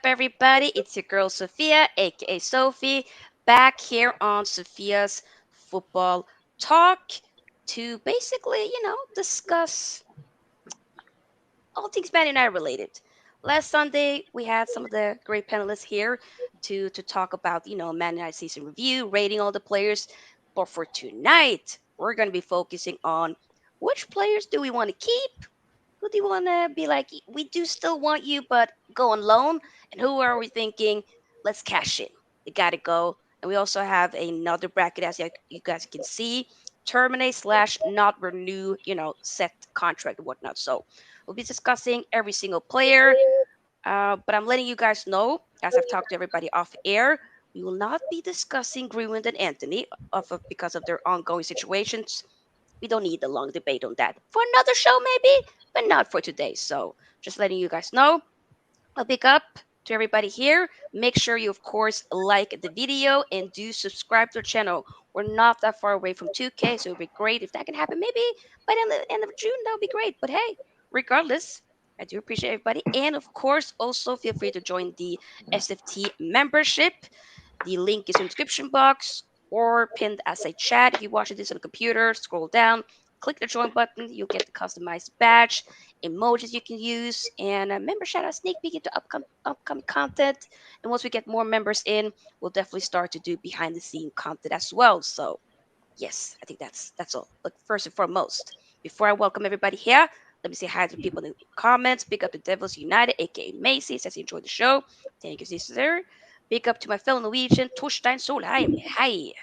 everybody? It's your girl Sofia, aka Sophie, back here on Sophia's Football Talk to basically, discuss all things Man United related. Last Sunday, we had some of the great panelists here to talk about, Man United season review, rating all the players. But for tonight, we're going to be focusing on which players do we want to keep, who do you want to be like, we do still want you, but go on loan? And who are we thinking, let's cash in? They got to go. And we also have another bracket, as you guys can see, terminate slash not renew, set contract and whatnot. So we'll be discussing every single player. But I'm letting you guys know, as I've talked to everybody off air, we will not be discussing Greenwood and Anthony because of their ongoing situations. We don't need a long debate on that. For another show, maybe, but not for today. So just letting you guys know. A big up to everybody here. Make sure you, of course, like the video and do subscribe to the channel. We're not that far away from 2K, so it would be great if that can happen. Maybe by the end of June, that would be great. But hey, regardless, I do appreciate everybody. And of course, also feel free to join the SFT membership. The link is in the description box or pinned as a chat. If you're watching this on a computer, scroll down, click the join button. You'll get the customized badge, emojis you can use, and a member shout out sneak peek into upcoming content. And once we get more members in, we'll definitely start to do behind the scene content as well. So yes, I think that's all. But first and foremost, before I welcome everybody here, let me say hi to the people in the comments. Big up to Devils United, aka Macy, says he enjoyed the show. Thank you, sister. Big up to my fellow Norwegian, Torstein Solheim. Hei!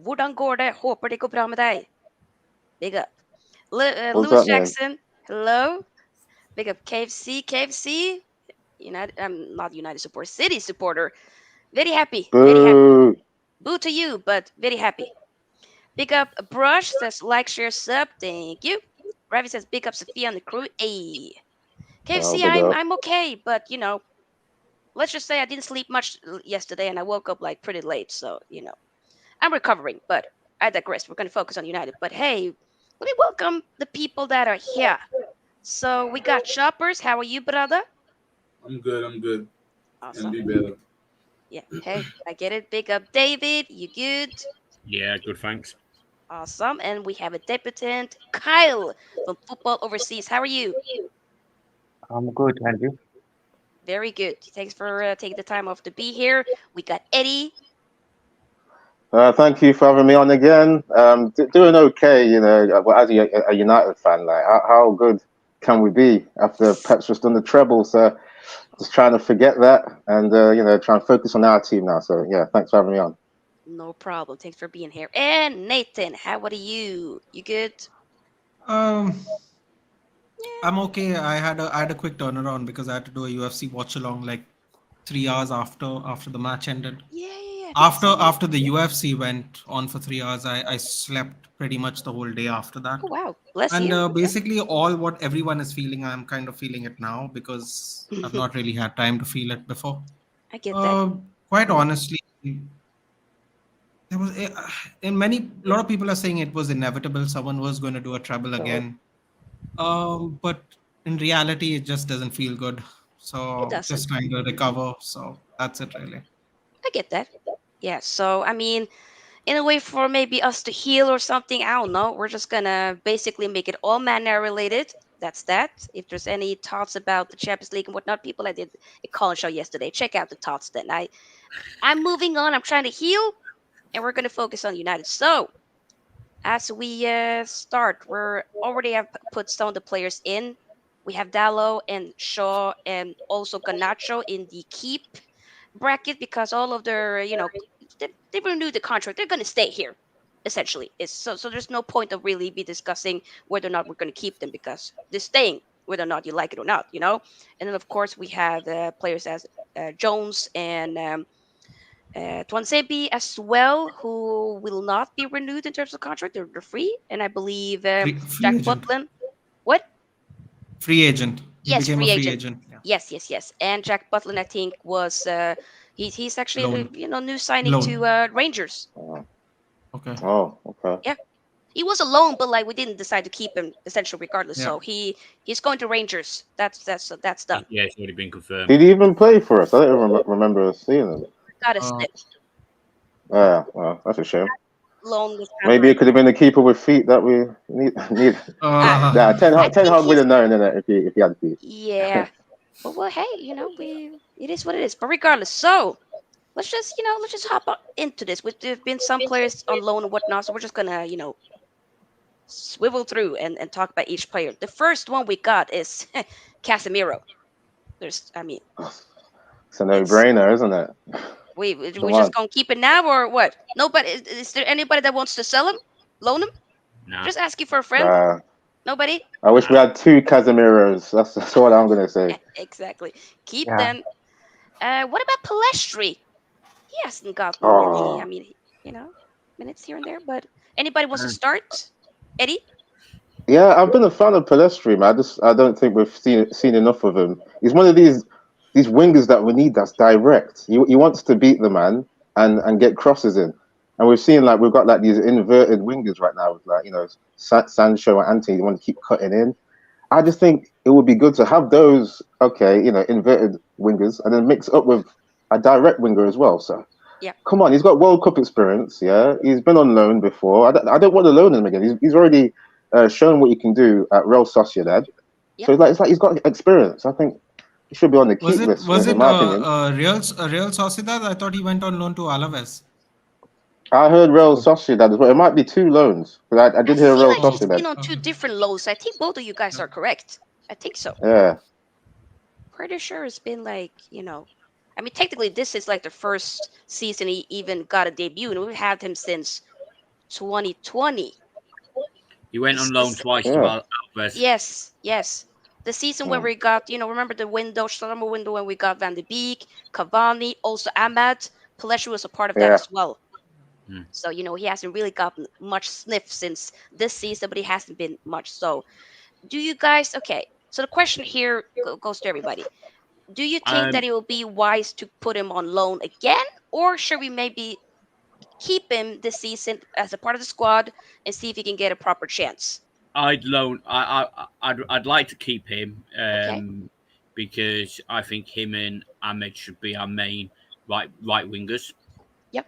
Hvordan går det? Håper det går bra med deg. Big up. What's Lewis up, man? Jackson, hello. Big up KFC, KFC. United, I'm not United supporter, City supporter. Very happy, very happy. Boo! Boo to you, but very happy. Big up Brush says like, share, sub. Thank you. Ravi says big up Sophia and the crew. Hey. Oh, KFC, big up. I'm okay, but let's just say I didn't sleep much yesterday and I woke up like pretty late, so I'm recovering, but I digress. We're gonna focus on United. But hey, let me welcome the people that are here. So we got Shoppers. How are you, brother? I'm good. I'm good. And Awesome. be better. Yeah. Hey, I get it. Big up David. You good? Yeah, good, thanks. Awesome. And we have a debutant, Kyle from Football Overseas. How are you? I'm good, and you? Very good. Thanks for taking the time off to be here. We got Eddy. Thank you for having me on again. Doing okay, well, as a United fan, like how good can we be after Pep's just done the treble? So just trying to forget that and try and focus on our team now. So yeah, thanks for having me on. No problem. Thanks for being here. And Nathan, how are you? You good? Um, Yeah. I'm okay. I had a quick turnaround because I had to do a UFC watch along like 3 hours after the match ended. Yeah, yeah, yeah. I think I After saw you. after the UFC went on for 3 hours, I slept pretty much the whole day after that. Oh wow. Bless And you. Okay. basically, all what everyone is feeling, I'm kind of feeling it now because I've not really had time to feel it before. I get that. Uh, Quite honestly, there was in many a lot of people are saying it was inevitable. Someone was going to do a treble again. But in reality, it just doesn't feel good. It So doesn't. just trying to recover. So that's it, really. I get that. Yeah. So I mean, in a way for maybe us to heal or something, I don't know. We're just gonna basically make it all manner related. That's that. If there's any thoughts about the Champions League and whatnot, people, I did a call show yesterday. Check out the thoughts then. I'm moving on. I'm trying to heal, and we're gonna focus on United. So as we start, we're already have put some of the players in. We have Dallo and Shaw and also Ganacho in the keep bracket because all of their, they renewed the contract. They're going to stay here, essentially. So there's no point of really be discussing whether or not we're going to keep them because they're staying, whether or not you like it or not. And then, of course, we have players as Jones and Twansebi as well, who will not be renewed in terms of contract. They're free. And I believe Free Jack agent. Butland. What? Free agent. He Yes, became a free free agent. agent. Yeah. Yes, yes, yes. And Jack Butland, I think, was he's actually Loan. new signing Loan. to Rangers. Oh, Okay. oh, okay. Yeah, he was alone, but like we didn't decide to keep him essentially regardless. Yeah. So he's going to Rangers. That's done. Yeah, it's already been confirmed. Did he even play for us? I don't remember seeing him. Got a Uh, snip. Yeah, well, that's a shame. Loan was Maybe hammered. it could have been a keeper with feet that we need. I Nah, uh, I Ten think Hag would he's have known it if he had feet. yeah. Well, hey, we it is what it is. But regardless, so let's just hop into this. There've been some players on loan and whatnot, so we're just gonna swivel through and talk about each player. The first one we got is Casemiro. I mean, It's a it's no-brainer, isn't it? we Come just on. gonna keep it now or what? Nobody is there anybody that wants to sell him, loan him? Nah. Just asking for a friend. Nah, Nobody. I wish we Nah. had two Casemiros. That's what I'm gonna say. Exactly. Keep Yeah. them. What about Palestri? He hasn't gotten many. I Oh, mean, minutes here and there. But anybody wants to Mm. start? Eddie? yeah, I've been a fan of Pelestri, man. I don't think we've seen enough of him. He's one of these wingers that we need. That's direct. He wants to beat the man and get crosses in. And we've seen like we've got like these inverted wingers right now with like Sancho and Anthony. They want to keep cutting in. I just think it would be good to have those okay, inverted wingers and then mix up with a direct winger as well. So Yeah. come on, he's got World Cup experience. Yeah, he's been on loan before. I don't want to loan him again. He's already shown what he can do at Real Sociedad. Yep. So it's like he's got experience. I think he should be on the was keep it list, was in it my opinion. Real Sociedad? I thought he went on loan to Alaves. I heard Real Sociedad as well. It might be two loans, but I I did hear feel Real like he's Sociedad. been on two Okay. different lows. I think both of you guys are correct. I think so. Yeah, Pretty sure it's been like, I mean, technically, this is like the first season he even got a debut, and we've had him since 2020. He went This, on loan this, twice to yeah. Alves. yes, yes. The season where Mm. we got, remember the summer window when we got Van de Beek, Cavani, also Ahmad. Peleshi was a part of that Yeah. as well. Hmm. So, he hasn't really gotten much sniff since this season, but he hasn't been much. So, do you guys, okay, so the question here goes to everybody. Do you think that Um, it will be wise to put him on loan again, or should we maybe keep him this season as a part of the squad and see if he can get a proper chance? I'd loan. I'd like to keep him Okay. because I think him and Ahmed should be our main right wingers. Yep.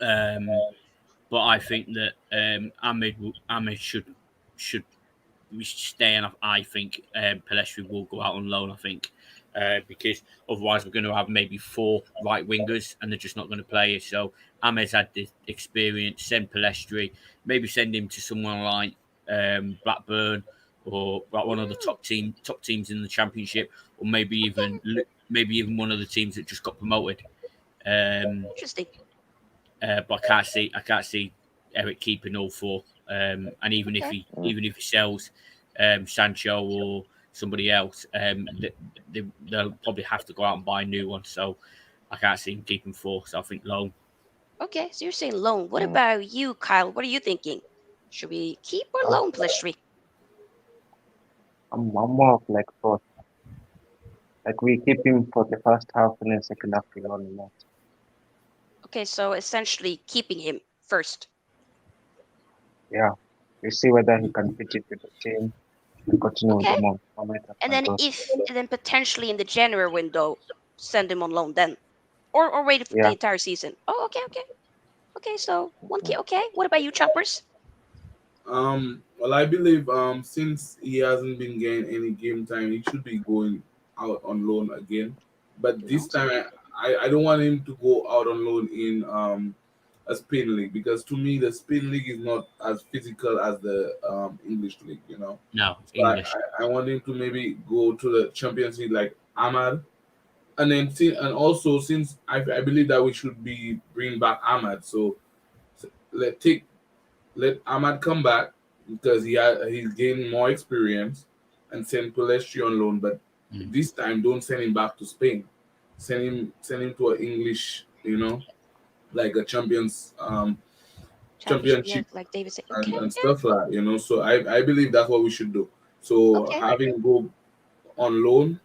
Um, but I think that Ahmed should stay, and I think Pelestri will go out on loan. I think because otherwise we're going to have maybe four right wingers, and they're just not going to play it. So Ahmed's had the experience. Send Pelestri, maybe send him to someone like Blackburn or like one of the Mm, top teams in the Championship, or okay. maybe even one of the teams that just got promoted. Um, Interesting. but I can't see Eric keeping all four. And Okay. even if he sells Sancho or somebody else, they'll probably have to go out and buy a new one. So I can't see him keeping four. So I think loan. Okay. So you're saying loan. What Mm. about you, Kyle? What are you thinking? Should we keep or I'm, loan Plestri? I'm more of like both. Like we keep him for the first half and then second half we on him out. Okay. So essentially keeping him first. Yeah. We see whether he can fit it with the team and continue with Okay. the momentum And and then growth. potentially in the January window, send him on loan then. Or wait for the Yeah. entire season. Oh, okay, okay. Okay, so 1K, okay. What about you, Choppers? Well, I believe since he hasn't been getting any game time, he should be going out on loan again. But this Loan, time, okay. I don't want him to go out on loan in a Spain league because to me the Spain league is not as physical as the English league. No, So English. I want him to maybe go to the Champions League like Ahmad, and then and also since I believe that we should be bringing back Ahmad, so let take let Ahmad come back because he's gained more experience and send Pelestri on loan. But Mm. this time, don't send him back to Spain. Send him to an English, like a Championship, yeah, championship like David said. and, Okay, and okay, stuff like that. So I believe that's what we should do. So okay. having go on loan,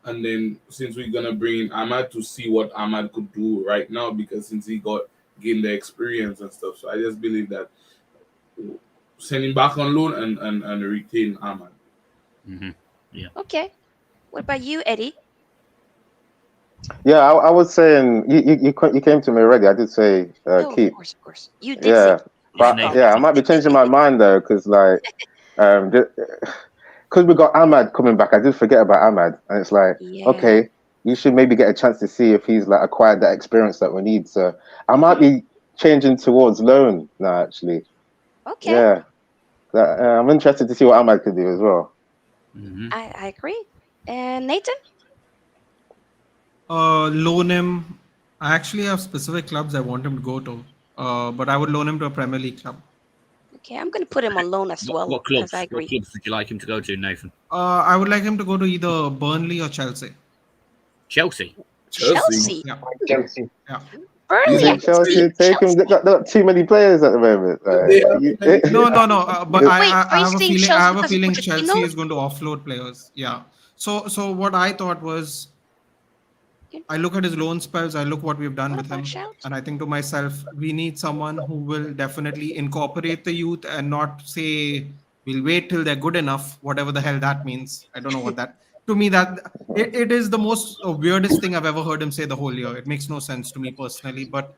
and then since we're gonna bring in Ahmad to see what Ahmad could do right now, because since he got gained the experience and stuff, so I just believe that send him back on loan and retain Ahmad. Yeah. Okay. What about you, Eddie? Yeah, I was saying you came to me already. I did say No, keep. of course. You did say. Yeah, but Oh, yeah, I might be changing my mind though, because like because we got Ahmad coming back. I did forget about Ahmad, and it's like yeah. okay, you should maybe get a chance to see if he's like acquired that experience that we need. So I might be changing towards loan now. Actually, Okay. yeah, I'm interested to see what Ahmad could do as well. I agree. And Nathan? Loan him. I actually have specific clubs I want him to go to. But I would loan him to a Premier League club. Okay, I'm gonna put him on loan as well What because I clubs? What agree. clubs would you like him to go to, Nathan? I would like him to go to either Burnley or Chelsea. Chelsea. Chelsea. Yeah, Chelsea. yeah. You Burnley. I think can see Chelsea take him? Chelsea. They got too many players at the moment. They have No. But Wait, are I you have a saying feeling. I Chelsea have a because of feeling Pochettino? Chelsea is going to offload players. Yeah. So what I thought was, I look at his loan spells. I look what we've done What with about him, Chelsea? and I think to myself, we need someone who will definitely incorporate the youth and not say we'll wait till they're good enough. Whatever the hell that means. I don't know what that. To me, that it is the most weirdest thing I've ever heard him say the whole year. It makes no sense to me personally, but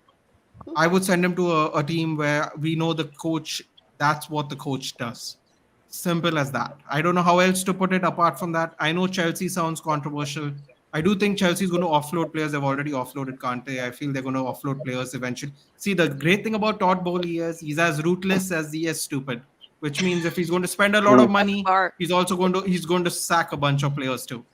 I would send him to a team where we know the coach, that's what the coach does. Simple as that. I don't know how else to put it apart from that. I know Chelsea sounds controversial. I do think Chelsea's going to offload players. They've already offloaded Kante. I feel they're going to offload players eventually. See, the great thing about Todd Bowley is he's as ruthless as he is stupid, which means if he's going to spend a lot of That money, part. he's going to sack a bunch of players too.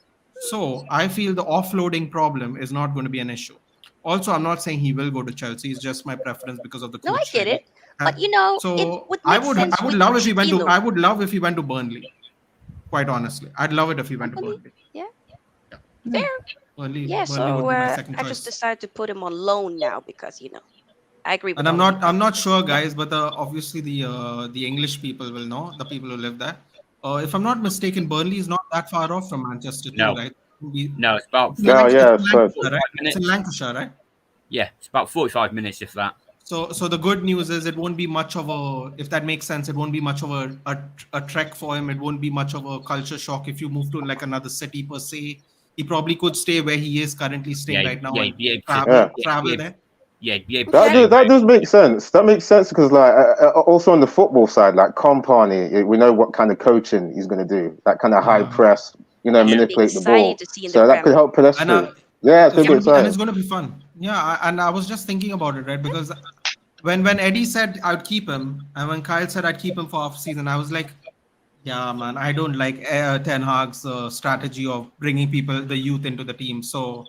So I feel the offloading problem is not going to be an issue. Also, I'm not saying he will go to Chelsea. It's just my preference because of the No, I coach, get it. really. But it So would make sense I would with love if he went to Pochettino. I would love if he went to Burnley. Quite honestly, I'd love it if he went to Burnley. Burnley. Yeah, Yeah, fair. Yeah, Burnley would so be my second I just choice. decided to put him on loan now because I agree with And all of you. I'm not sure, Yeah. guys, but obviously the English people will know, the people who live there. If I'm not mistaken, Burnley is not that far off from Manchester too, No, right? no, it's about It's in No, yeah, Lancashire, so right? 45 It's in minutes. Lancashire, right? Yeah, it's about 45 minutes, if that. So the good news is it won't be much of a, if that makes sense, it won't be much of a trek for him. It won't be much of a culture shock if you move to like another city per se. He probably could stay where he is currently staying Yeah, right now yeah, and be able to, travel yeah. travel there. be able to Okay. stay That does make sense. That makes sense because, like, also on the football side, like Company, we know what kind of coaching he's going to do. That kind of high Yeah. press, Yeah. It'll be manipulate the exciting ball. to see in the So that could Prem. help And Palestri. Yeah, it's it's going to be gonna be, and it's exciting. gonna be fun. Yeah, and I was just thinking about it, right? Because when Eddie said I'd keep him, and when Kyle said I'd keep him for off season, I was like, yeah, man, I don't like Ten Hag's strategy of bringing the youth into the team. So,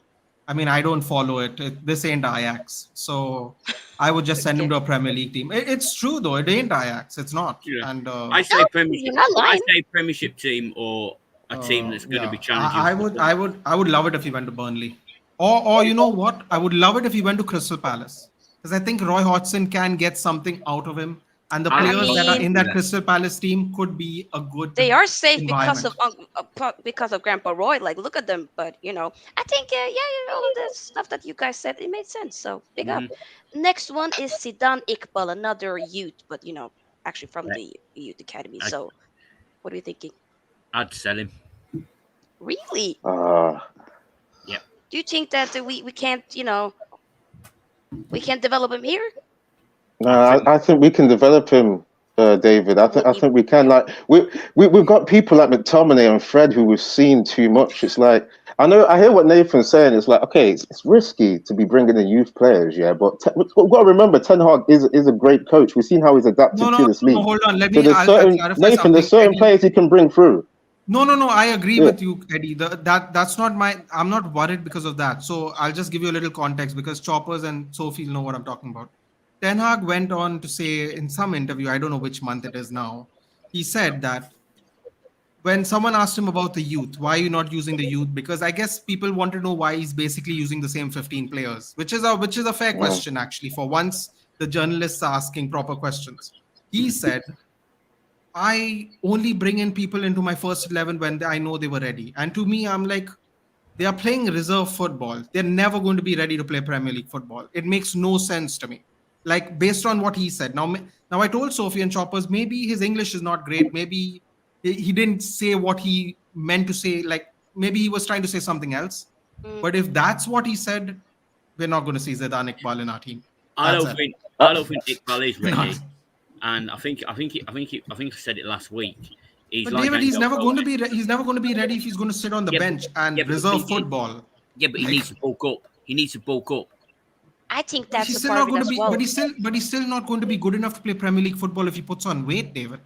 I mean, I don't follow it. This ain't Ajax. So, I would just send him Okay. to a Premier League team. It's true though. It ain't Ajax. It's not. Yeah. And I say No, Premiership. you're not I lying. say Premiership team or a team that's going to be challenging. I would love it if he went to Burnley, or you know what? I would love it if he went to Crystal Palace because I think Roy Hodgson can get something out of him, and the I I players that are mean, in that Crystal Palace team could be a good they are safe environment. because of Grandpa Roy. Like, look at them. But I think all of the stuff that you guys said, it made sense. So big up. Next one is Sidan Iqbal, another youth, but actually from the youth academy. I- So what are you thinking? I'd sell him. Really? Yeah. Do you think that we can't we can't develop him here? No, I think we can develop him, David. I think we can. Like we've got people like McTominay and Fred who we've seen too much. It's like I hear what Nathan's saying. It's like okay, it's risky to be bringing in youth players, yeah. But we've got to remember, Ten Hag is a great coach. We've seen how he's adapted to this league. Hold on. So there's I'll certain clarify Nathan. There's something. certain Eddie. players he can bring through. No. I agree Yeah. with you, Eddie. That's not I'm not worried because of that. So I'll just give you a little context because Choppers and Sophie know what I'm talking about. Ten Hag went on to say in some interview, I don't know which month it is now, he said that when someone asked him about the youth, why are you not using the youth? Because I guess people want to know why he's basically using the same 15 players, which is a fair question actually. For once, the journalists are asking proper questions. He said, I only bring in people into my first 11 when I know they were ready. And to me, I'm like, they are playing reserve football. They're never going to be ready to play Premier League football. It makes no sense to me. like based on what he said. Now I told Sophie and Choppers maybe his English is not great. Maybe he didn't say what he meant to say. Like maybe he was trying to say something else. Mm. But if that's what he said, we're not going to see Zidane Iqbal in our team. I That's don't it. think Uh, I don't think Iqbal is We're not. ready, and I think I said it last week. He's But like David, he's Angel never going to Gomez. be. He's never going to be ready if he's going to sit on the Yeah, bench yeah, and but the thing reserve is, football. yeah, but he Like, needs to bulk up. He needs to bulk up. I think but that's he's a still part of not it going to as be. well. But he's still not going to be good enough to play Premier League football if he puts on weight, David.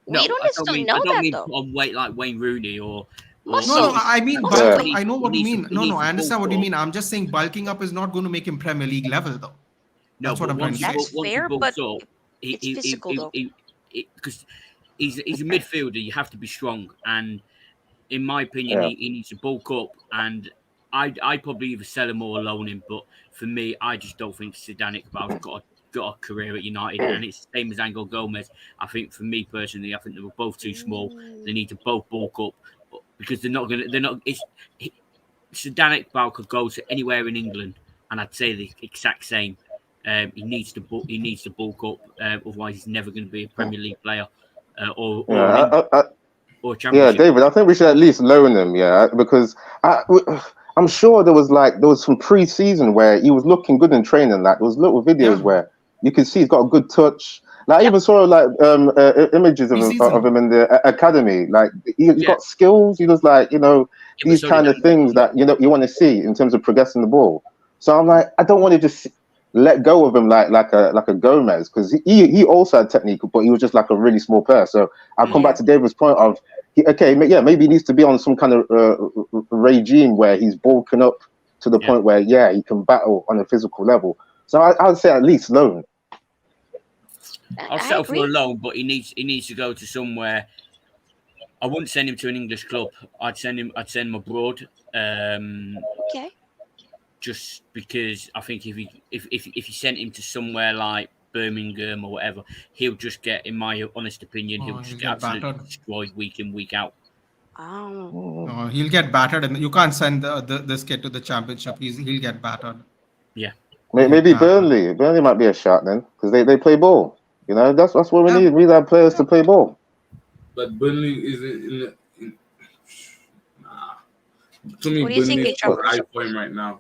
We No, don't I don't necessarily mean know I don't that mean though. put on weight like Wayne Rooney No, no, or Muscles, I mean muscle yeah. bulk up. weight. I know he what you needs to mean. he No, no, needs to I bulk understand what you up. mean. I'm just saying bulking up is not going to make him Premier League level, though. No, That's what but I'm trying to say. That's once he fair, but bulks up, he it's he he physical he, though. because he's a midfielder. You have to be strong, and in my opinion, Yeah. he needs to bulk up. And I probably either sell him or loan him. But for me, I just don't think Zidane Iqbal's got a career at United, and it's the same as Angel Gomez. I think for me personally, I think they were both too small. They Mm. need to both bulk up because they're not. Zidane Iqbal could go to anywhere in England, and I'd say the exact same. He needs to bulk up. Otherwise, he's never going to be a Premier League player or an Yeah. or a Yeah, Championship. David, I think we should at least loan him, yeah, because I'm sure there was some pre-season where he was looking good in training. Like there was little videos Yeah, where you could see he's got a good touch. Like I Yep. even saw like images of pre-season. him in the academy. Like he's Yeah, got skills. He was like yeah, but these so did kind of Angel things Gomez. that you want to see in terms of progressing the ball. So I'm like, I don't want to just let go of him like a Gomez because he also had technique, but he was just like a really small player. So I'll come back Yeah. to David's point of yeah, maybe he needs to be on some kind of regime where he's bulking up to the Yeah, point where yeah he can battle on a physical level. So I'd say at least loan. I'll I settle for a agree. loan, but he needs to go to somewhere. I wouldn't send him to an English club. I'd send him abroad. Okay. Just because I think if you sent him to somewhere like Birmingham or whatever, he'll just get, in my honest opinion, he'll Oh, just he'll get get absolutely battered. destroyed week in week out. Oh. Mm. No, he'll get battered, and you can't send this kid to the championship. He'll get battered. Yeah, He'll get Maybe battered. Burnley might be a shot then because they play ball. That's what we Yeah, need. We need our players yeah. to play ball. But Burnley is nah. To me, What do you Burnley think, is H. too Choppers? high for him right now.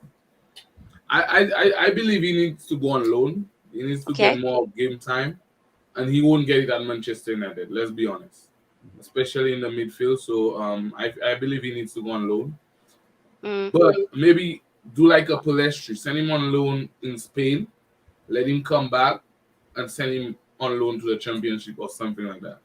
I believe he needs to go on loan. He needs to get Okay. more game time, and he won't get it at Manchester United. Let's be honest, especially in the midfield. So I believe he needs to go on loan, Mm. but maybe do like a Palestri, send him on loan in Spain, let him come back, and send him on loan to the Championship or something like that.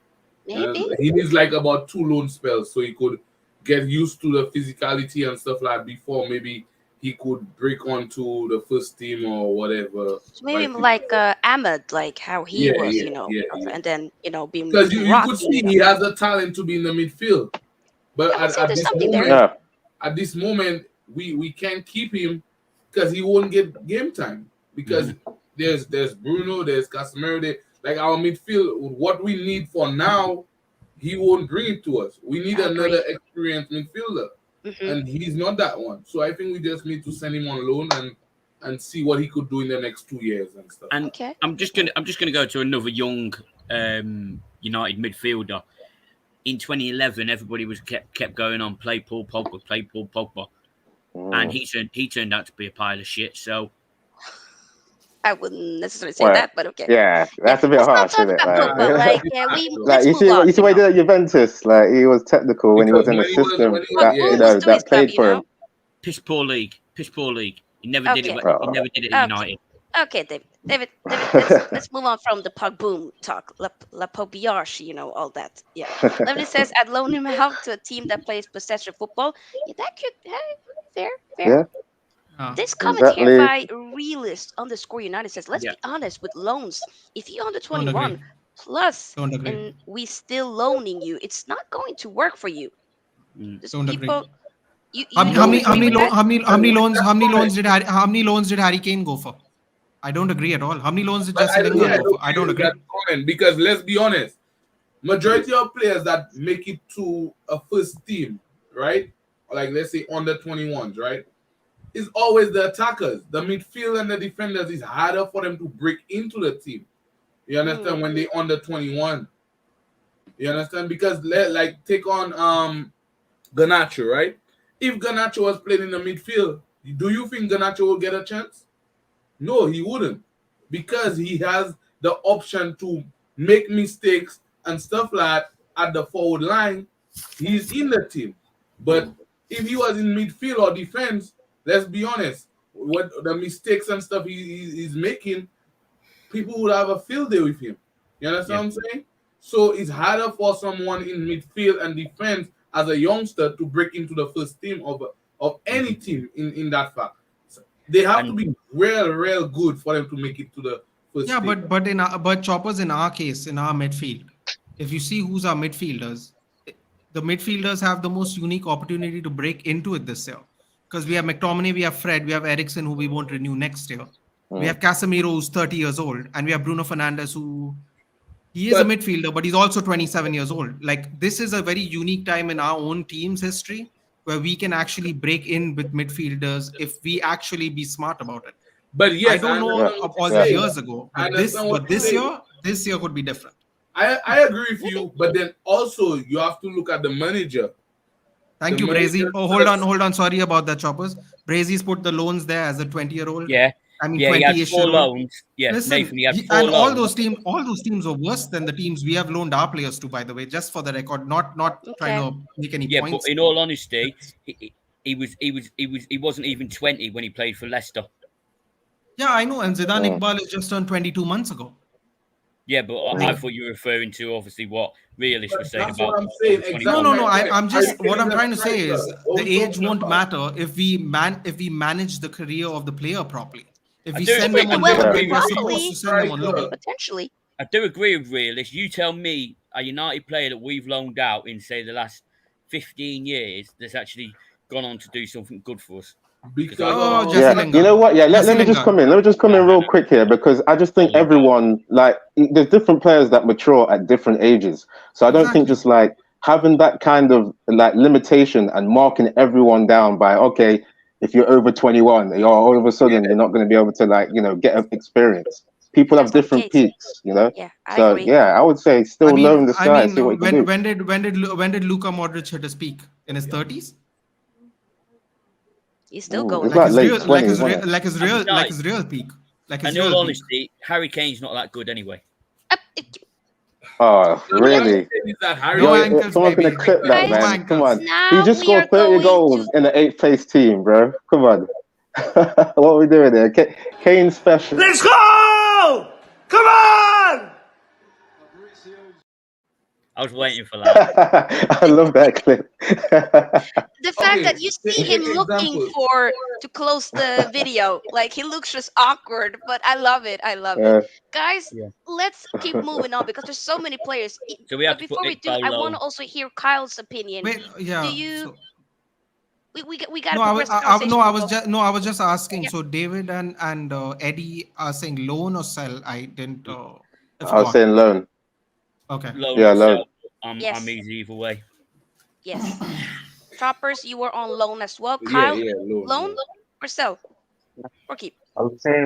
Maybe. He needs like about 2 loan spells so he could get used to the physicality and stuff like that before maybe he could break onto the first team or whatever So maybe by FIFA. like Ahmed, like how he Yeah, was, yeah, yeah, yeah. and then being Because you could rocky. see he has the talent to be in the midfield, but I would say at there's this something there. moment, Yeah, we can't keep him because he won't get game time because there's Bruno, there's Casemiro, like our midfield. What we need for now, he won't bring it to us. We need I another agree. experienced midfielder, Hmm. and he's not that one. So I think we just need to send him on loan and see what he could do in the next 2 years and stuff. and Okay. I'm just gonna go to another young United midfielder. In 2011, everybody was kept going on play Paul Pogba, and mm. he turned out to be a pile of shit. So I wouldn't necessarily say Well, that, but okay. yeah, Yeah. that's a bit Let's not harsh, talk isn't it? about Like, Pogba. Like, we like let's move on. you see what he did at Juventus. Like he was technical when he was Because in the system when he was that yeah, Pogba was doing that stuff, played for him. piss poor league. He never did it. Okay. He Oh, never did it at Okay. United. Okay, David. Let's move on from the pug boom talk, la Pobiarch, all that. Yeah, Levely says I'd loan him out to a team that plays possession football. Yeah, that could fair. yeah, This comment here exactly. by realist underscore United says, let's Yeah, be honest with loans. If you're under Don't agree. 21 plus Don't agree. and we still loaning you, it's not going to work for you. mm. Just Don't agree. people, you How don't many how agree many with lo- that? how many how but many with loans that how many comment, loans did how many loans did Harry Kane go for? I don't agree at all. How many loans did but Jesse I Lingard go don't for? I agree don't with that agree. comment because let's be honest, majority of players that make it to a first team, right? Like let's say under 21s, right? is always the attackers. The midfield and the defenders is harder for them to break into the team. You understand? When they under 21. You understand? Because like take on Garnacho, right? If Garnacho was playing in the midfield, do you think Garnacho will get a chance? No, he wouldn't. Because he has the option to make mistakes and stuff like that at the forward line. He's in the team. But if he was in midfield or defense, let's be honest, what the mistakes and stuff he's making, people would have a field day with him. You understand what I'm saying? So it's harder for someone in midfield and defense as a youngster to break into the first team of any team in that fact. So they have to be real good for them to make it to the first team. But Choppers, in our case, in our midfield, if you see who's our midfielders, the midfielders have the most unique opportunity to break into it this year. Because we have McTominay, we have Fred, we have Eriksen, who we won't renew next year. We have Casemiro, who's 30 years old, and we have Bruno Fernandes, who he is a midfielder, but he's also 27 years old. Like, this is a very unique time in our own team's history where we can actually break in with midfielders if we actually be smart about it. But yes, I don't know of all these years ago, but this year could be different. I agree with you, but then also you have to look at the manager. Thank you, Brazy. Oh, hold on. Sorry about that, Choppers. Brazy's put the loans there as a 20-year-old. Yeah. I mean, he had 4 loans. Yeah, listen, Nathan, he had 4 and loans. all those teams were worse than the teams we have loaned our players to, by the way, just for the record, not trying to make any points. But in all honesty, he wasn't even 20 when he played for Leicester. Yeah, I know, and Zidane Iqbal has just turned 22 months ago. Yeah, but I thought you were referring to obviously what Realist was saying about. What I'm saying. Exactly. No. What I'm trying to say is the age won't matter if we manage the career of the player properly. If we send them on loan, we're supposed to send them on loan. Potentially. I do agree with Realist. You tell me a United player that we've loaned out in, say, the last 15 years that's actually gone on to do something good for us. Because you know what? Yeah, let me just come in. Let me just come in real quick here, because I just think everyone, like, there's different players that mature at different ages. So I don't think just like having that kind of like limitation and marking everyone down by, okay, if you're over 21, you're all of a sudden you're not going to be able to, like, you know, get an experience. People have different peaks, you know. Yeah, I agree. I would say still loan this guy and see what he can do. When did Luka Modric hit his peak? In his 30s? He's still going. Like his real peak. Like his in all honesty, Harry Kane's not that good anyway. Oh, really? Someone's going to clip that, man. Come on. He just scored 30 goals in the 8th place team, bro. Come on. What are we doing there? Kane special. Let's go! Come on! I was waiting for that. I love that clip. The fact that you see him looking to close the video, like he looks just awkward, but I love it. Guys, let's keep moving on because there's so many players. So we have but before we do, I want to also hear Kyle's opinion. Wait, yeah. Do you? We got no, I was just asking. Yeah. So David and Eddy are saying loan or sell. I didn't. I was saying loan. Okay. Loan. I'm easy either way. Yes. Choppers, you were on loan as well. Kyle, loan or sell? Or keep? I would say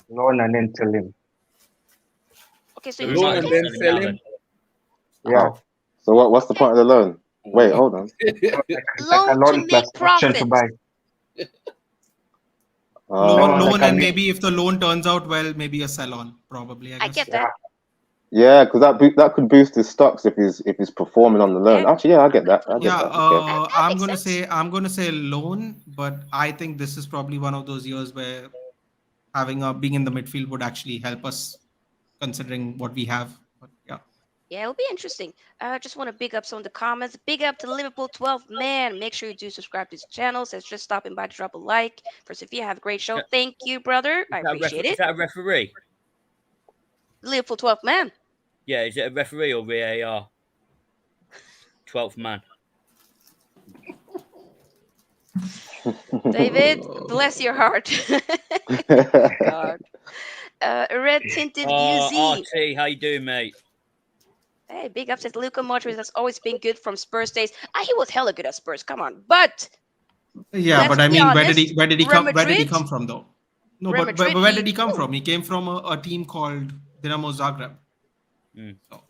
loan and then sell him. Okay, so loan and then sell him? Yeah. So what's the point of the loan? Wait, hold on. Loan to make profit. Loan and maybe if the loan turns out well, maybe a sell on, probably. I get that. Yeah, because that could boost his stocks if he's performing on the loan. Actually, I get that. I'm gonna say loan, but I think this is probably one of those years where being in the midfield would actually help us, considering what we have. But yeah, it'll be interesting. I just want to big up some of the comments. Big up to Liverpool 12 man. Make sure you do subscribe to his channel. Says just stopping by to drop a like. For Sofia, have a great show. Thank you, brother. I appreciate it. Is that a referee? Liverpool 12th man. Yeah, is it a referee or VAR? 12th man. David, bless your heart. God. Red tinted UZ. RT, how you doing, mate? Hey, big ups to Luka Modric. That's always been good from Spurs days. He was hella good at Spurs. Come on, but Yeah, Let's but I be mean, honest. where did he Real come? Where did he Madrid, come from, though? No, Real but Madrid, where did he he come from? He came from a team called Dinamo Zagreb. Mm. So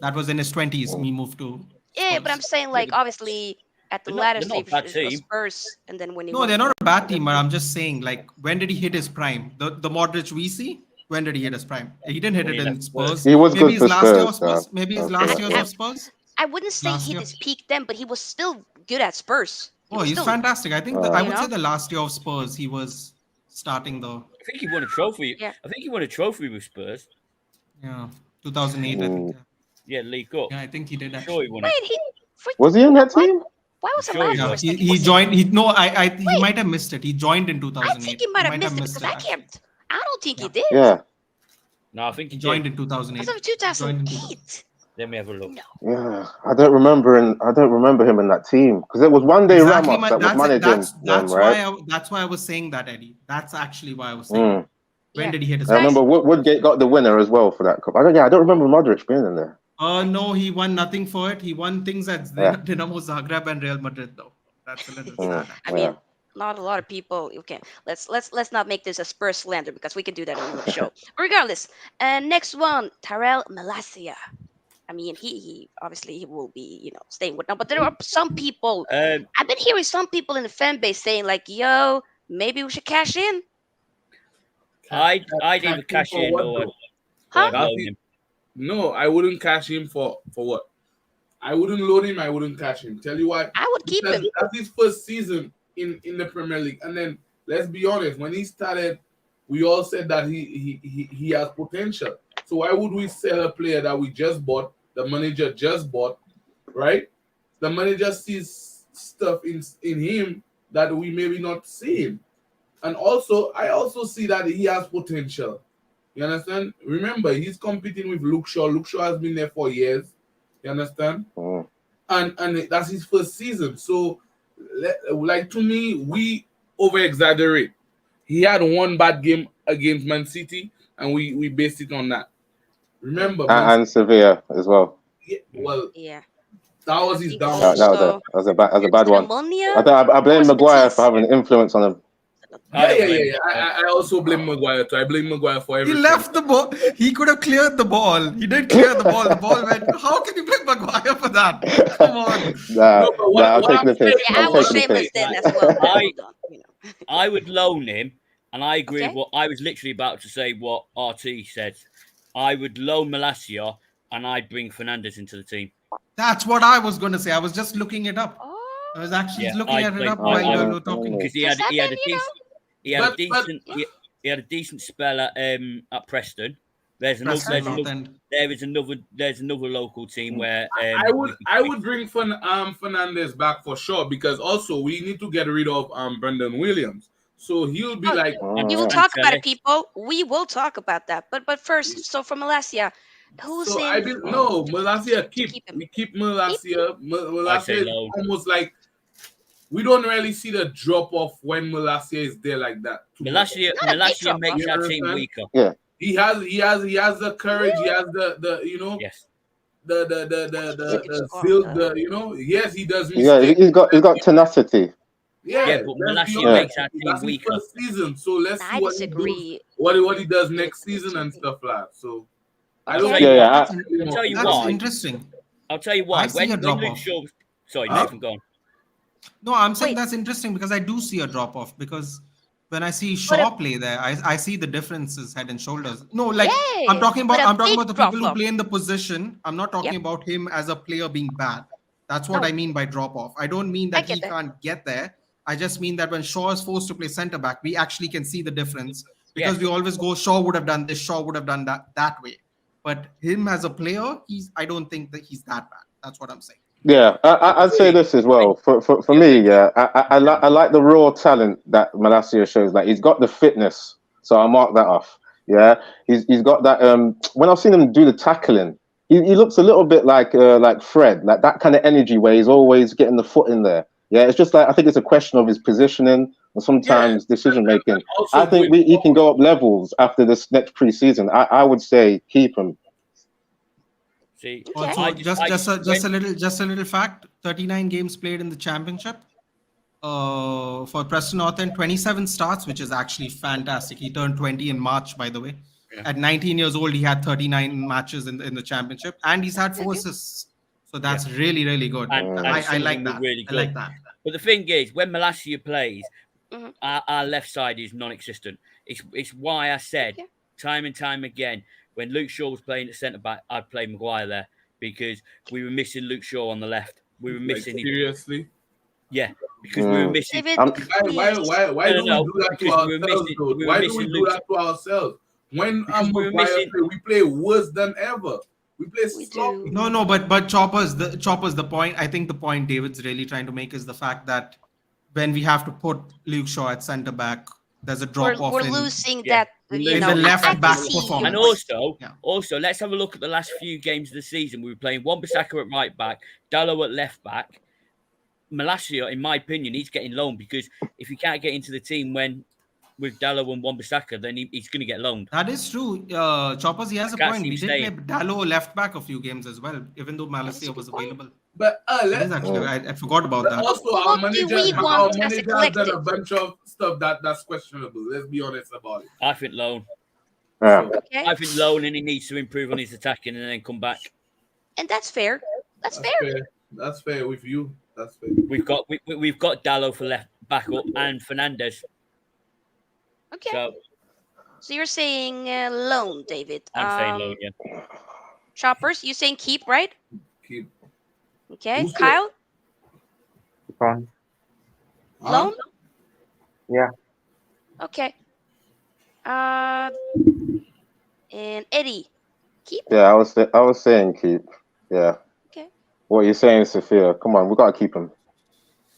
that was in his 20s. Mm. He moved to yeah, but I'm Spurs. saying Yeah, like obviously at the latter they're not a stage bad of team. Spurs, and then when he No, went they're not to a bad Real team, but Madrid. I'm just saying, like, when did he hit his prime? The Modric we see, when did he hit his prime? He didn't hit When it he in left Spurs. He was Maybe good his for last year of Spurs, though. Spurs. Maybe his I'll say last that. years I, Yeah. of Spurs. I wouldn't say he Last hit year. his peak then, but he was still good at Spurs. He Oh, was he's still, fantastic. I think that I Uh, you would say know, the last year of Spurs, he was starting the I think he won a trophy. yeah. I think he won a trophy with Spurs. yeah 2008. I think. mm. Yeah, League Cup. Yeah, I think he did I'm sure he actually. won it. Wait, he for Was he in that what? team? Why I'm was I sure he laughing Yeah, for a was. second? he Was it? joined. He no, he Wait, might have missed it. He joined in I think 2008. he He might have might have missed it missed because it I actually. can't. I don't think he Yeah, did. Yeah. No, I think he he joined did. in As of 2008. He joined in 2008. 2008. Let me have a look. No. Yeah. I don't remember him in that team because it was one day Exactly. Ramos that was managing them, That's right? why I was saying that, Eddie. That's actually why I was saying it. Mm. When Yeah, did he hit his I remember prime? guys. Woodgate got the winner as well for that cup. I don't remember Modric being in there. No, he won nothing for it. He won things at Yeah. Dinamo Zagreb and Real Madrid, though. That's a little Yeah, sad, Mm. I actually. Yeah. mean, not a lot of people. Okay, let's not make this a Spurs slander because we can do that on another show. Regardless, and next one, Tyrell Malacia. I mean, he obviously he will be staying with now, but there are some people. Um, I've been hearing some people in the fan base saying like, "Yo, maybe we should cash in." I'd Cash either in cash for in what or though? Huh? I'd Cash loan in- him. No, I wouldn't cash him for what? I wouldn't loan him. I wouldn't cash him. Tell you why? I would keep Because him. that's his first season in the Premier League. And then let's be honest, when he started, we all said that he has potential. So why would we sell a player that we just bought, the manager just bought, right? The manager sees stuff in him that we maybe not see him. And also, I also see that he has potential. You understand? Remember, he's competing with Luke Shaw. Luke Shaw has been there for years. You understand? Mm. And that's his first season. So, like to me, we over exaggerate. He had one bad game against Man City, and we based it on that. Remember, Man And Sevilla as well. City, well, Yeah, that and I was his think downfall. also That was a bad is it one. ammonia I or blame is it Maguire for Matisse? having influence on him. I don't blame Yeah. him. I also blame Maguire too. I blame Maguire for He everything. left the ball. He could have cleared the ball. He did clear the ball. The ball went. How can you blame Maguire for that? Come on. No, but I'm what I'm taking the piss. saying Yeah, I'm I was taking the shameless piss. then as well. But I hold on. I would loan him, and I agree with Okay. what I was literally about to say. What RT said, I would loan Malacia, and I'd bring Fernandez into the team. That's what I was going to say. I was just looking it up. I was Oh, actually Yeah, looking I'd at it bring. up while you all Oh, were talking. Because because I've he had been, a decent he had a but decent yeah. he had a decent spell at Preston. Preston North End. There's another local team where I would bring Fernandez back for sure because also we need to get rid of Brendan Williams. So he'll be Oh, like we will Mm. and talk about it, Tele. people. We will talk about that. But first, so from Malasia, who's so I in didn't know Malasia to keep keep him? we keep Keep? Malasia. I'd say Malasia is loan. almost like we don't really see the drop off when Malasia is there like that. Too much. Not a big Malacia drop off. makes You our team understand? weaker. Yeah. He has the courage. He has the Yes. the zeal. Yes, he does Yeah, mistakes. he's got tenacity. Yeah, Yeah, but let's be Malacia Yeah. honest. makes our team That's his weaker. first season, so let's Nah, see I what he does. disagree. What he does With next season and Disagree. stuff like that. So I I'll don't tell think you Yeah, what. yeah. I'll tell you That's why. interesting. I'll tell you I why. see a When drop Luke off. Shaw, sorry, Huh? Nathan, go on. No, I'm saying Wait, that's interesting because I do see a drop off because when I see but a Shaw play there, I see the differences head and shoulders. No, like yeah, but a I'm talking big about the drop people who off. play in the position. I'm not talking Yep. about him as a player being bad. That's what No, I mean by drop off. I don't mean I that get he that. can't get there. I just mean that when Shaw is forced to play center back, we actually can see the difference because Yes. we always go Shaw would have done this, Shaw would have done that way. But him as a player, I don't think that he's that bad. That's what I'm saying. Yeah, I'd say this as well. For me, yeah, I like the raw talent that Malacia shows. Like he's got the fitness, so I'll mark that off. Yeah, he's got that. When I've seen him do the tackling, he looks a little bit like Fred, like that kind of energy where he's always getting the foot in there. Yeah, it's just like I think it's a question of his positioning and Yeah, sometimes decision making. I also think with he can go up levels after this next preseason. I would say keep him. See, Okay. Also, I just when a little fact: 39 games played in the championship. for Preston North End, 27 starts, which is actually fantastic. He turned 20 in March, by the way. Yeah. At 19 years old, he had 39 matches in the championship, and he's had 4 assists. So that's really, really good. And I some of like them were that. really I good. like that. But the thing is, when Malacia plays, Mhm. our left side is non-existent. It's why I said Okay. time and time again, when Luke Shaw was playing at centre back, I'd play Maguire there because we were missing Luke Shaw on the left. We were Like missing him. seriously. Yeah, because we were missing. David, I'm, please. Why do we No, do that to because we were ourselves, missing. though? We were Why do missing we do Luke that to ourselves? When because we were Maguire missing. play, we play worse than ever. We play We sloppy. do. No, but Choppers. The point, I think the point David's really trying to make is the fact that when we have to put Luke Shaw at centre back, there's a drop We're off losing Yeah, that. we're You in know, the losing I, Luke I left Shaw can back on the see left. your And performance. point. also, Yeah. also, let's have a look at the last few games of the season. We were playing Wan-Bissaka at right back, Dallo at left back. Malacia, in my opinion, he's getting loaned because if he can't get into the team when with Dallo and Wan-Bissaka, then he's going to get loaned. That is true. Choppers, he has I a can't point. see him We did play staying. Dallo left back a few games as well, even though That is a Malacia good was point. available. But It is actually, I forgot about that. also But what do we our want as a manager has done a collective? bunch of stuff that's questionable. Let's be honest about it. I think loan. yeah. So Okay, I think loan, and he needs to improve on his attacking and then come back. and that's fair. That's that's fair. fair. That's fair with you. That's fair. We've got Dallo for left back up and Fernandez. Okay. So So you're saying loan, David. I'm saying loan. Yeah. Choppers, you saying keep, right? Keep. Okay. Who's Kyle, Fun. loan. Yeah. Okay. Uh, and Eddie, keep. Yeah, I was saying keep. Yeah. Okay. What you're saying, Sophia? Come on, we gotta keep him.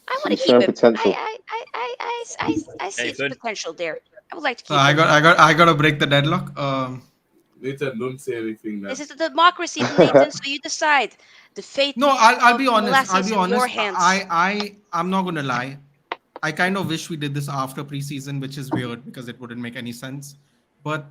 I want to He's keep showing him. potential. I see its Nathan? potential there. I would like to So keep him. I got to break the deadlock. Nathan, don't say anything now. This is a democracy, Nathan. So you decide. The fate No, I'll of be honest. Malasia is in your hands. I'm not gonna lie. I kind of wish we did this after preseason, which is weird because it wouldn't make any sense. But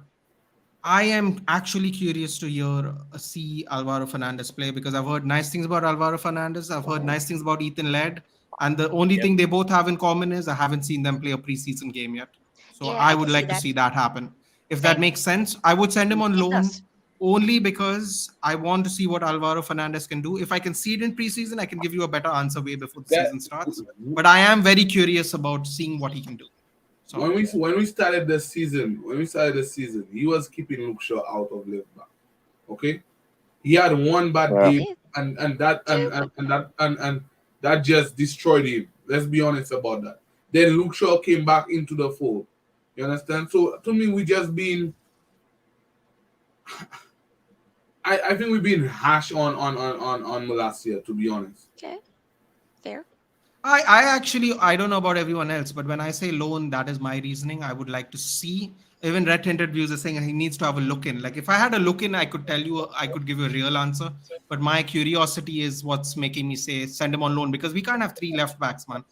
I am actually curious to see Alvaro Fernandez play because I've heard nice things about Alvaro Fernandez. I've heard nice things about Ethan Laird, and the only thing they both have in common is I haven't seen them play a preseason game yet. So Yeah, I I would can see like to that. see that happen. If Same. that makes sense, I would send him on It loan does. only because I want to see what Alvaro Fernandez can do. If I can see it in preseason, I can give you a better answer way before the That- season starts. But I am very curious about seeing what he can do. So when we started the season, he was keeping Luke Shaw out of left back. Okay, he had one bad Yeah. game, and that just destroyed him. Let's be honest about that. Then Luke Shaw came back into the fold. You understand? So to me, we just been. I think we've been harsh on Malacia, to be honest. Okay. Fair. I don't know about everyone else, but when I say loan, that is my reasoning. I would like to see. Even Red Tinted Views are saying he needs to have a look in. Like if I had a look in, I could give you a real answer. But my curiosity is what's making me say send him on loan because we can't have 3 left backs, man.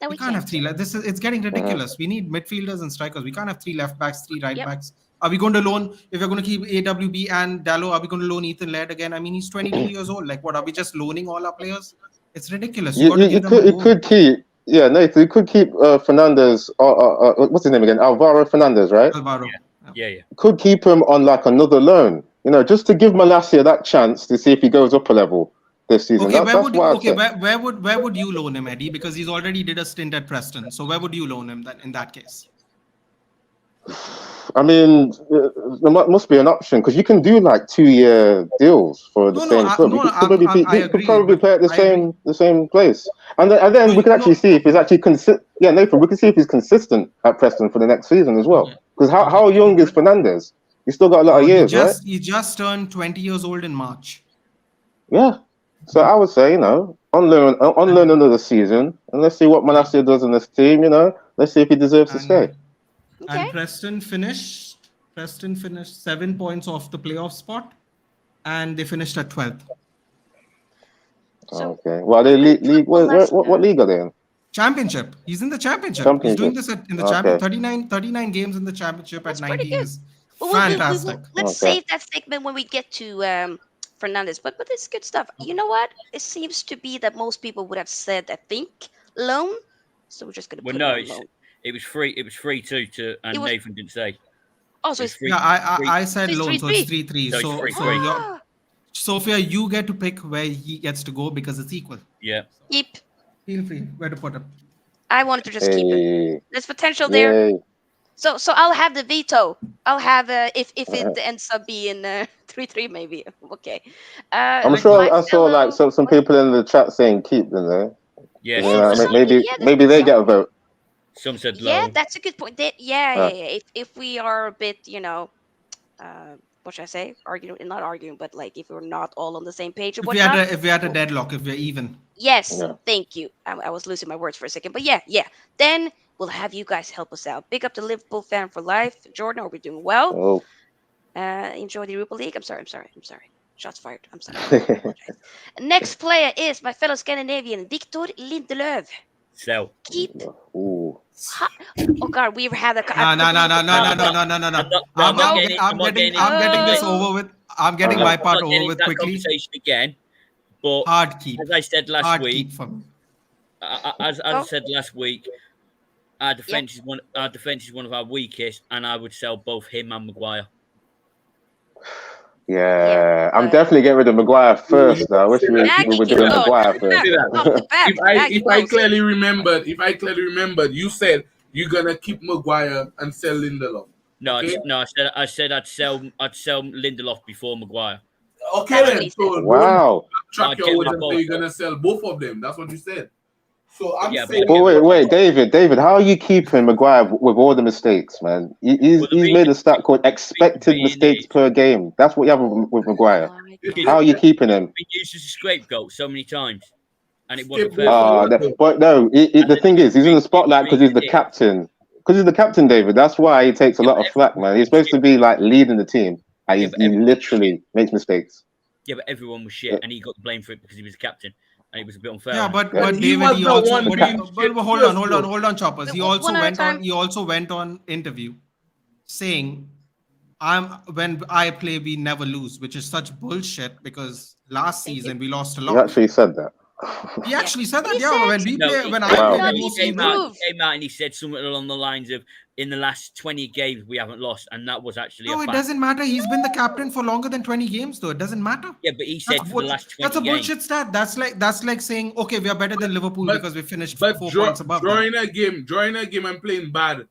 No, We can't have 3 left. It's getting ridiculous. We need midfielders and strikers. We can't have 3 left backs, 3 right Yep. backs. Are we going to loan? If we're going to keep AWB and Dallo, are we going to loan Ethan Laird again? I mean, he's 22 years old. Like, what are we just loaning all our players? It's ridiculous. You got to give them a You home. could keep. Yeah, Nathan, you could keep Fernandez. What's his name again? Alvaro Fernandez, right? Alvaro. Yeah. Could keep him on like another loan. You know, just to give Malacia that chance to see if he goes up a level this season. Okay, That's what I'd say. where would you loan him, Eddie? Because he's already did a stint at Preston. So where would you loan him in that case? I mean, there must be an option because you can do like 2-year deals for the same club. You could probably play at the same place, and then we could actually see if he's actually consistent. Yeah, Nathan, we can see if he's consistent at Preston for the next season as well. Because how young is Fernandez? He's still got a lot of years, right? He just turned 20 years old in March. Yeah. So I would say, on loan another season, and let's see what Malacia does in this team. Let's see if he deserves to stay. Okay. And Preston finished 7 points off the playoff spot, and they finished at 12th. So, Okay. Well, they league. What league are they in? Championship. He's in the championship. He's doing this in the championship. 39 games in the championship That's at pretty 19 good. is Well, fantastic. let's save that segment when we get to Fernandez. But it's good stuff. You know what? It seems to be that most people would have said, I think, loan. So we're just gonna Well, put no, him on loan. it was 3. It was 3-2 to, and It was- Nathan didn't say. Oh, so It was it's 3. Yeah, three- I said it's loan, so 3-3. it's 3-3. So it's So 3-3. you're, Sophia, you get to pick where he gets to go because it's equal. Yeah. keep. Feel free where to put him. I wanted to just keep him. Hey, There's potential there. yay. So I'll have the veto. I'll have if it ends up being 3-3 maybe. Okay. I'm My sure I saw like fellow- some people in the chat saying keep them there. Yeah. You Yeah, know, there's some maybe people- yeah, there's maybe they some get a vote. Some said Yeah, loan. that's a good point. Yeah. If we are a bit, what should I say? Arguing, not arguing, but like if we're not all on the same page or If we had whatnot. a, if we had a deadlock, if we're even. Yes, Yeah. thank you. I was losing my words for a second, but yeah. Then we'll have you guys help us out. Big up the Liverpool fan for life, Jordan. Are we doing well? Oh. Enjoy the Europa League. I'm sorry. Shots fired. I'm sorry. I apologize. Next player is my fellow Scandinavian, Victor Lindelöf. Sell. Keep. Ooh. Oh God, we've had a. No. I'm getting this over with. I'm getting my part over with that quickly. conversation again. But Hard keep. as I said last Hard week, keep for me. as I said last week, our defense is one of our weakest, and I would sell both him and Maguire. Yeah, I'm definitely getting rid of Maguire first. Though. I wish we were doing Maguire first. If I clearly remembered, you said you're gonna keep Maguire and sell Lindelof. No, Okay? I said I'd sell Lindelof before Maguire. Okay then. So Wow. track your words and say you're gonna sell both of them. That's what you said. So I'm Yeah, saying. Well, wait, David, how are you keeping Maguire with all the mistakes, man? He's made a stat called expected mistakes per game. That's what you have with Maguire. How are you keeping him? Been used as a scapegoat so many times, and it wasn't But no, the thing is, he's in the spotlight because he's the captain. Because he's the captain, David. That's why he takes a lot of flack, man. He's supposed to be like leading the team, and he literally makes mistakes. Yeah, but everyone was shit, and he got the blame for it because he was the captain, and it was a bit unfair. Yeah, but He David, was he the also. one being shit Hold on, choppers. He One also at a went time. on. He also went on interview, saying, when I play, we never lose," which is such bullshit because last season we lost a He lot. actually said that. He actually said that. He Yeah, said- when we No, play, he- when I Wow. play, Not we even mostly win. prove. Came out and he said something along the lines of, "In the last 20 games, we haven't lost," and that was actually No, a it fact. doesn't matter. He's been the captain for longer than 20 games, though. It doesn't matter. Yeah, but he said for the last 20 That's a games. bullshit stat. That's like saying, okay, we are better than Liverpool but- because we finished But 4 points above them. drawing a game and playing bad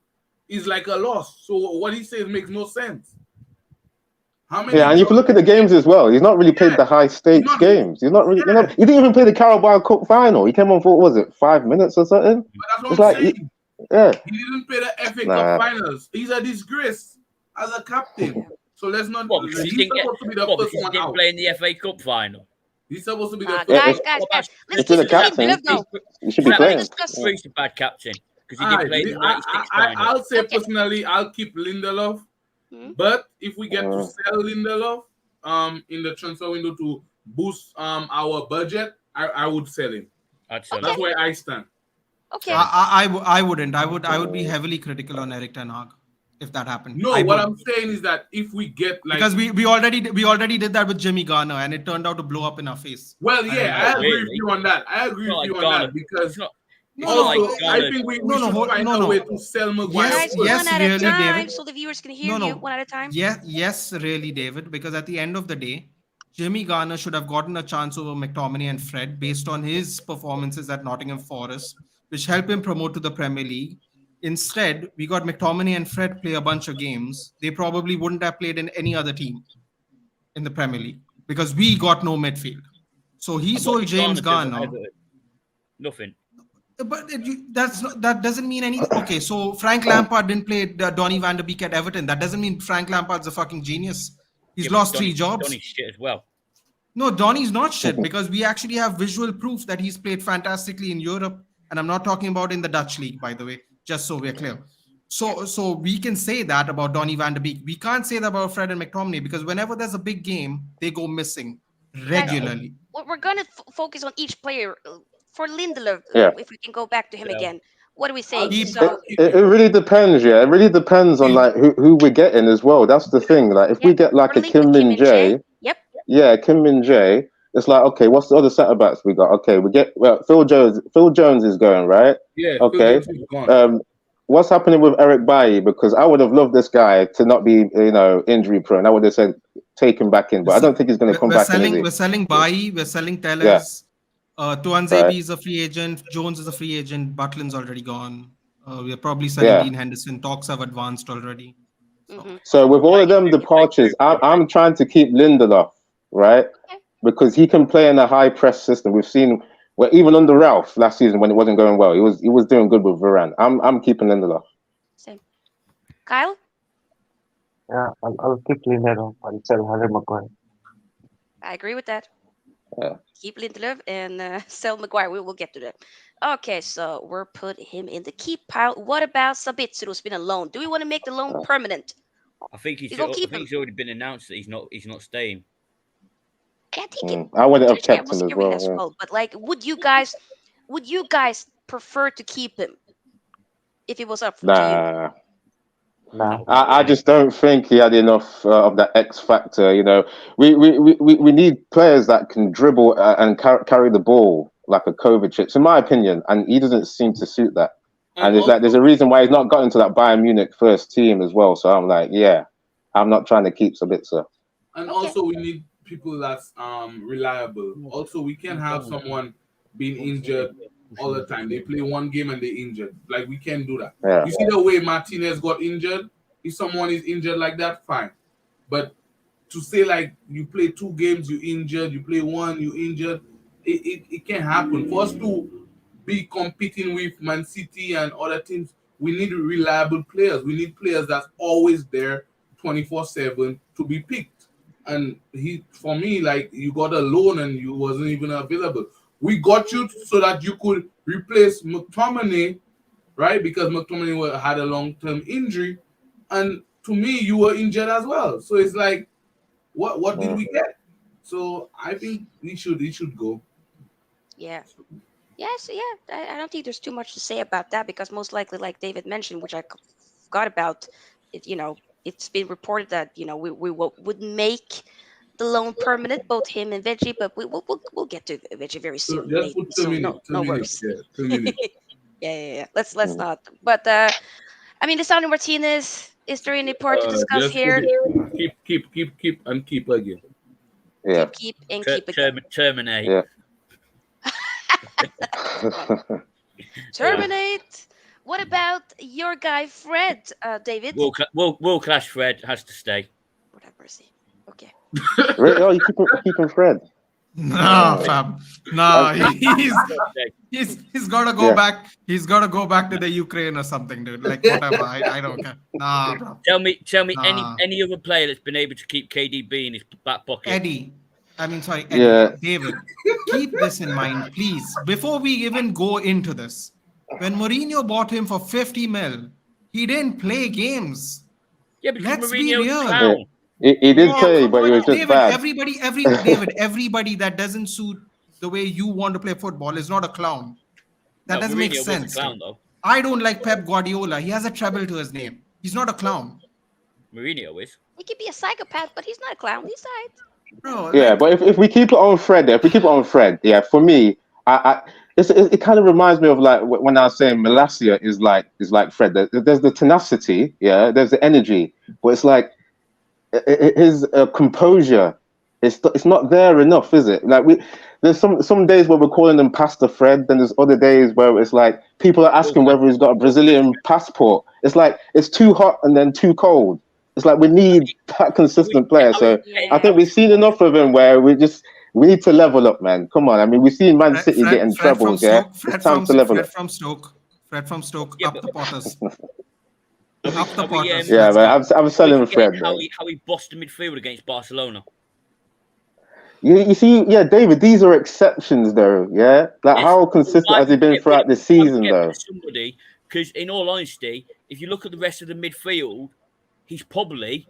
is like a loss. So what he says makes no sense. How many? Yeah, and if you look at the games as well, he's not really played the high stakes not- games. He's not really. Yeah. He didn't even play the Carabao Cup final. He came on for what was it, 5 minutes or something? But that's what It's I'm like, saying. yeah. He didn't play the FA Nah. Cup finals. He's a disgrace as a captain. So let's not. What, because he He's didn't, supposed to be the what, first because he one didn't out. play in the FA Cup final? He's supposed to be the first Guys, one. guys, let's If you're the keep captain, Lindelof now. you should be That playing. discuss- Yeah. Bruce a bad captain because he didn't play in the 96 final. I'll say Okay. personally, I'll keep Lindelof. Hmm? But if we get to sell Lindelof in the transfer window to boost our budget, I would sell him. I'd sell That's him. where I stand. Okay. I wouldn't. I would be heavily critical on Erik Ten Hag if that happened. No, I what would. I'm saying is that if we get like Because we already did that with Jimmy Garner and it turned out to blow up in our face. well, yeah, I agree Really? with you on that. I agree Not with you like on Garner. that because It's not also like I Garner. think we No, no, should hold- find no, a no. way to sell Maguire. Guys, first. yes, one at a really, time, David. so the viewers can hear No, you no. one at a time. Yes, really, David. Because at the end of the day, Jimmy Garner should have gotten a chance over McTominay and Fred based on his performances at Nottingham Forest, which helped him promote to the Premier League. Instead, we got McTominay and Fred play a bunch of games. They probably wouldn't have played in any other team in the Premier League because we got no midfield. So he sold James Garner. Nothing. But that doesn't mean anything. Okay, so Frank Lampard didn't play Donny van de Beek at Everton. That doesn't mean Frank Lampard's a fucking genius. He's lost 3 jobs. Donny's shit as well. No, Donny's not shit because we actually have visual proof that he's played fantastically in Europe. And I'm not talking about in the Dutch league, by the way, just so we're clear. So we can say that about Donny van de Beek. We can't say that about Fred and McTominay because whenever there's a big game, they go missing regularly. We're gonna focus on each player. For Lindelof, Yeah. if we can go back to him again, what do we say? Keep- So It really depends, yeah. It really depends on like who we're getting as well. That's the thing. Like if we get like we're a linked with Kim Min Jae, Yep. yeah, Kim Min Jae, it's like, okay, what's the other centre backs we got? Okay, we get Phil Jones. Phil Jones is going, right? Yeah, Phil Okay. Jones is gone. What's happening with Eric Bailly? Because I would have loved this guy to not be, injury prone. I would have said take him back in, but I don't think he's going to come back in. Is he? We're selling Bailly, we're selling Yeah. Tellers. Tuanzebe Right. is a free agent. Jones is a free agent. Butlin's already gone. We are probably selling Dean Henderson. Talks have advanced already. So with all of them departures, I'm trying to keep Lindelof, right? Because he can play in a high press system. We've seen, well, even under Ralph last season when it wasn't going well, he was doing good with Varane. I'm keeping Lindelof. Same. Kyle? Yeah, I'll keep Lindelof. I'll sell Harry Maguire. I agree with that. Yeah. Keep Lindelof and sell Maguire. We will get to that. Okay, so we're put him in the keep pile. What about Sabitzer, who's been a loan? Do we want to make the loan permanent? I think You gonna keep him? it's already been announced that he's not staying. I think I would have I kept was him as hearing well. as Yeah. well. But like, would you guys prefer to keep him if it was up to you? Nah. Nah. I just don't think he had enough of that X factor. We need players that can dribble and carry the ball like a Kovacic, in my opinion, and he doesn't seem to suit that. And it's like there's a reason why he's not got into that Bayern Munich first team as well. So I'm like, yeah, I'm not trying to keep Sabitzer. And also, we need people that's reliable. Also, we can't have someone being injured all the time. They play one game and they injured. Like, we can't do that. Yeah. You see the way Martinez got injured? If someone is injured like that, fine. But to say, like, you play 2 games, you injured, you play 1, you injured, it can't happen. For us to be competing with Man City and other teams, we need reliable players. We need players that's always there 24/7 to be picked. And for me, like, you got a loan and you wasn't even available. We got you so that you could replace McTominay, right? Because McTominay had a long-term injury, and to me, you were injured as well. So it's like, what did we get? So I think he should go. Yeah. Yes, yeah. I don't think there's too much to say about that because most likely, like David mentioned, which I forgot about, it's been reported that we would make the loan permanent, both him and Veggie, but we'll get to Veggie very So soon. just put 2 minutes. No 2 minutes. worries. Yeah, 2 minutes. Yeah. Let's not. But I mean, Lisandro Martinez. Is there any part to discuss Just here? keep and keep again. Yeah. Keep and keep again. Terminate. Yeah. Terminate. What about your guy Fred, David? World class Fred has to stay. Lord have mercy. Okay. Really? Oh, you keeping Fred? Nah, fam. Nah, he's gotta go back. He's gotta go back to the Ukraine or something, dude. Like whatever. I don't care. Nah, bro. Tell me Nah. any other player that's been able to keep KDB in his back pocket. Eddie. Yeah. David, keep this in mind, please. Before we even go into this, when Mourinho bought him for 50 mil, he didn't play games. Yeah, because Let's be Mourinho's real. a clown. He did play, Come but he on, was just David, bad. everybody that doesn't suit the way you want to play football is not a clown. That doesn't make Mourinho sense. was a clown, though. I don't like Pep Guardiola. He has a treble to his name. He's not a clown. Mourinho is. He could be a psychopath, but he's not a clown. He's right. Bro, Yeah, but if we keep it on Fred, yeah, for me, it kind of reminds me of like when I was saying Malacia is like Fred. There's the tenacity, yeah, there's the energy, but it's like his composure. It's not there enough, is it? Like there's some days where we're calling him Pastor Fred, then there's other days where it's like people are asking whether he's got a Brazilian passport. It's like it's too hot and then too cold. It's like we need that consistent player. So I think we've seen enough of him where we need to level up, man. Come on. I mean, we've seen Man City getting trebles, yeah? It's time to level up. Fred from Stoke, Yeah, up the Potters. Yeah, but I'm selling Fred, how man. he bossed the midfield against Barcelona. You see, yeah, David, these are exceptions, though, yeah? Like, how consistent has he been throughout the season, though? Somebody, because in all honesty, if you look at the rest of the midfield, he's probably,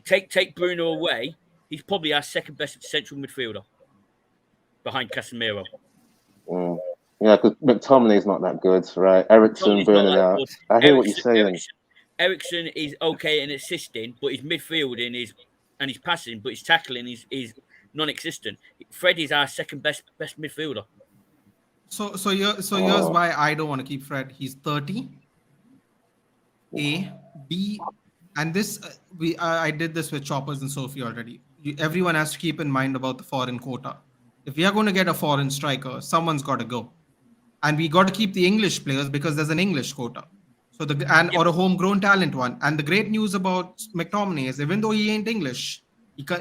take Bruno away, he's probably our second best central midfielder behind Casemiro. Yeah, because McTominay's not that good, right? Eriksen burning out. I hear what you're saying. Eriksen is okay in assisting, but his midfielding and his passing, but his tackling is non-existent. Fred is our second best midfielder. Here's why I don't want to keep Fred. He's 30. A, B, and this I did this with Choppers and Sofia already. Everyone has to keep in mind about the foreign quota. If we are going to get a foreign striker, someone's got to go, and we got to keep the English players because there's an English quota. So or a homegrown talent one. And the great news about McTominay is even though he ain't English,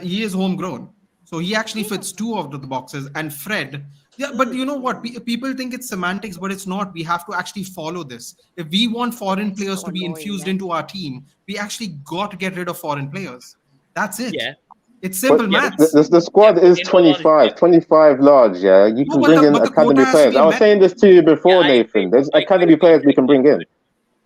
he is homegrown. So he actually fits two of the boxes. And Fred, yeah, but you know what? People think it's semantics, but it's not. We have to actually follow this. If we want foreign players so to be annoying, infused man. into our team, we actually got to get rid of foreign players. That's it. Yeah. It's simple maths. The squad is 25 large. Yeah, you can bring in academy players. I was saying this to you before, Nathan. There's academy players we can bring in.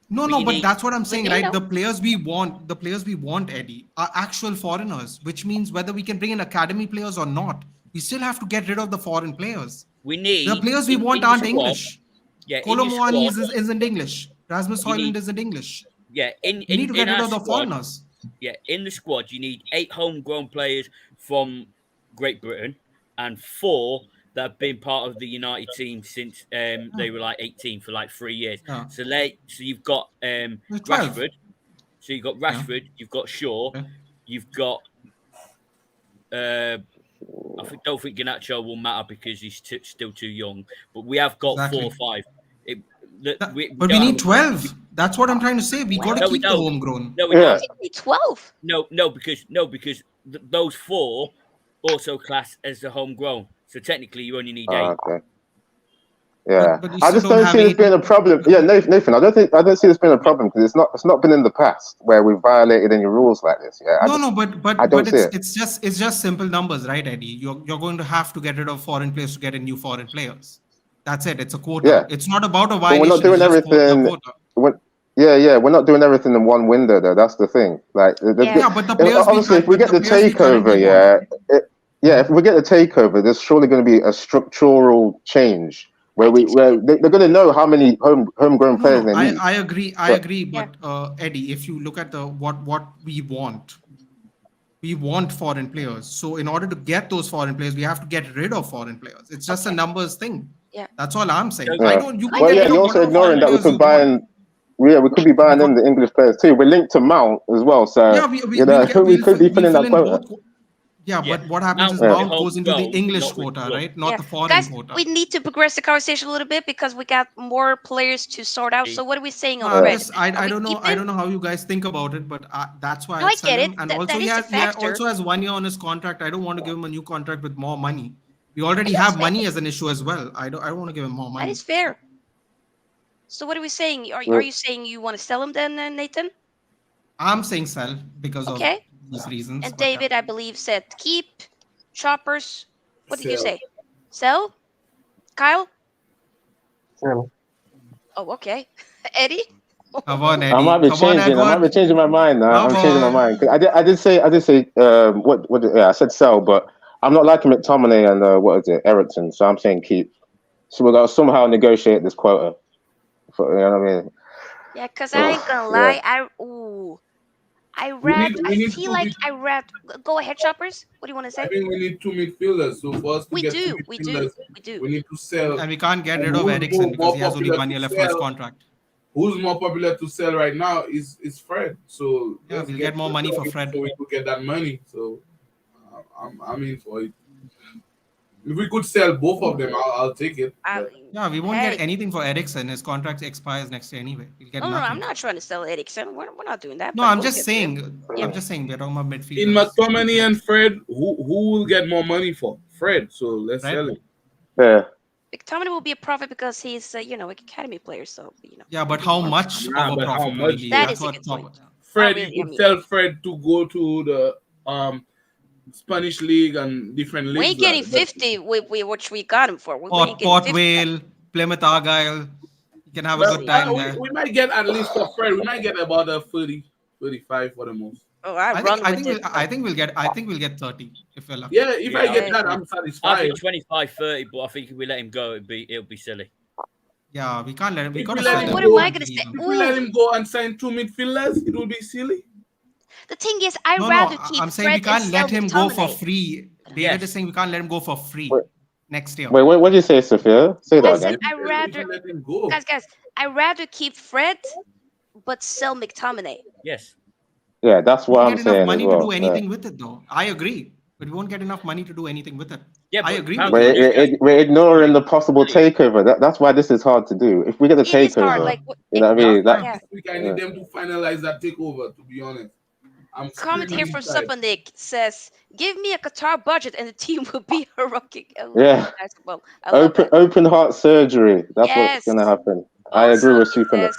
No, but that's what I'm saying, right? know. The players we want, Eddie, are actual foreigners, which means whether we can bring in academy players or not, we still have to get rid of the foreign players. We need the players we want aren't English. Yeah, Colomwani isn't English. Rasmus Højlund isn't English. Yeah, we need to get rid of the foreigners. Yeah, in the squad, you need 8 homegrown players from Great Britain and 4 that have been part of the United team since they were like 18 for like 3 years. Yeah. So you've got Rashford. So you've got Rashford, you've got Shaw, you've got don't think Garnacho will matter because he's still too young. But we have got 4 or 5. But we need 12. That's what I'm trying to say. We got to keep the homegrown. No, we don't. We need 12. No, because those 4 also class as the homegrown. So technically, you only need 8. Okay. Yeah, but I just don't see this being a problem. Yeah, Nathan, I don't see this being a problem because it's not been in the past where we've violated any rules like this. Yeah, but it's just simple numbers, right, Eddie? You're going to have to get rid of foreign players to get in new foreign players. That's it. It's a quota. Yeah. It's not about a violation. But we're not doing everything. We're not doing everything in one window though. That's the thing. Like, but the players obviously, if we get the takeover, if we get the takeover, there's surely going to be a structural change where they're going to know how many homegrown players they need. I agree. But Eddie, if you look at what we want foreign players. So in order to get those foreign players, we have to get rid of foreign players. It's just a numbers thing. Yeah, that's all I'm saying. Yeah. You're also ignoring that we could buy in. Yeah, we could be buying in the English players too. We're linked to Mount as well, so we could be filling that quota. But what happens is Mount goes into the English quota, right? Not the foreign quota. We need to progress the conversation a little bit because we got more players to sort out. So what are we saying on Fred? I don't know how you guys think about it, but that's why I get it. And also, he also has 1 year on his contract. I don't want to give him a new contract with more money. We already have money as an issue as well. I don't want to give him more money. That is fair. So what are we saying? Are you saying you want to sell him then, Nathan? I'm saying sell because of these reasons. And David, I believe, said keep. Choppers, what did you say? Sell? Kyle? Sell. Oh, okay. Eddie? Come on, Eddie. I might be changing my mind now. I'm changing my mind. I did say I said sell, but I'm not liking McTominay and Eriksen, so I'm saying keep. So we got to somehow negotiate this quota. You know what I mean? Yeah, because I ain't gonna lie. Go ahead, Choppers. What do you want to say? I think we need 2 midfielders. So for us to get 2 midfielders, we need to sell. And we can't get rid of Eriksen because he has only 1 year left for his contract. Who's more popular to sell right now is Fred. So we'll get more money for Fred. So we could get that money. So I'm in for it. If we could sell both of them, I'll take it. We won't get anything for Eriksen. His contract expires next year anyway. We'll get nothing. I'm not trying to sell Eriksen. We're not doing that. No, I'm just saying. I'm just saying we're talking about midfield. In McTominay and Fred, who will get more money for? Fred. So let's sell it. Yeah. McTominay will be a profit because he's academy player. So Yeah, but how much of a profit will he be? That is a good point. Fred, you could tell Fred to go to the Spanish league and different leagues. We ain't getting 50, which we got him for. Port Vale, Plymouth Argyle. You can have a good time there. We might get at least for Fred. We might get about a 30, 35 for the most. Oh, I think we'll get 30 if we're lucky. Yeah, if I get that, I'm satisfied. I think 25, 30, but I think if we let him go, it'll be silly. Yeah, we can't let him. What am I gonna say? If we let him go and sign 2 midfielders, it will be silly. The thing is, I'd rather keep. I'm saying we can't let him go for free David is saying we can't let him go for free Wait, next year. wait, what did you say, Sophia? Say that I No, said again. we can let him go. guys, I rather keep Fred, but sell McTominay. Yes. Yeah, that's We what won't I'm get enough saying as money to do well. anything with it, though. I agree, but we won't get enough money to do anything with it. Yeah, I but agree with apparently you. We're ignoring the possible takeover. That's why this is hard to do. If we get the It is hard. takeover, Like you know what I That's mean? why That yeah. this week I need yeah. them to finalize that takeover. To be honest, I'm Comment screaming here from inside. Supanik says, "Give me a Qatar budget and the team will be heroic." Yeah. Nice. Well, I love that. Open heart surgery. That's what's Yes. gonna happen. I agree Also, with it Supernick. says,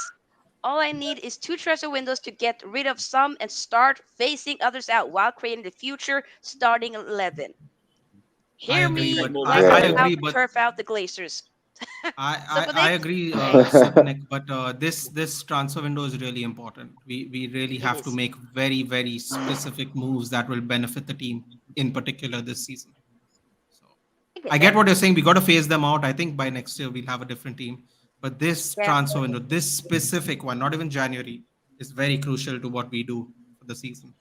"All I need is two transfer windows to get rid of some and start phasing others out while creating the future starting 11." I Hear agree, me, but more let's I Yeah. midfield. out agree, but turf out the Glazers. I Supanik? agree, Hey, Supanik, but this transfer window is really important. We really it have to is. make very specific moves that will benefit the team in particular this season. So I get I that. get what you're saying. We got to phase them out. I think by next year we'll have a different team. But this Yeah, transfer window, this specific one, not even January, is very crucial to what we do for the season.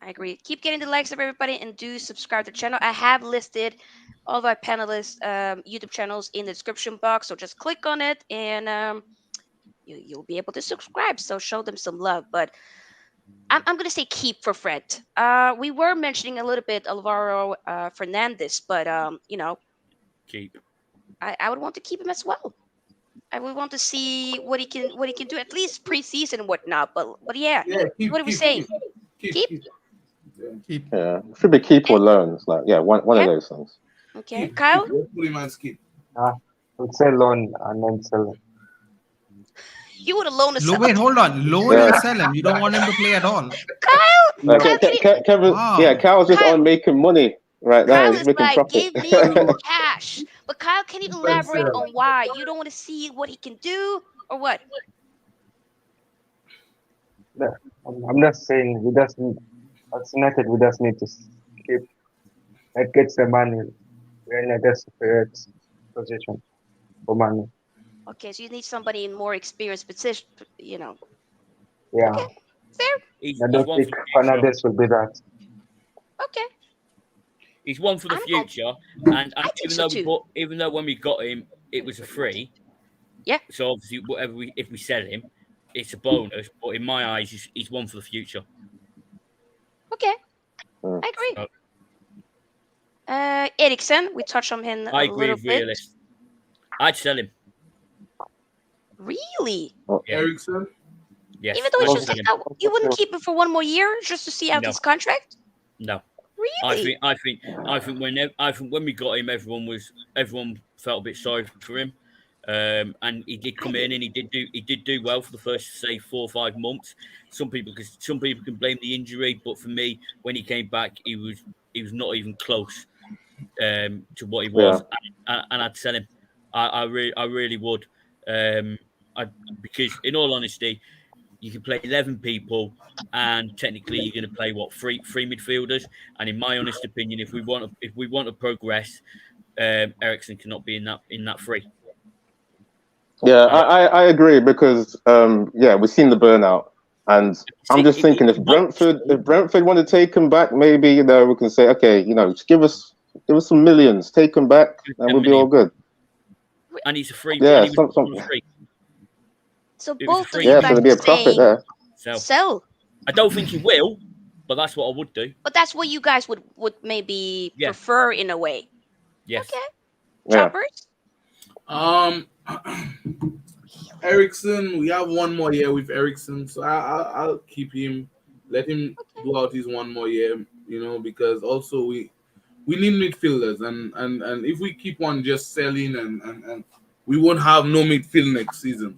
I agree. Keep getting the likes of everybody and do subscribe to the channel. I have listed all of our panelists' YouTube channels in the description box, so just click on it and you'll be able to subscribe. So show them some love. But I'm gonna say keep for Fred. We were mentioning a little bit Alvaro Fernandez, but Keep. I would want to keep him as well. I would want to see what he can do at least preseason and whatnot. But yeah, Yeah, what are we saying? Keep. keep. Yeah. Keep. Yeah. Should be keep or And, loans. Like yeah, one of yeah. those things. Okay, Kyle. Don't put him on skip. I would say loan and then sell him. You would alone a sell. Wait, Okay, hold on. Loan Yeah. and sell him. You don't want him to play at all. Kyle. Like Kyle, can you? Kevin, yeah, Wow. Kyle's just Kyle. on making money right now. Kyle He's is making like, profit. give me cash. But Kyle, can you But elaborate on why you don't want to see what he can do or what? No, I'm just saying we just need, as United, we just need to keep that gets the money. We're in a desperate position for money. Okay, so you need somebody in more experienced position. Yeah, Okay, fair. I He's don't one think for the future. Fernandez will be that. Okay, He's one for the I'm going. future. And I think even so though too. even though when we got him, it was a free. Yeah. So obviously, if we sell him, it's a bonus. But in my eyes, he's one for the future. Okay, Mm. I agree. So, Eriksen, we touched on him I a agree little with bit. realist. I'd sell him. Really? Yeah. Ericsson. Yes. Even though I'd he Well, should sell take him. out, you wouldn't keep him for one more year just to see out No. his contract? No. Really? I think when we got him, everyone felt a bit sorry for him. And he did come in and he did do well for the first say 4 or 5 months. Some people can blame the injury, but for me, when he came back, he was not even close to what he was, and I'd sell him. I really would, because in all honesty, you can play 11 people, and technically you're going to play what three midfielders. And in my honest opinion, if we want to progress, Eriksen cannot be in that three. Yeah, I agree because yeah, we've seen the burnout, and I'm See, just thinking if Brentford want to take him back, maybe we can say okay, just give us some millions, take him back, and 10 we'll be all million, good. and he's a free, Yeah, and he was some on a free. So It was a both of free. you yeah, so guys there'll be are a profit saying there. So sell. I don't think he will, but that's what I would do. But that's what you guys would maybe Yeah. prefer in a way. Yes. Okay. Yeah. Choppers? Ericsson, we have one more year with Ericsson, so I'll keep him. Let him do out his one more year, because also we need midfielders, and if we keep on just selling and we won't have no midfield next season.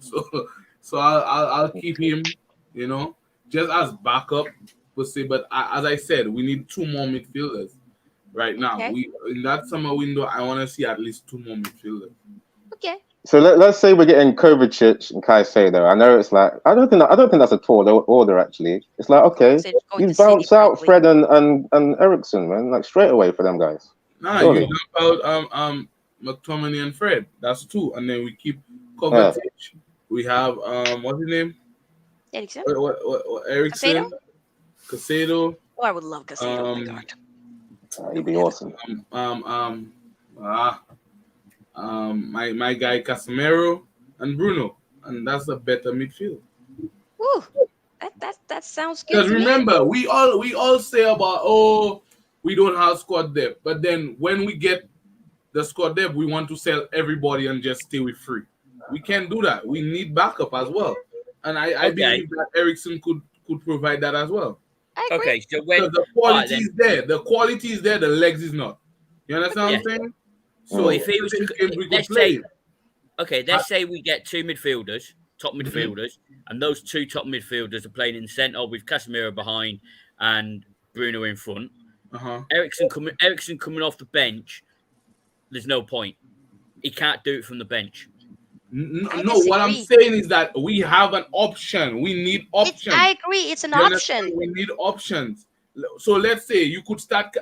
So I'll keep him, just as backup per se. But as I said, we need 2 more midfielders right now. Okay. We in that summer window, I want to see at least 2 more midfielders. Okay. So let's say we're getting Kovacic and Caicedo. I know it's like I don't think that's a tall order actually. It's like okay, Kovacic going you to City, bounce out probably. Fred and Eriksen, man, like straight away for them guys. Nah, Surely. you dump out McTominay and Fred. That's 2, and then we keep Yeah. Kovacic. We have what's his name? Eriksen? What Eriksen, Casado. Oh, I would love Casado. Oh my Um, god. He'd be awesome. Um, um, um, ah, my guy Casemiro and Bruno, and that's a better midfield. Woo, that sounds good Because to me. remember, we all say about, oh, we don't have squad depth, but then when we get the squad depth, we want to sell everybody and just stay with free. We can't do that. We need backup as well, and I Okay. believe that Eriksen could provide that as well. I agree. Okay. So when Because the all right quality then. is there, the quality is there, the legs is not. You understand Yeah. what I'm saying? But So if he was to, certain games we could let's play say, it. okay, I- let's say we get two midfielders, top Mhm. midfielders, and those two top midfielders are playing in centre with Casemiro behind and Bruno in front. Uh-huh. Eriksen coming off the bench. There's no point. He can't do it from the bench. I No, what I'm disagree. saying is that we have an option. We need It's options. I agree. It's an You understand? option. We need options. So let's say you could start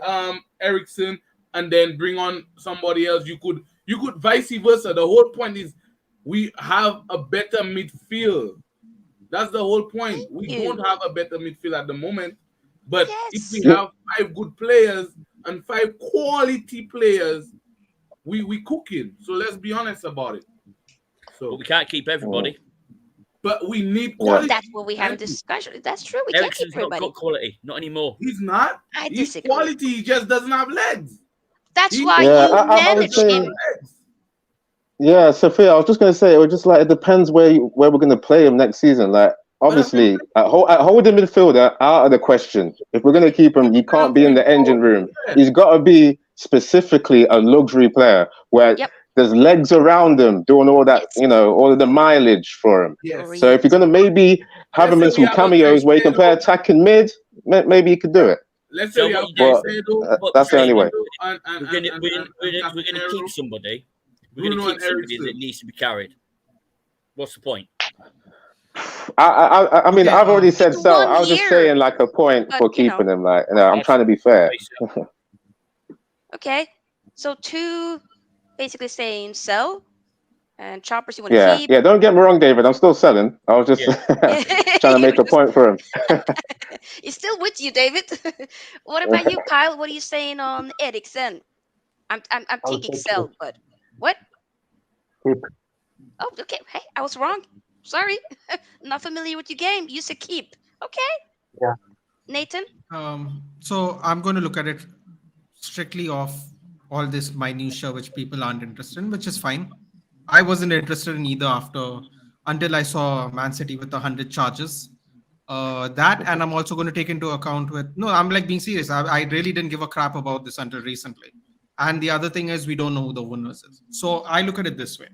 Ericsson and then bring on somebody else. You could vice versa. The whole point is we have a better midfield. That's the whole point. Thank We don't you. have a better midfield at the moment, but if we Yes. Yeah, have five good players and five quality players, we cooking. So let's be honest about it. But So, we can't keep mm, everybody. but we need yeah. quality. That's what we have in Thank you. discussion. That's true. We can't keep Eriksen's not everybody. got quality, not anymore. He's not. I He's disagree. quality. He just doesn't have legs. That's He why Yeah, you I would manage doesn't have say, him. legs. yeah, Sophia, I was just going to say, it was just like, it depends where we're going to play him next season. Like, But I'm obviously, at holding midfielder, out of the question. If we're going to keep him, he can't be in saying the engine forward. room. Yeah. He's got to be specifically a luxury player where Yep. there's legs around him doing all that, Yes. all of the mileage for him. Yes. So if you're Agreed. going to maybe have Let's him say in we some have a cameos where he can play Caicedo. attacking mid, maybe he could do Yeah. it. Let's say So we what have you do? But Caicedo, What we're that's the only saying is way. Caicedo and we're and gonna and we're and, gonna, we're and gonna, we're gonna keep Casemiro, somebody. We're gonna Bruno and keep somebody that Eriksen. needs to be carried. What's the point? I mean, Okay. I've already said It's so. one I was just year, saying like a point but for keeping him. Like, I'm That's trying to be fair. okay. So okay. So two basically saying sell and choppers you want to Yeah, keep. yeah. Don't get me wrong, David. I'm still selling. I was just yeah, trying to You make a just point for him. he's still with you, David. What about you, Kyle? What are you saying on Eriksen? I'm I would thinking say keep. sell, but what? Keep. Oh, okay. Hey, I was wrong. Sorry. Not familiar with your game. You said keep. Okay. Yeah. Nathan? So I'm going to look at it strictly off all this minutia which people aren't interested in, which is fine. I wasn't interested in either until I saw Man City with 100 charges. That, and I'm also going to take into account with no, I'm like being serious. I really didn't give a crap about this until recently. And the other thing is we don't know who the winners is. So I look at it this way.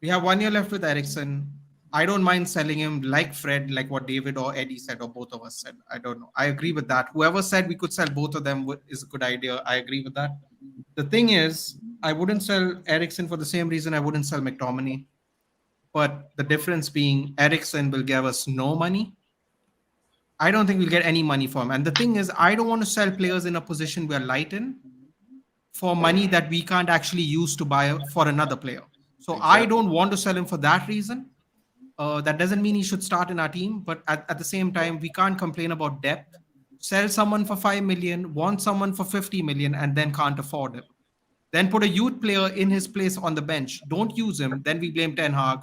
We have 1 year left with Eriksen. I don't mind selling him like Fred, like what David or Eddie said, or both of us said. I don't know. I agree with that. Whoever said we could sell both of them is a good idea. I agree with that. The thing is, I wouldn't sell Eriksen for the same reason I wouldn't sell McTominay. But the difference being Eriksen will give us no money. I don't think we'll get any money from him. And the thing is, I don't want to sell players in a position we're light in for money that we can't actually use to buy for another player. So I don't want to sell him for that reason. That doesn't mean he should start in our team, but at the same time, we can't complain about depth. Sell someone for 5 million, want someone for 50 million, and then can't afford him. Then put a youth player in his place on the bench. Don't use him. Then we blame Ten Hag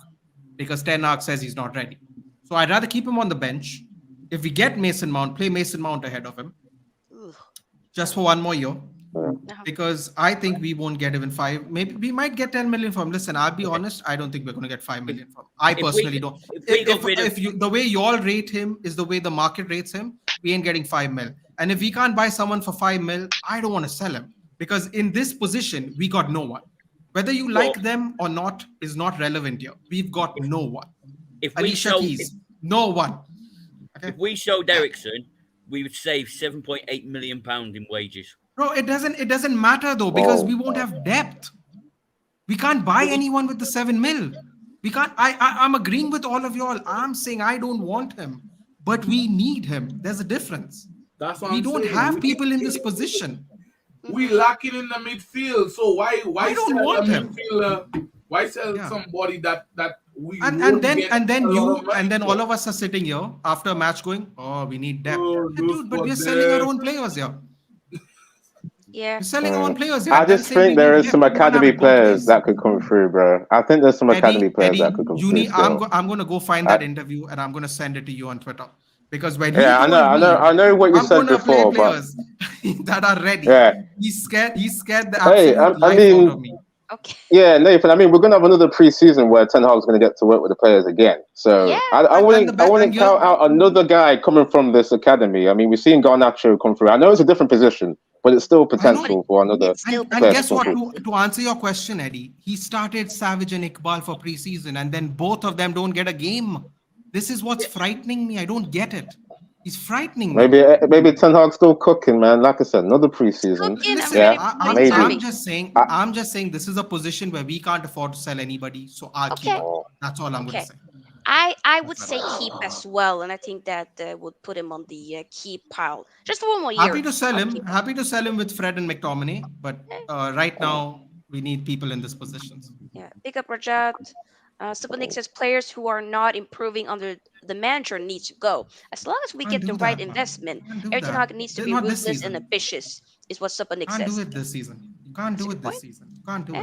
because Ten Hag says he's not ready. So I'd rather keep him on the bench. If we get Mason Mount, play Mason Mount ahead of him Ugh, just for 1 more year. no. Because I think we won't get even 5. Maybe we might get 10 million from. Listen, I'll be honest. I don't think we're going to get 5 million from. I if personally we don't. if we got rid of If you the way you all rate him is the way the market rates him, we ain't getting 5 mil. And if we can't buy someone for 5 mil, I don't want to sell him because in this position we got no one. Whether you well, like them or not is not relevant here. We've got no one. if we Alicia sold Keys, no one. Okay. if we sold Eriksen, we would save £7.8 million in wages. Bro, it doesn't matter though because we won't have depth. We can't buy anyone with the 7 mil. We can't. I'm agreeing with all of y'all. I'm saying I don't want him, but we need him. There's a difference. That's what We I'm don't saying. have people in this position. We lacking in the midfield. So why I don't sell a want him. midfielder? Why sell Yeah. somebody that we And won't then get and then a lot you of money and then for? all of us are sitting here after a match going, oh, we need depth. Oh, Hey, no dude, but squad we're selling our depth. own players here. Yeah. You're selling our own players. I Yeah, then just saying we think there need is some depth. You can't have academy it both players ways. that could come through, bro. I think there's some academy players that Eddie, could come you through need. I'm still. I'm gonna go find I, that interview and I'm gonna send it to you on Twitter because when he yeah, I know, told I know, me I know what you I'm said gonna play before, but players that are ready, yeah. he's scared. He's scared the Hey, absolute I life out of mean, me. Okay. yeah, Nathan. I mean, we're gonna have another preseason where Ten Hag's gonna get to work with the players again. Yeah. So I And the wouldn't, I bet and wouldn't you're count out another guy coming from this academy. I mean, we've seen Garnacho come through. I know it's a different position, but it's still I know. But potential for another it's still And player to guess come potential. what? through. To answer your question, Eddie, he started Savage and Iqbal for preseason, and then both of them don't get a game. This is what's frightening me. I don't get it. He's frightening me. Maybe Ten Hag's still cooking, man. Like I said, another He's preseason. cooking. I'm Listen, Yeah, ready for his maybe. army. I, I'm just saying this is a position where we can't afford to sell anybody, so I'll keep Okay. him. That's all I'm going to Okay. say. I would That's say not keep as well, and I think that would put him on the keep pile just for one more happy year. to sell I'll him. keep him. Happy to sell him with Fred and McTominay, but Eh, right now we need people in these positions. yeah. Pick up Rajat. Supanik says players who are not improving under the manager need to go. As long as we Can't get the do right that, man. investment, Can't do Eric Ten Hag that. needs to be Not this ruthless and season. ambitious, is what Supanik Can't do says. it this season. You can't That's a do good it this point. season. You can't do Eh?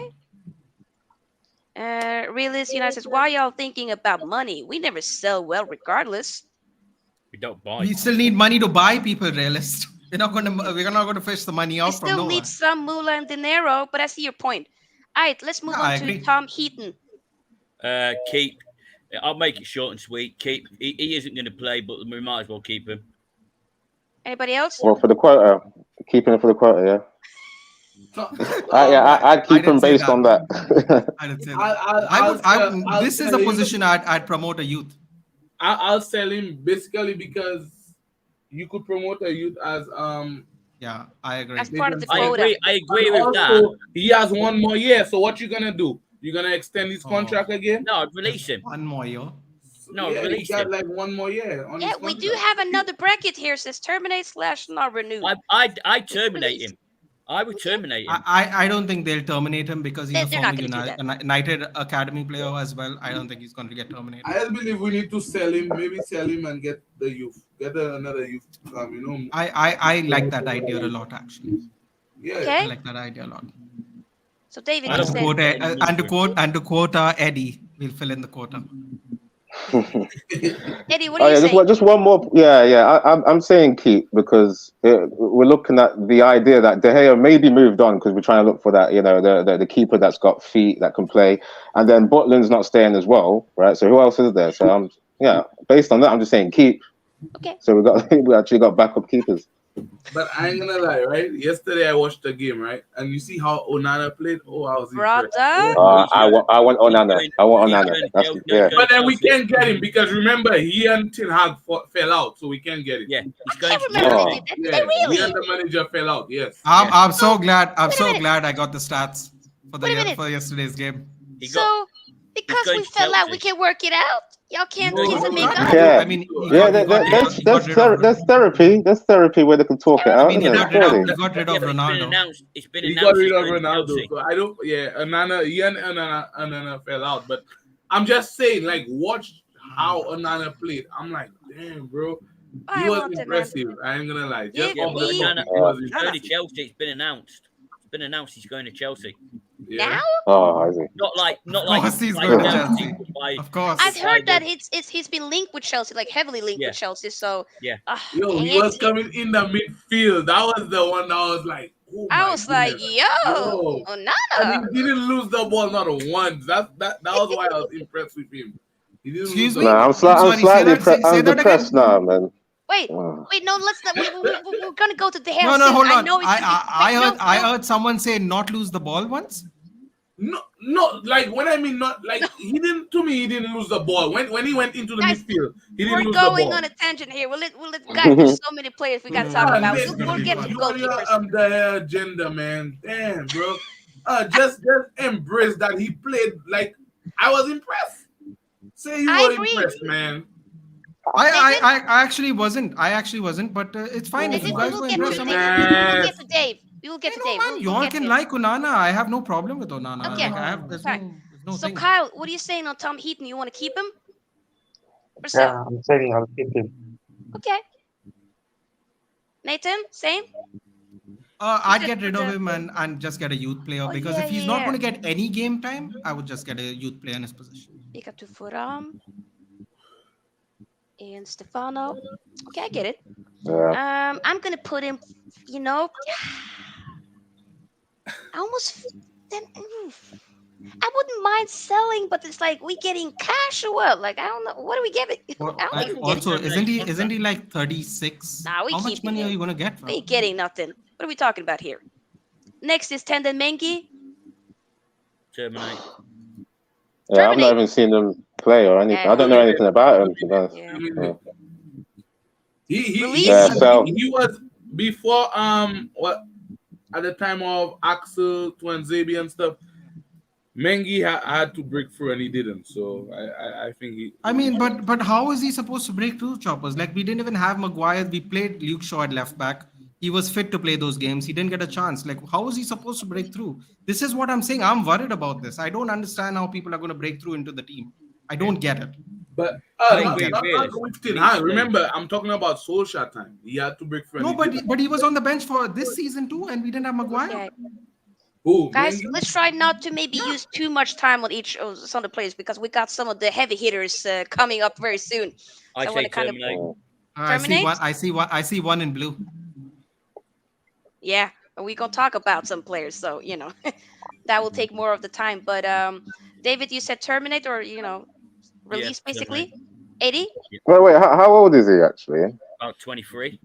it. Realist United says, why y'all thinking about money? We never sell well regardless. We don't buy. We still need money to buy people, realist. We're not gonna fish the money We out from still need nowhere. some moolah and dinero, but I see your point. All right, let's move Yeah, on I to agree. Tom Heaton. Keep. I'll make it short and sweet. Keep. He isn't going to play, but we might as well keep him. Anybody else? well, for the quota, keeping it for the quota, yeah. Um, I'd I keep him didn't say based that. on that. I didn't say I'll, that. I'll, I I'll, would. sell, I'll This is a sell him. position I'd promote a youth. I'll sell him basically because you could promote a youth as Yeah, I agree. As part of the Nathan said. quota. I And agree with that. also he has one more year. So what you gonna do? You gonna extend his Oh, contract again? No, I'd release him. one more year. No, Yeah, he release got him. like one more year on Yeah, his we do contract. have another bracket here. Says terminate / not renew. I terminate Release. him. I would Okay. terminate him. I don't think they'll terminate him because he's a They're former not going to do that. United Academy player as well. I don't think he's going to get terminated. I just believe we need to sell him, maybe sell him and get the youth, another youth. I like that idea a lot, actually. Yeah. I Okay. like that idea a lot. So David, I you And to don't said quote think we've got any need for him. and to quote Eddie, we'll fill in the quota. Eddie, what are Oh you yeah, saying? just one more. Yeah. I'm saying keep because we're looking at the idea that De Gea maybe moved on because we're trying to look for that, the keeper that's got feet that can play, and then Butland's not staying as well, right? So who else is there? So based on that, I'm just saying keep. Okay. So we actually got backup keepers. But I ain't gonna lie, right? Yesterday I watched the game, right? And you see how Onana played? Oh, I was impressed. Brother. I want Onana. I want Onana. That's yeah. But then we can't get him because remember, he and Ten Hag fell out, so we can't get him. Yeah, I he's going can't to remember they Chelsea. did that. Did Yeah, they he really? and the manager fell out, yes. I'm so So, glad. I'm wait a so minute. glad I got the stats Wait a minute. for yesterday's game. He got. So, because going we to fell out, we Chelsea. can work it out? Y'all can't No, kiss no, and no, make no. up? Yeah. I mean, Yeah, he got rid of. there's therapy. There's therapy where they can talk it Therapy. out, I mean, isn't it? Surely. he got rid Yeah, of but Ronaldo. It's been He announced. got rid He's of going to Ronaldo. Chelsea. So I don't, yeah, he and Anana fell out. But I'm just saying, like, watch how Anana played. I'm like, damn, bro. He I was want it, man. impressive. I ain't gonna lie. Give Just off the me top, Onana, he was he's Nana. going impressive. to Chelsea. It's been announced. It's been announced he's going to Chelsea. Yeah. Now? Oh, I see. Not like Of course he's like going to Chelsea, Chelsea. but by Of course. I've heard by that he's been linked with Chelsea, like heavily linked Yeah. with Chelsea. So, Yeah. Yo, dang he was it. coming in the midfield. That was the one that was like, oh I my was like, goodness. yo, And Onana. he didn't lose the ball not once. That was why I was impressed with him. He didn't lose Excuse the me? No, ball. I'm Sorry, say slightly that. Say I'm that depressed again. now, man. Wait, Oh. no, let's not. We're gonna go to the hair No, soon. hold I on. know it's. I heard someone say not lose the ball once. No, like when I mean not like he didn't lose the ball. When he went into the Guys, midfield, he we're didn't lose the going ball. on a tangent here. We'll let guys. There's so many players we got to talk Ah, about. Nathan, We'll get to fun. the you and your goalkeepers. the agenda, man. Damn, bro. Just embrace that he played like I was impressed. Say you I were agree. impressed, man. I actually wasn't. But it's fine Oh if you We my guys will were get to impressed. Dave. I'm We will impressed. get to Dave. We will get Hey, to no Dave. man, We'll y'all get can to him. like Onana. I have no problem with Onana. Okay. There's Fine. no So thing. Kyle, what are you saying on Tom Heaton? You want to keep him or Yeah, sell? I'm saying I'll keep him. Okay. Nathan, same. Is I'd it get for rid of the? him and just get a youth player Oh because yeah, if he's yeah, not yeah. going to get any game time, I would just get a youth player in his position. Pick up to Furam and Stefano. Okay, I get it. Yeah. I'm gonna put him. You know, I almost then. I wouldn't mind selling, but it's like we getting cash or what? Like I don't know. What are we getting? I Well, don't think I we're getting. also, terminate his isn't he contract. like 36? Nah, we How much keeping money are him. you going to get for We him? ain't getting nothing. What are we talking about here? Next is Tendon Mengi. Terminate. Yeah, I've not Terminate. even seen him play or anything. I don't know Terminate. anything about him, to be honest. Yeah. Terminate. Yeah, yeah Release. so He was before what at the time of Axel, Twanzebe and stuff. Mengi had to break through and he didn't. So I think I mean, but how is he supposed to break through choppers? Like we didn't even have Maguire. We played Luke Shaw at left back. He was fit to play those games. He didn't get a chance. Like how is he supposed to break through? This is what I'm saying. I'm worried about this. I don't understand how people are going to break through into the team. I don't get it. but I Let's don't not get be it. realistic. with We Ten need to Hag. see. Remember, I'm talking about social time. He had to break through and No, he didn't. but he was on the bench for this season too, and we didn't have Maguire. Okay, Who guys, Mengi? let's try not to maybe Yeah. use too much time on each of some of the players because we got some of the heavy hitters coming up very soon. I So I want say to kind of terminate. I see terminate. one. I see one. I see one in blue. Yeah, and we gonna talk about some players. So that will take more of the time. But David, you said terminate or Yeah, release terminate. basically. 80. Yeah. wait, how old is he actually? About 23.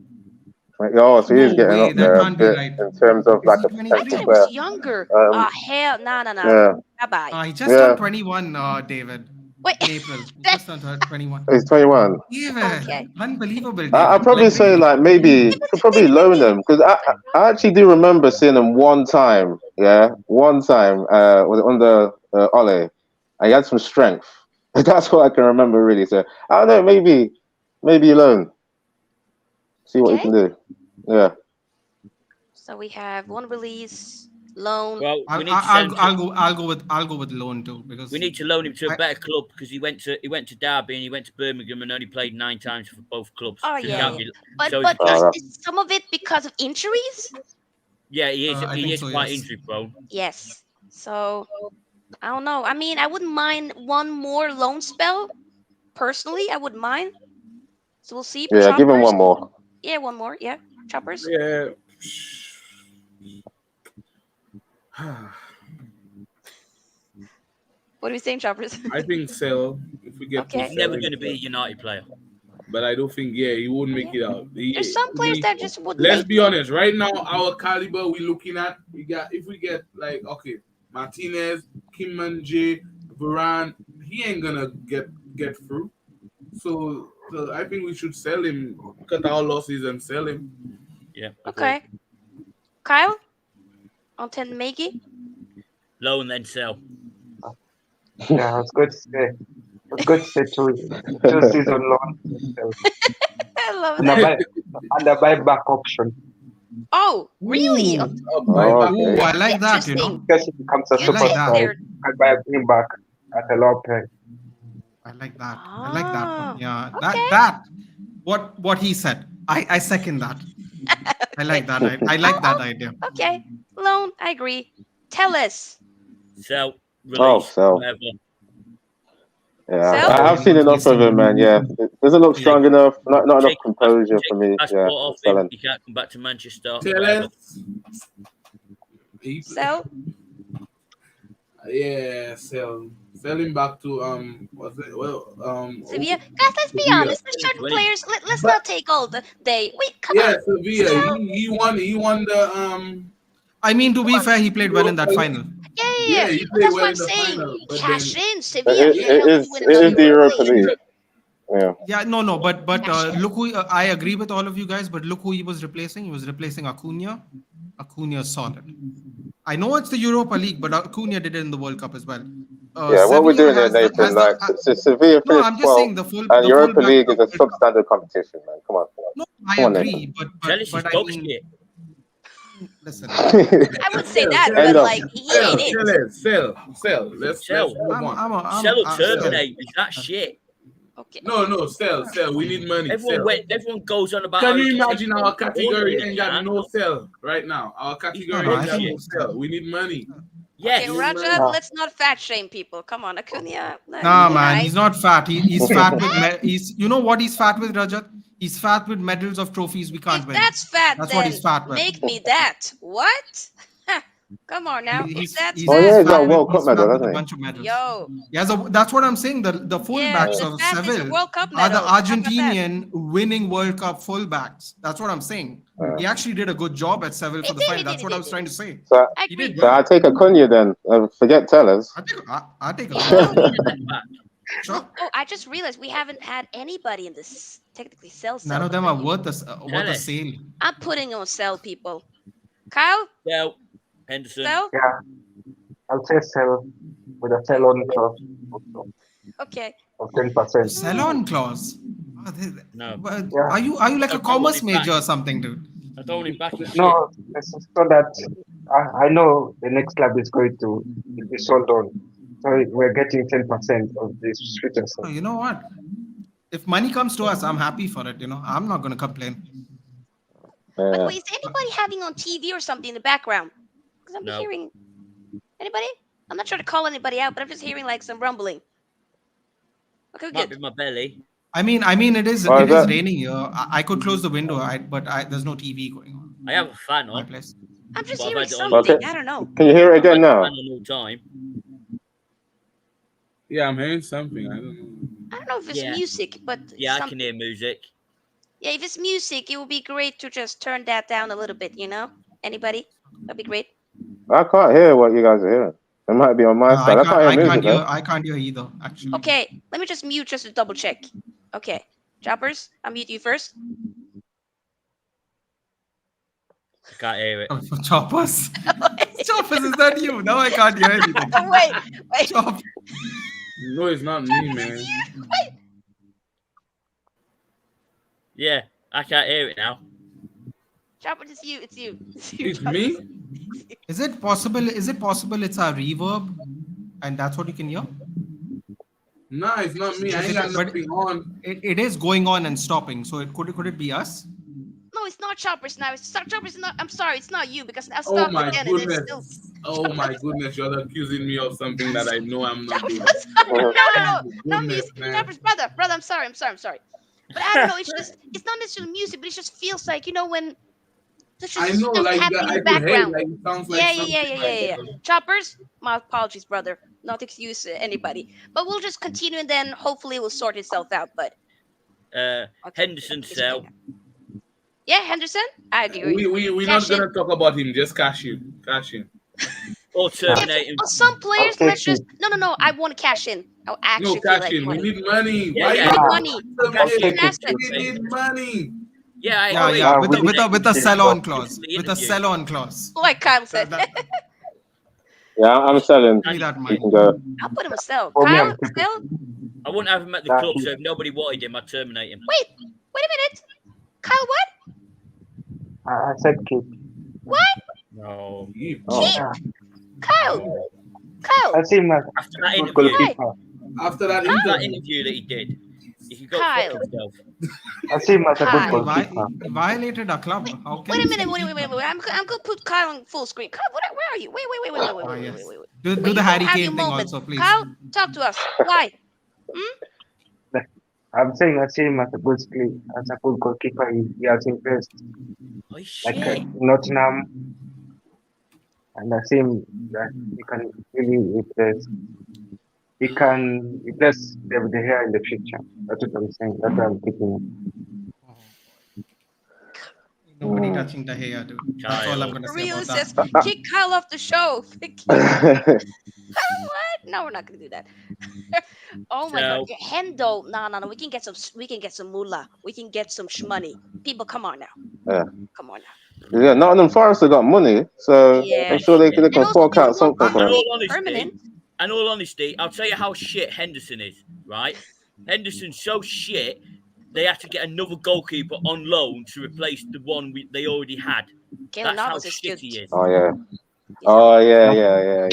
Like, oh, so he's No getting way. up That there a can't be bit right. in terms of Is like he a I potential thought 23? it was player. younger. Um, Hell, no, no, no. yeah, Bye bye. He just yeah, turned 21, David, Wait. in April. He just turned 21. he's 21. David, Okay. unbelievable, I'd David. probably say Unbelievable. like maybe could probably loan him because I actually do remember seeing him one time. Yeah, one time. Was it under Ole? And he had some strength. That's what I can remember really. So I don't know. Maybe loan. See what he Okay. can do. Yeah. So we have one release, loan. Well, we I'll, need to sell him I'll, to. I'll go with loan too We because need to loan him to a I, better club because he went to Derby and he went to Birmingham and only played 9 times for both clubs. Oh So he yeah, yeah, can't yeah. be. But So if but he can't, is some of it because of injuries? yeah, he is. I He think is so. quite Yes. injury prone. Yes. So I don't know. I mean, I wouldn't mind one more loan spell. Personally, I wouldn't mind. So we'll see. Yeah. Give him Choppers. one more. Yeah, one more. Yeah, choppers. Yeah. What are we saying, choppers? I think sell if we get to Okay. He's never selling. going to be a United player. But I don't think he wouldn't make Yeah. it out. There's some To players me, that just wouldn't let's make be it. honest. Right now, our caliber we looking at, if we get like okay, Martinez, Kimman J, Varane, he ain't gonna get through. So I think we should sell him, cut our losses and sell him. Yeah. Okay. Kyle on 10 Maggie. Loan then sell. Yeah, I was going to say. I was going to say two season loan I love and a that. buyback option Oh, really? Ooh, A Oh, buyback. ooh, okay. I like that. Interesting. because he becomes a I like that. superstar. You There. can buy him back at a low price. I like that. I like that one. Ah, Yeah, okay. that what he said. I second that. I like that. I like that idea. Okay. Loan, I agree. Tell us. Sell. Oh, Release. so Whatever. yeah, Sell? I've seen enough of him, man. Yeah, it doesn't look strong enough. Not enough Take composure for take me. the Yeah, passport I'm off him. selling. He can't come back to Manchester. Tell Whatever. us. He- Sell? Yeah, sell him back to what's it? Well, Sevilla? Guys, let's be Sevilla. honest. There's certain Wait. players. Let's But not take all the day. Wait, come yeah, on. Sevilla. Sell? He won the I mean, to be fair, he played well in that Europa final. Yeah, yeah, Yeah, yeah. he But played that's well what I'm in the saying. final, but Cash then in. Sevilla can help you win It another is the Europa Europa League. League. Yeah. Yeah, no, but Cash in. look who I agree with all of you guys. But look who he was replacing. He was replacing Acuna. Acuna is solid. I know it's the Europa League, but Acuna did it in the World Cup as well. Yeah, what we're Sevilla doing here, Nathan, has the like Sevilla no. finished I'm just 12th, saying and the full Europa back League to is a World Cup. substandard competition, man. Come on, No, I come on, agree, Tell us his but I dog mean, shit. listen, Nathan. I would say sell, that, sell, but End up. like he ain't it. sell. Let's Sell. move on. I'm Sell or still, terminate. Is that shit? Okay. No, sell. We need money. Sell. Everyone goes on about. Can how you you can imagine sell our people. category Really ain't got can't. no sell right now? Our category No, ain't I got think no sell. We need money. Okay, Yes. We need Rajat, money. let's not fat shame people. Come on, Acuna. Nah, Be man, nice. he's not fat. He's fat with he's. You know what he's fat with, Rajat? He's fat with medals of trophies we can't If win. that's fat, That's what he's then fat with. make me that. What? Come on now. If that's Oh fat, yeah, he's got a World Cup he's fat medal, with a hasn't bunch of medals. yo, Yeah, so that's what I'm saying. The yeah, fullbacks the of fat is a Seville World Cup are the medal. How about that? Argentinian winning World Cup fullbacks. That's what I'm saying. he? He actually did a good job at Seville for It the did, final. it did, That's it what I did, was it trying to did. say. So, I He agree. did so well. I take Acuna then. Forget Tellers. I take a You call. know, Sure. oh, I just realized we haven't had anybody in this technically sell None of but them let are me- worth a sale. I'm putting on sell people. Kyle, Sell Henderson. sell. Yeah, I'll say sell with a sell-on clause also Okay. of 10%. Sell-on clause. No. But Yeah. are you like I a don't want commerce it back. major or something, dude? I don't want him back in shit. No, this is so that I know the next club is going to be sold on. So we're getting 10% of this future. Oh, you know what? If money comes to us, I'm happy for it. I'm not going to complain. By the Yeah. way, is anybody having on TV or something in the background? Because I'm No. hearing anybody. I'm not trying to call anybody out, but I'm just hearing like some rumbling. Okay, Might be good. my belly. I mean, it is Oh, is that- raining here. I could close the window, but there's no TV going on I have a fan in my on. place. I'm just But I've hearing had it on. something. Okay. I don't know. Can you hear it I've had again the now? fan on all time. Yeah, I'm hearing something. I don't know. I don't know if it's Yeah. music, but Yeah, I something. can hear music. Yeah, if it's music, it would be great to just turn that down a little bit. Anybody? That'd be great. I can't hear what you guys are hearing. It might be on my side. I can't hear music though. I can't hear either. Actually. Okay, let me just mute just to double check. Okay, Choppers, I'll mute you first. I can't hear it. Oh, for Choppers. Choppers, is that you? Now I can't hear anything. Wait. Chop. No, it's not me, man. Yeah, I can't hear it now. Choppers, it's you. It's you. It's me? Is it possible? It's our reverb, and that's what you can hear? No, it's not me. I ain't got nothing on. It is going on and stopping. So could it be us? No, it's not Choppers now. Choppers. Not. I'm sorry, it's not you because I Oh stopped my again and it's still. goodness. Oh my goodness. You're accusing me of something that I know I'm not doing. No, not Goodness, music. man. Choppers, brother. I'm sorry. But I don't know. It's not necessarily music, but it just feels like when there's just I know, stuff like happening I in the could hear it, background. like it sounds like Yeah. something like Choppers, my apologies, brother. Not to excuse anybody, but we'll just continue and then hopefully it will sort itself out. But Henderson sell. Yeah, Henderson, I agree. We're not gonna talk about him. Just cash in. Or terminate him. For some players, Okay, let's just no. I want to cash in. I actually No, feel cash like in. We money. need money. Yeah, Why yeah. you We don't need money. want I'll to take terminate? it. We need money. Yeah, I Yeah, agree. yeah. we With a need sell-on to- clause. The With a interview. sell-on clause. Like Kyle said, Yeah, I'm selling. Keep that in You mind. can go. I'll put him a sell. For me, Kyle, I'm keeping. sell. I wouldn't have him at the Nah, club, he- so if nobody wanted him, I'd terminate him. Wait a minute. Kyle, what? I said keep. What? No. Oh. Keep. Yeah. Kyle. I see him as After that good interview, goalkeeper. After that that interview, interview that he did, he could go Kyle. fuck himself. I see him as a good Hi. goalkeeper. He violated our club. How can Wait a you minute. say Wait. keep him? I'm gonna put Kyle on full screen. Kyle, where are you? Wait. Ah, yes. Wait. Do Wait, the you don't Harry have your Kane thing moment. also, please. Kyle, talk to us. Why? I'm saying I see him as a good goalkeeper. He has impressed Oh, like shit. Nottingham, and I see him that he can really replace. He can replace David De Gea in the future. That's what I'm saying. That's why I'm keeping him. Nobody touching the hair, dude. That's all I'm Kyle. gonna say Real about says that. kick Kyle off the show. What? No, we're not gonna do that. Oh my god, So, Hendo. No. We can get some moolah. We can get some shmoney. People, come on now. Yeah. Come on now. Yeah, Nottingham Forest have got money, so Yeah. I'm sure they can And also, fork they out won't something for make him. it permanent. in all honesty, I'll tell you how shit Henderson is, right? Henderson's so shit, they had to get another goalkeeper on loan to replace the one they already had. Kalen That's how Navas is shit good. he is. Oh yeah. He's Oh not- yeah.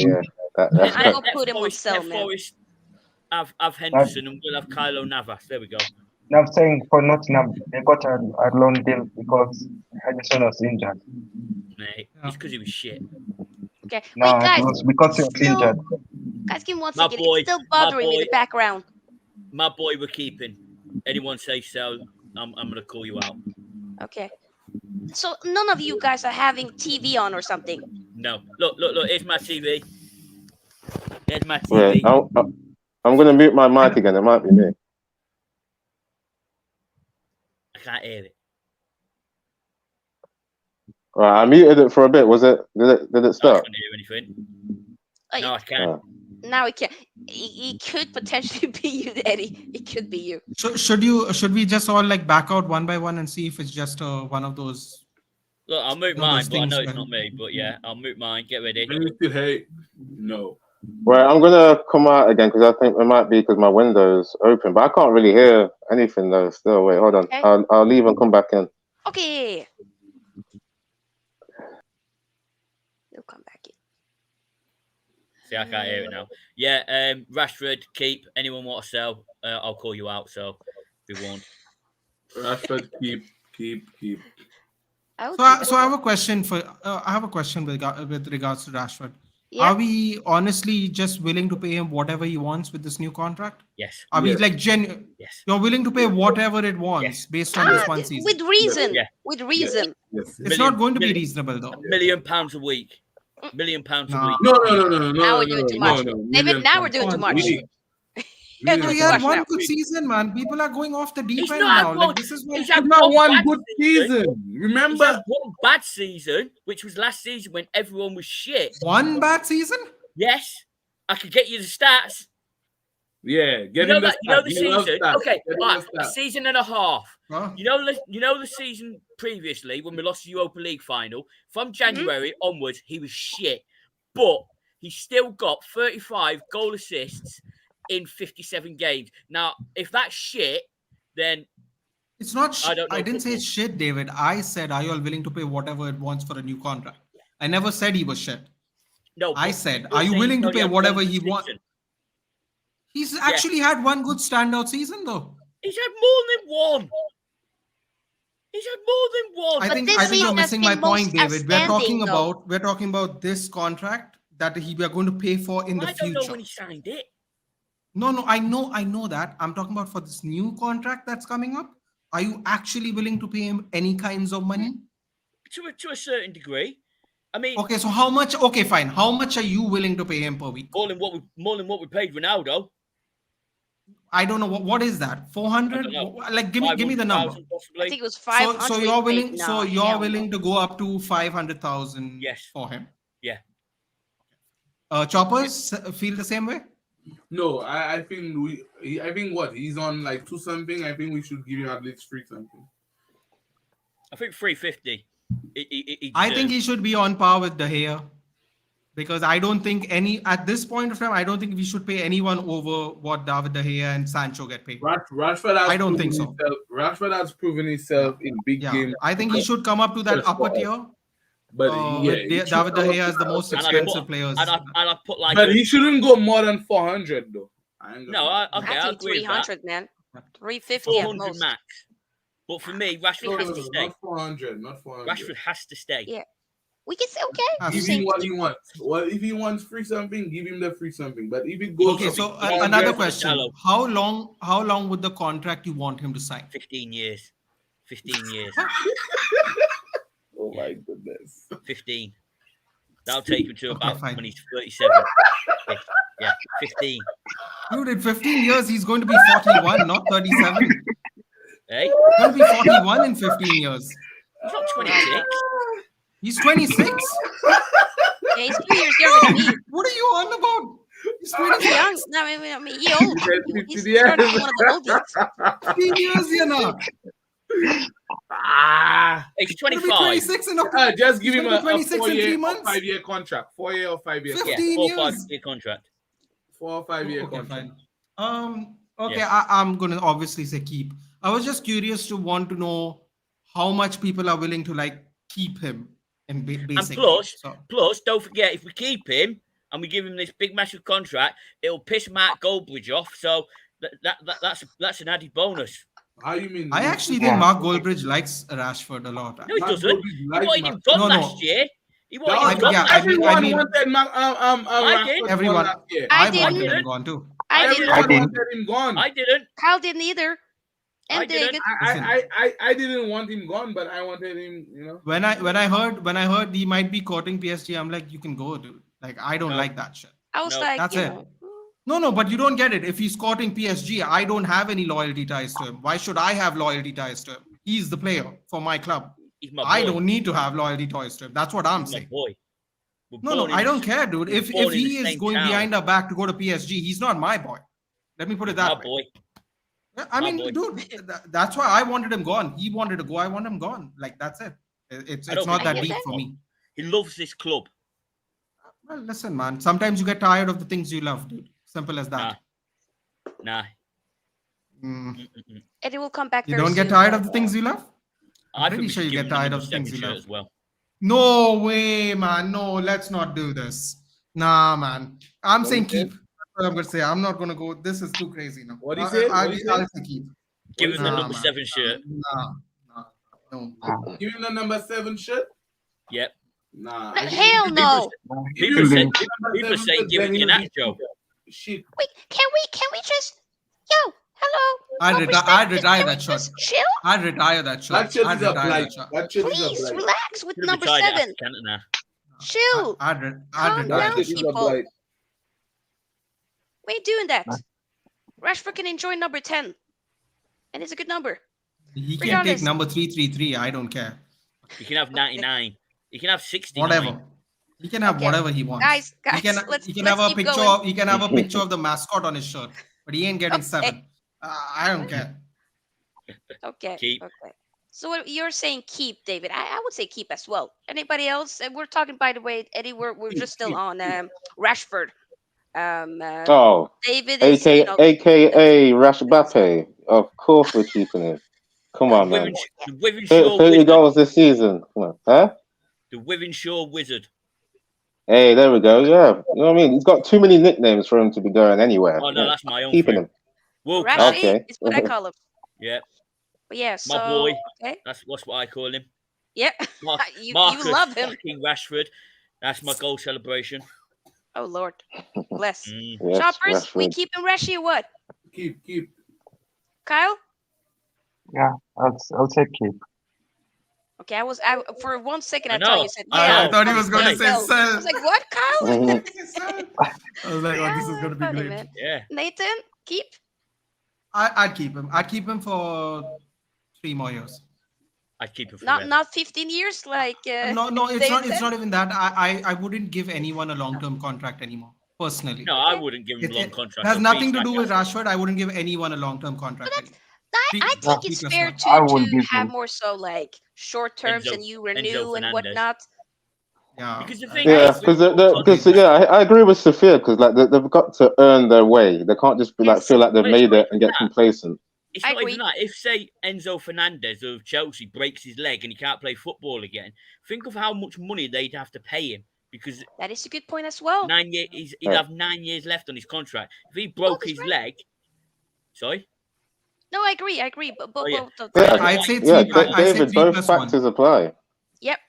I'm gonna put him on Net sell, man. Forest, have Henderson and we'll have Kylo Navas. There we go. Now I'm saying for Nottingham, they got a loan deal because Henderson was injured. Mate, Yeah. it's because he was shit. Okay. Wait, No, it guys. was because he It's was still, injured. guys, give me one My second. boy, It's still my bothering me in boy. the background. My boy, we're keeping. Anyone say so? I'm gonna call you out. Okay. So none of you guys are having TV on or something. No, look. Here's my TV. There's my Wait, TV. I'm going to mute my mic again. It might be me. I can't hear it. Right, I muted it for a bit. Did it I start? can't hear anything. Uh, No, I can't. Oh. Now it can. It could potentially be you, Eddie. It could be you. So should we just all like back out one by one and see if it's just one of those? Look, I'll mute No, mine, those but I know things it's not me. But yeah, I'll mute mine. Get ready. And you still hate? No. Well, I'm going to come out again because I think it might be because my window's open, but I can't really hear anything though. Still, wait, hold on. Okay. I'll leave and come back in. Okay. You'll come back in. See, I can't hear it now. Yeah, Rashford, keep. Anyone want to sell? I'll call you out. So be warned. Rashford, keep. I would So I have a question with regards to Rashford. Yeah. Are we honestly just willing to pay him whatever he wants with this new contract? Yes. Are we Yes. like Yes. You're willing to pay whatever it wants Yes. based on this one season? with reason. Yeah. With reason. Yes. It's not going to be reasonable though. £1 million a week. £1 million a No. week. No. Now we're doing too much. David, Million now we're pounds. doing too much. We- You're we- doing He too had much one now. good season, man. People are going off the deep He's end not now. had Like one. this is why He's had Not one bad good season. He's Remember? had one bad season, which was last season when everyone was shit. one bad season. Yes, I could get you the stats. Yeah, You get know him the that. You know the stats. He loves season. stats. Okay, Get him right, the a stats. season and a half. Huh? You know the season previously when we lost the Europa League final. From January onwards, he was shit, but he still got 35 goal assists in 57 games. Now, if that's shit, then It's not. I don't know I didn't say football. it's shit, David. I said, are you all willing to pay whatever it wants for a new contract? I never said he was shit. no. I but said, you're are you saying willing he's to only pay had whatever one he good wants? season. He's actually had one good standout season, though. He's had more than one. He's had more than one. I But think this you're season has missing my been point, most David. We're talking outstanding, about this contract that we are going to pay for in the I don't know future. when he signed it. No, I know that. I'm talking about for this new contract that's coming up. Are you actually willing to pay him any kinds of money? To a certain degree. I mean, Okay, so how much? Okay, fine. How much are you willing to pay him per week? more than what we paid Ronaldo. I don't know what is that. 400? I don't know. Like give me the number. 500,000 I possibly. think it was 500. So you're willing. Wait, So no, you're hell willing no. to go up to 500,000. Yes. For him. Yeah. Choppers feel the same way. No, I think I think what he's on like 2 something. I think we should give him at least 3 something. I think 350. I think he should be on par with De Gea, because I don't think at this point of time, I don't think we should pay anyone over what David De Gea and Sancho get paid. Rashford has I don't think proven so. himself- Rashford has proven himself in big Yeah, games. I think he should come up to that Just upper for- tier. But With he should David De come up Gea to as the that. most And expensive players. And I put like. But he shouldn't go more than 400 though. No, I I think agree with that. 300, man. 350 at 400 most. max. But for me, Rashford has to stay. Not 400, not 400. Rashford has to stay. Yeah. We can say okay. Has Give to. him what he wants. Well, if he wants free something, give him the free something. But if it goes Okay, to so 400, another question: Shallow. How long would the contract you want him to sign? 15 years. 15 years. oh my goodness. 15. That'll take him to about fine. when he's 37. Yeah, 15. Dude, in 15 years, he's going to be 41, not 37. Hey, He's going to be 41 in 15 years. he's not 26. He's 26. Yeah, he's 2 years younger than me. What are you on about? He's He's 26. young. No, I mean, he old. He's 50 years. starting to be one of the oldies. 15 years, you know. He's He's going to be 25. 26 in October. Just give He's him gonna a be 26 in 4-year 3 or months. 5-year contract. 4-year or 5-year Yeah, 15 4 or 5 years. year contract. 4 or 5-year Okay, contract. fine. Okay, Yeah. I'm going to obviously say keep. I was just curious to want to know how much people are willing to like keep him in And basically. plus, So, don't forget, if we keep him, and we give him this big massive contract, it'll piss Mark Goldbridge off. So that's an added bonus. How you mean? I actually think Mark Goldbridge likes Rashford a lot. No, he Mark doesn't. Goldbridge He likes wanted Mark. him gone No, no. last year. He wanted That him was- gone. yeah, last I mean- everyone I mean- wanted Rashford Everyone- last year. I I wanted didn't. him gone too. I didn't. Everyone didn't. wanted him gone. I didn't. Kyle didn't either. I And didn't. David. I didn't want him gone, but I wanted him. When I heard he might be courting PSG, I'm like, you can go, dude. Like, I don't No. like that shit. I was No, like, that's you it. know, No, but you don't get it. If he's courting PSG, I don't have any loyalty ties to him. Why should I have loyalty ties to him? He's the player for my club. He's my boy. I don't need to have loyalty ties to him. That's what I'm He's my saying. boy. We're No, born in I the don't s- care, dude. we're If born in he the is same going town. behind our back to go to PSG, he's not my boy. Let me put it My that way. boy. I my mean, boy. dude, that's why I wanted him gone. He wanted to go. I want him gone. Like, that's it. It's I don't not think that he deep wants for him me. He loves this club. Well, listen, man. Sometimes you get tired of the things you love, dude. Simple as that. Nah. Mm. Mm-mm-mm. Eddie will come back You very don't get soon, tired but, of the things you love? I Pretty think we sure should you give get him the tired number of the things 7 you shirt love. as well. No way, man. No, let's not do this. Nah, man. I'm What saying he said? keep. That's what I'm gonna say. I'm not gonna go. This is too crazy now. What he said? What he I'll said? say keep. Give him the Nah, number man. 7 shirt. No. Give him the number 7 shirt. Yep. Nah. No, I think- hell no. People If say you give him people number say 7 give then it he'll an be acto. shit. Wait, can we just, yo, hello? I'd No reti- respect, I'd just- retire can we that shirt. just chill? I'd retire that shirt. That shirt I'd is a retire blight. that shirt. That shirt is a Please blight. relax with Could have number retired it 7. after Cantona. Chill. I'd Calm retire That down, that shirt is shirt. a people. blight. We ain't doing that. Rashford can enjoy number 10. And it's a good number. He can Regardless. take number 333. I don't care. You can have 99. You can have 69. Whatever. He can have Okay. whatever he wants. Guys, he can, let's he can have a keep picture. going. He can have a picture of the mascot on his shirt, but he ain't getting Okay. 7. I don't care. Okay. Keep. Okay. So what you're saying keep, David. I would say keep as well. Anybody else? And we're talking, by the way, Eddie, we're just still on Rashford. Oh, David is, AKA Rashbappe. Of course we're keeping him. Come on, man. The Wivenshaw 30 Wizard. goals this season. Come on. Huh? The Wivenshaw Wizard. Hey, there we go. Yeah. You know what I mean? He's got too many nicknames for him to be going anywhere. Oh, no, Yeah. that's my own Keeping for him. World Rashi class. Okay. is what I call him. Yeah. But yeah, My so boy. okay. That's what I call him. Yeah. Mar- you Marcus love him. fucking Rashford. That's my goal celebration. Oh Lord. Bless. Mm. Yes, Choppers, we Rashford. keeping Rashi or what? Keep. Kyle? Yeah, I'll say keep. Okay, for 1 second I I thought know. you said I yeah. know. I thought he was going to Right. say I sell. was like, what, Kyle? Mhm. I was like, oh, this is going to be Funny, great. man. Yeah. Nathan, keep. I'd keep him. I'd keep him for 3 more years. I'd keep it for Not 15 years like No, it's Dave not. It's said? not even that. I wouldn't give anyone a long-term contract anymore. Personally, No, I wouldn't give him it, a long it contract. has I'll nothing beat to do back with Rashford. Rashford. I wouldn't give anyone a long-term contract anymore. I think Three it's plus fair one. I will to give have him. more so like short terms Enzo- and you Enzo renew and Fernandez. whatnot. Yeah. Because the thing Yeah, is, because I agree with Sophia because like they've got to earn their way. They can't just be like Yes. feel like they've Well, it's made not it and get that. complacent. it's I not even agree. that. If, say, Enzo Fernandez of Chelsea breaks his leg and he can't play football again, think of how much money they'd have to pay him because That is a good point as well. 9 years, he'd Yeah. have 9 years left on his contract. If he broke that's his right. leg, sorry? No, I agree. But Oh, yeah. both of Yeah, them. I'd say yeah, three. I'd say David, 3 both plus 1. factors apply. Yep.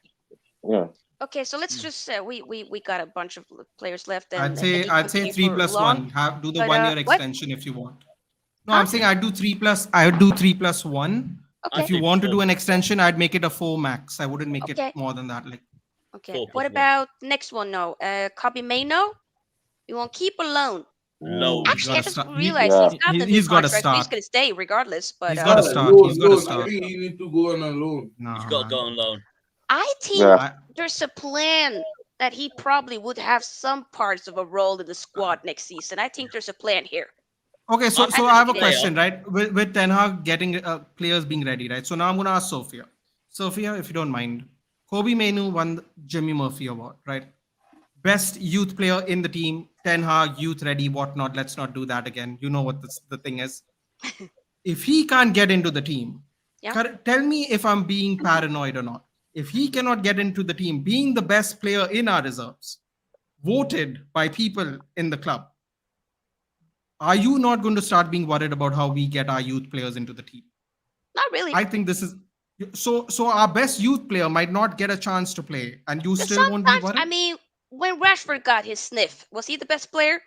Yeah. Okay, so let's just we got a bunch of players left and I'd say Eddie could be 3 for plus long. 1. Do the But, 1-year what? extension if you want. No, Huh? I'm saying I'd do 3 plus. I would do 3 plus 1. Okay. If you say want to 4. do an extension, I'd make it a 4 max. I wouldn't make Okay. it more than that. Like, Okay. 4 plus What 1. about next one? No. Kobe Maino? You want keep or loan? Loan. He's Actually, I gotta just start. realized Yeah. he's got the new He's gotta contract. So he's start. gonna stay regardless. But He's gotta Yeah, start. loan, He's gotta loan. start. I think he need to go on a loan. No, He's got to man. go on loan. I think Yeah. there's a plan that he probably would have some parts of a role in the squad next season. I think there's a plan here. Okay, so I'm I have a player. question, right? With Ten Hag getting players being ready, right? So now I'm gonna ask Sophia. Sophia, if you don't mind, Kobe Mainu won the Jimmy Murphy Award, right? Best youth player in the team. Ten Hag, youth ready, whatnot. Let's not do that again. You know what the thing is. If he can't get into the team, Yeah. tell me if I'm being paranoid or not. If he cannot get into the team, being the best player in our reserves, voted by people in the club, are you not going to start being worried about how we get our youth players into the team? Not really. I think this is so our best youth player might not get a chance to play, and you But still won't be sometimes, I worried. mean, when Rashford got his sniff, was he the best player?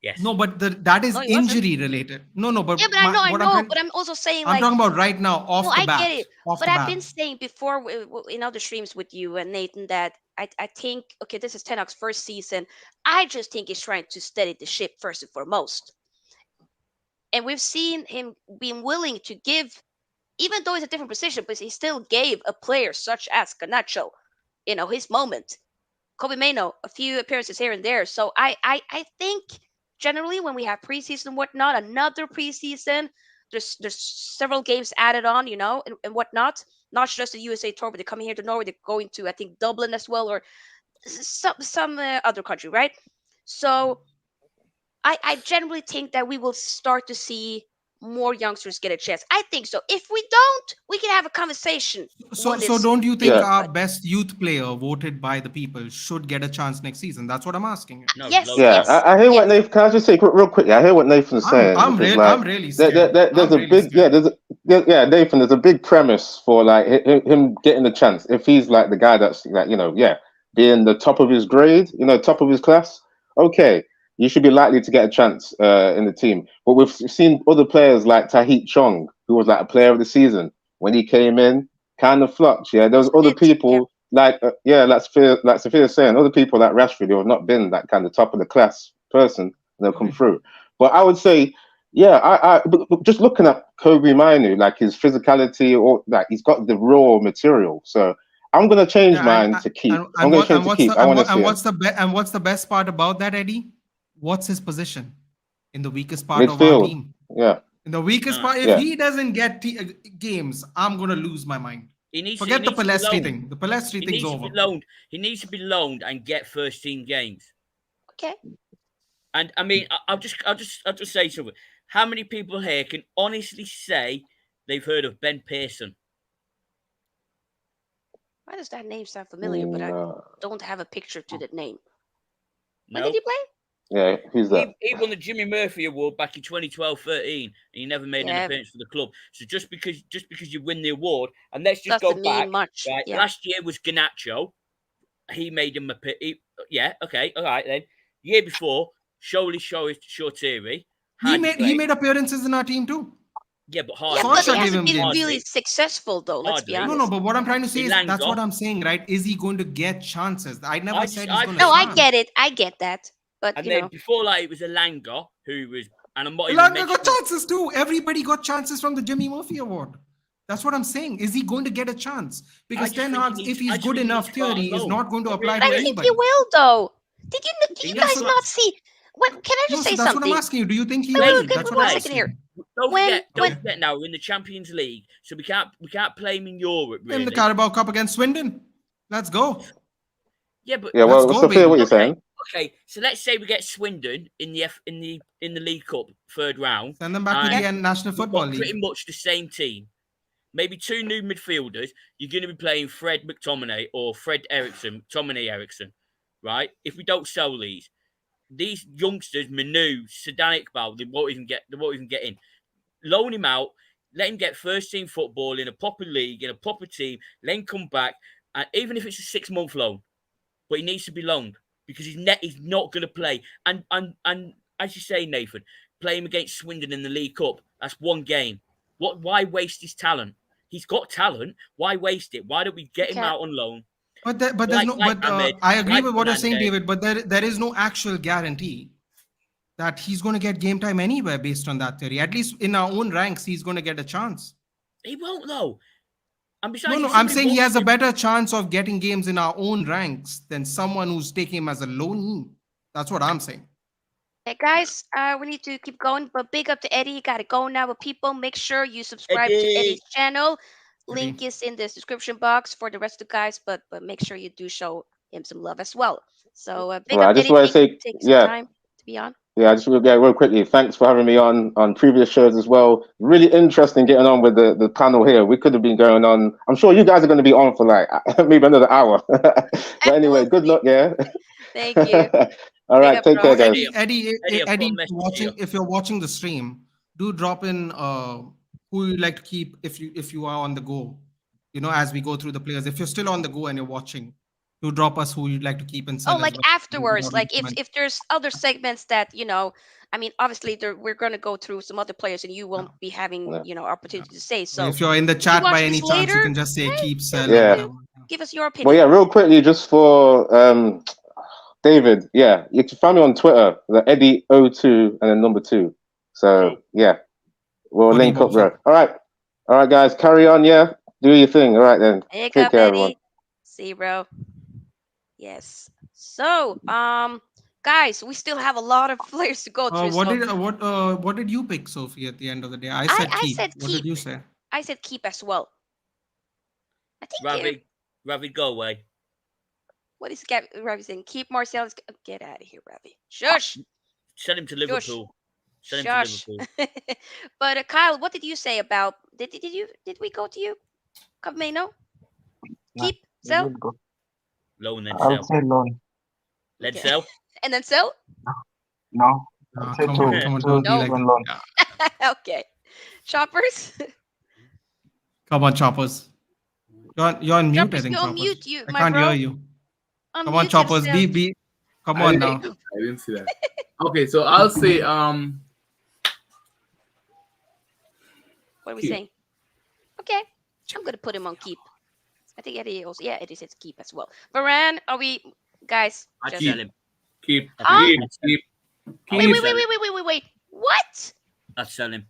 Yes. No, but that No, is he wasn't. injury related. No, but Yeah, but I what know. But I'm also saying, I'm like, talking about right now, no, off the I get bat, it. off But the I've bat. been saying before in other streams with you and Nathan that I think, okay, this is Ten Hag's first season. I just think he's trying to steady the ship first and foremost. And we've seen him being willing to give, even though it's a different position, but he still gave a player such as Canacho, his moment. Kobe Mano, a few appearances here and there. So I think generally when we have preseason and whatnot, another preseason, there's several games added on, and whatnot. Not just the USA tour, but they're coming here to Norway. They're going to, I think, Dublin as well, or some other country, right? So I generally think that we will start to see more youngsters get a chance. I think so. If we don't, we can have a conversation So, when so this don't you think Yeah. finish. our But best youth player voted by the people should get a chance next season? That's what I'm asking you. No, yes, loads of Yeah, them. yes, I hear what yes. Nathan. Can I just say real quick? I hear what Nathan's saying because I'm like really scared. there's I'm a really big scared. yeah Nathan. There's a big premise for like him getting the chance if he's like the guy that's like being the top of his grade, top of his class. Okay, you should be likely to get a chance in the team. But we've seen other players like Tahit Chong, who was like a player of the season when he came in, kind of flopped. Yeah, there was Wasn't other it? Yeah. people like Sophia's saying, other people like Rashford who have not been that kind of top of the class person, and they'll come through. But I would say, yeah, but just looking at Kobe Mainu, like his physicality, or like he's got the raw material. So I'm gonna change Yeah, mine to keep. I'm and gonna what change and to what's keep. the I want to see him what's the best part about that, Eddie? What's his position in the weakest part of our midfield. team? Yeah, In the weakest No. part, if yeah, he doesn't get games, I'm gonna lose my mind. He Forget the needs to be Palestri loaned. thing. The Palestri He thing's needs to be over. loaned. He needs to be loaned and get first team games. Okay. And I mean, I'll just say something. How many people here can honestly say they've heard of Ben Pearson? Why does that name sound familiar? But I no, don't have a picture to that name. When did No. he play? yeah. Who's that? He won the Jimmy Murphy Award back in 2012-13, and he never made an Yeah, appearance for the club. So just because you win the award, and let's just go doesn't mean back, much. right? Yeah. Last year was Ganacho. He made him yeah, okay, all right then. Year before, Shortiri, hardly He played. made appearances in our team too. Yeah, but Yeah, hardly. but he Solskjaer gave hasn't him been games. really Hardly. successful though. Let's be Hardly. No, honest. but what I'm trying to say is that's what Elanga. I'm saying, right? Is he going to get chances? I never said he's going to No, I start. get it. I get that. But And then before that, it was Elanga, who was, and I'm not even Ilanga got mentioning. chances too. Everybody got chances from the Jimmy Murphy Award. That's what I'm saying. Is he going to get a chance? I Because just Ten think he Hag, if needs. I he's just good think he needs enough to go out on theory, is loan. not going to I apply really I to do. think he anybody. will though. Did He you needs guys to. not see? Can I No, just so say that's what I'm something? asking you. Do you think he Wait, will? wait, Nathan, That's wait, what I'm one okay. second here. asking. Don't When forget. when Don't forget. Now we're in the Champions League, so we can't play him in Europe In the really. Carabao Cup against Swindon. Let's go. Yeah, but Yeah, Let's well, go, Sophia, what baby. you okay, saying? okay. So let's say we get Swindon in the League Cup third round, Send them back to and yeah, the National we've Football got pretty League. much the same team. Maybe two new midfielders. You're going to be playing Fred McTominay or Fred Eriksen, McTominay Eriksen, right? If we don't sell these youngsters, Manu, Sedan Iqbal, they won't even get in. Loan him out, let him get first team football in a proper league, in a proper team, then come back, and even if it's a 6 month loan, but he needs to be loaned because he's not going to play. And as you say, Nathan, play him against Swindon in the League Cup. That's one game. Why waste his talent? He's got talent. Why waste it? Why don't we get him okay. out on loan? But there's Like no. like But Ahmed, I agree like with what you're saying, Fernandez. David. But there is no actual guarantee that he's going to get game time anywhere based on that theory. At least in our own ranks, he's going to get a chance. He won't though. And No, besides, no, if I'm somebody saying he wants has a him, better chance of getting games in our own ranks than someone who's taking him as a loanee. That's what I'm saying. Okay, guys, we need to keep going. But big up to Eddie. You gotta go now. But people, make sure you subscribe to Eddie's Eddie. channel. Eddie. Link is in the description box for the rest of the guys. But make sure you do show him some love as well. So big Well, up I just Eddie. want to Thank you for say, taking some yeah, time to be on. Yeah, I just real quickly. Thanks for having me on previous shows as well. Really interesting getting on with the panel here. We could have been going on. I'm sure you guys are going to be on for like maybe another hour. But anyway, We'll good see. luck. Yeah. Thank you. All Big right. up, Take bro. care, Oh, guys. Eddie, I've got a if message you're here. watching the stream, do drop in who you like to keep if you are on the go. You know, as we go through the players. If you're still on the go and you're watching, do drop us who you'd like to keep and Oh, sell as like well. afterwards, like if there's other segments that I mean, obviously we're gonna go through some other players, and you won't Yeah. be having Yeah. Opportunity to say. Or So if you're in the if you chat watch by any this chance, you later, can just say hey, keep, feel sell, free or Yeah. to whatever. give us your Well, opinion. yeah. Real quickly, just for David. Yeah, you can find me on Twitter, the Eddy02 and then number 2. So Cool. yeah, we'll For link up devotion. there. All right, guys. Carry on. Yeah, do your thing. All right then. Pick Take up, care, everyone. Eddie. See you, bro. Yes. So, guys, we still have a lot of players to go through. So What did you pick, Sophie? At the end of the day, I I said I keep. said What did keep. you say? I said keep as well. I think Ravi, go away. what is Ravi saying? Keep Marcel. Get out of here, Ravi. Shush. Send him to Shush. Liverpool. Send him to Shush. Liverpool. But Kyle, what did you say about? Did we go to you? Kameno? No, Keep you sell. will go. Loan then I'll sell. say loan. Then Okay. sell. And then sell. No, I'll say Come two, on, two don't be No. like season that. loan. Yeah. Okay. Choppers. Come on, choppers. You're on mute, I Choppers, you think, choppers. unmute you, I my can't hear bro. you. Come on, Unmute choppers. yourself. Come I on didn't, now. I didn't see that. Okay, so I'll say What are we keep. saying? Okay. I'm gonna put him on keep. I think Eddie also. Yeah, Eddie says keep as well. Varane, are we guys? I'd Just sell him. Keep. Huh? Keep. Wait, Keep. wait. What? I'd sell him.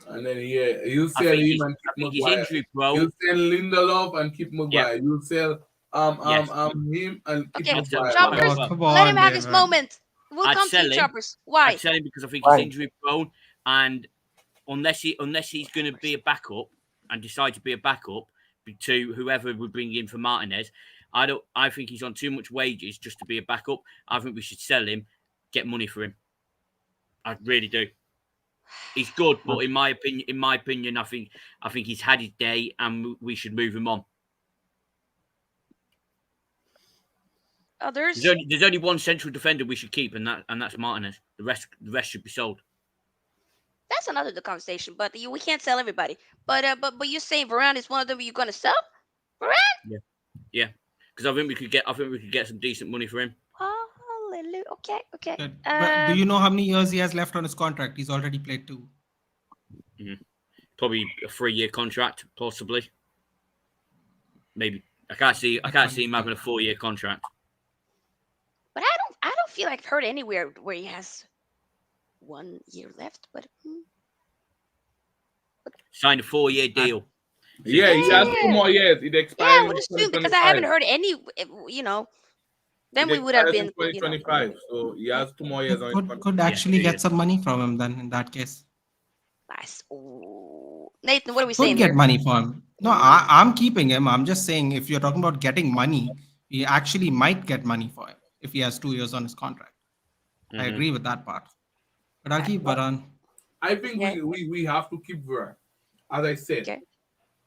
And then yeah, you I sell think him he's, and I keep think he's Maguire. injury prone. You sell Lindelof and keep Maguire. You sell Yes. him and keep Okay, I'd sell Maguire. Maguire as Choppers, Oh, well. come let him on, have his David. moment. We'll I'd come to sell you, him. Choppers. Why? I'd sell him because I think Why? he's injury prone, and unless he's going to be a backup and decide to be a backup to whoever we bring in for Martinez, I think he's on too much wages just to be a backup. I think we should sell him, get money for him. I really do. He's good, but in my opinion, I think he's had his day, and we should move him on. Others? There's only one central defender we should keep, and that's Martinez. The rest should be sold. That's another conversation. But we can't sell everybody. But you're saying Varane is one of them you're gonna sell? Varane? Yeah, because I think we could get some decent money for him. Hallelujah. Okay. But do you know how many years he has left on his contract? He's already played 2. Probably a 3-year contract, possibly. Maybe I can't see him having a 4-year contract. But I don't feel like I've heard anywhere where he has 1 year left. But Signed a 4-year deal. Yeah, he has 2 more years. It expires. yeah, I would assume because I haven't heard any. Then we would have been. 2025. So he has 2 more years on his contract. Could actually get some money from him then. In that case, Nice. Ooh. Nathan, what are we could saying get here? money for him. No, I'm keeping him. I'm just saying if you're talking about getting money, he actually might get money for him if he has 2 years on his contract. I agree with that part. But I'll keep Varane. I think Okay. we have to keep Varane. As I said, Okay.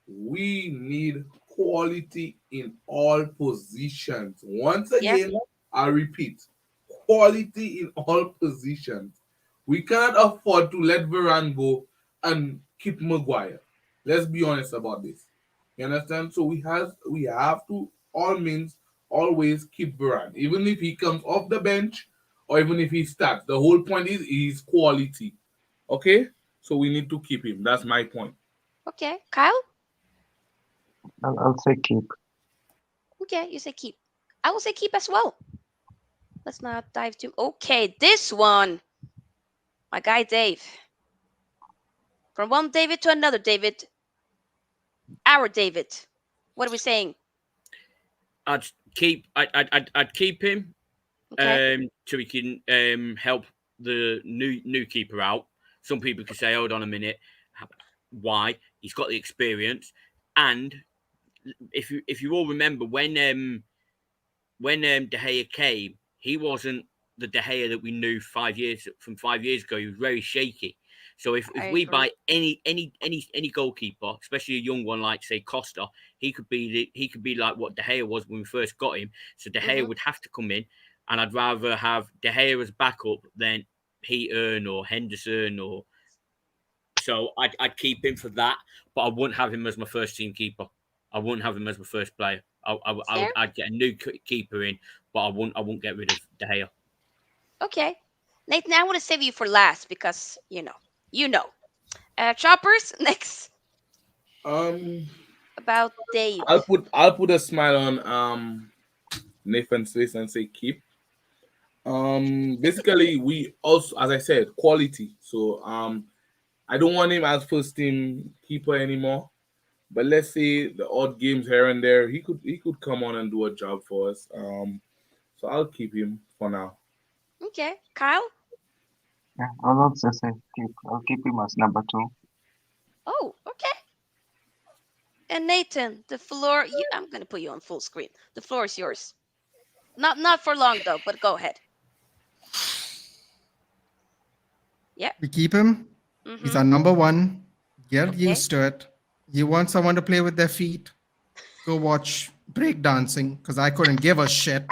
we need quality in all positions. Once again, I repeat, quality in all positions. We can't afford to let Varane go and keep Maguire. Let's be honest about this. You understand? So we have to all means always keep Varane, even if he comes off the bench or even if he starts. The whole point is he's quality. Okay, so we need to keep him. That's my point. Okay. Kyle? I'll say keep. Okay, you say keep. I will say keep as well. Let's not dive too. Okay, this one. My guy Dave. From one David to another David. Our David. What are we saying? I'd keep him Okay. so he can help the new keeper out. Some people could say, hold on a minute, why? He's got the experience, and if you all remember when De Gea came, he wasn't the De Gea that we knew 5 years ago. He was very shaky. So I if we agree. buy any goalkeeper, especially a young one like say Costa, he could be like what De Gea was when we first got him. So De Gea Hmm. would have to come in, and I'd rather have De Gea as backup than Heaton or Henderson or. So I'd keep him for that, but I wouldn't have him as my first team keeper. I wouldn't have him as my first player. Fair. I'd get a new keeper in, but I wouldn't get rid of De Gea. Okay. Nathan, I want to save you for last because you know. Choppers next Um, about Dave. I'll put a smile on Nathan's face and say keep. Basically, we also, as I said, quality. So I don't want him as first team keeper anymore. But let's say the odd games here and there, he could come on and do a job for us. So I'll keep him for now. Okay, Kyle. Yeah, I'll also say I'll keep him as number two. Oh, okay. And Nathan, the floor. I'm gonna put you on full screen. The floor is yours. Not for long though, but go ahead. Yeah. We keep him. He's Mm-hmm. our number one. Get Okay. used to it. You want someone to play with their feet? Go watch breakdancing because I couldn't give a shit.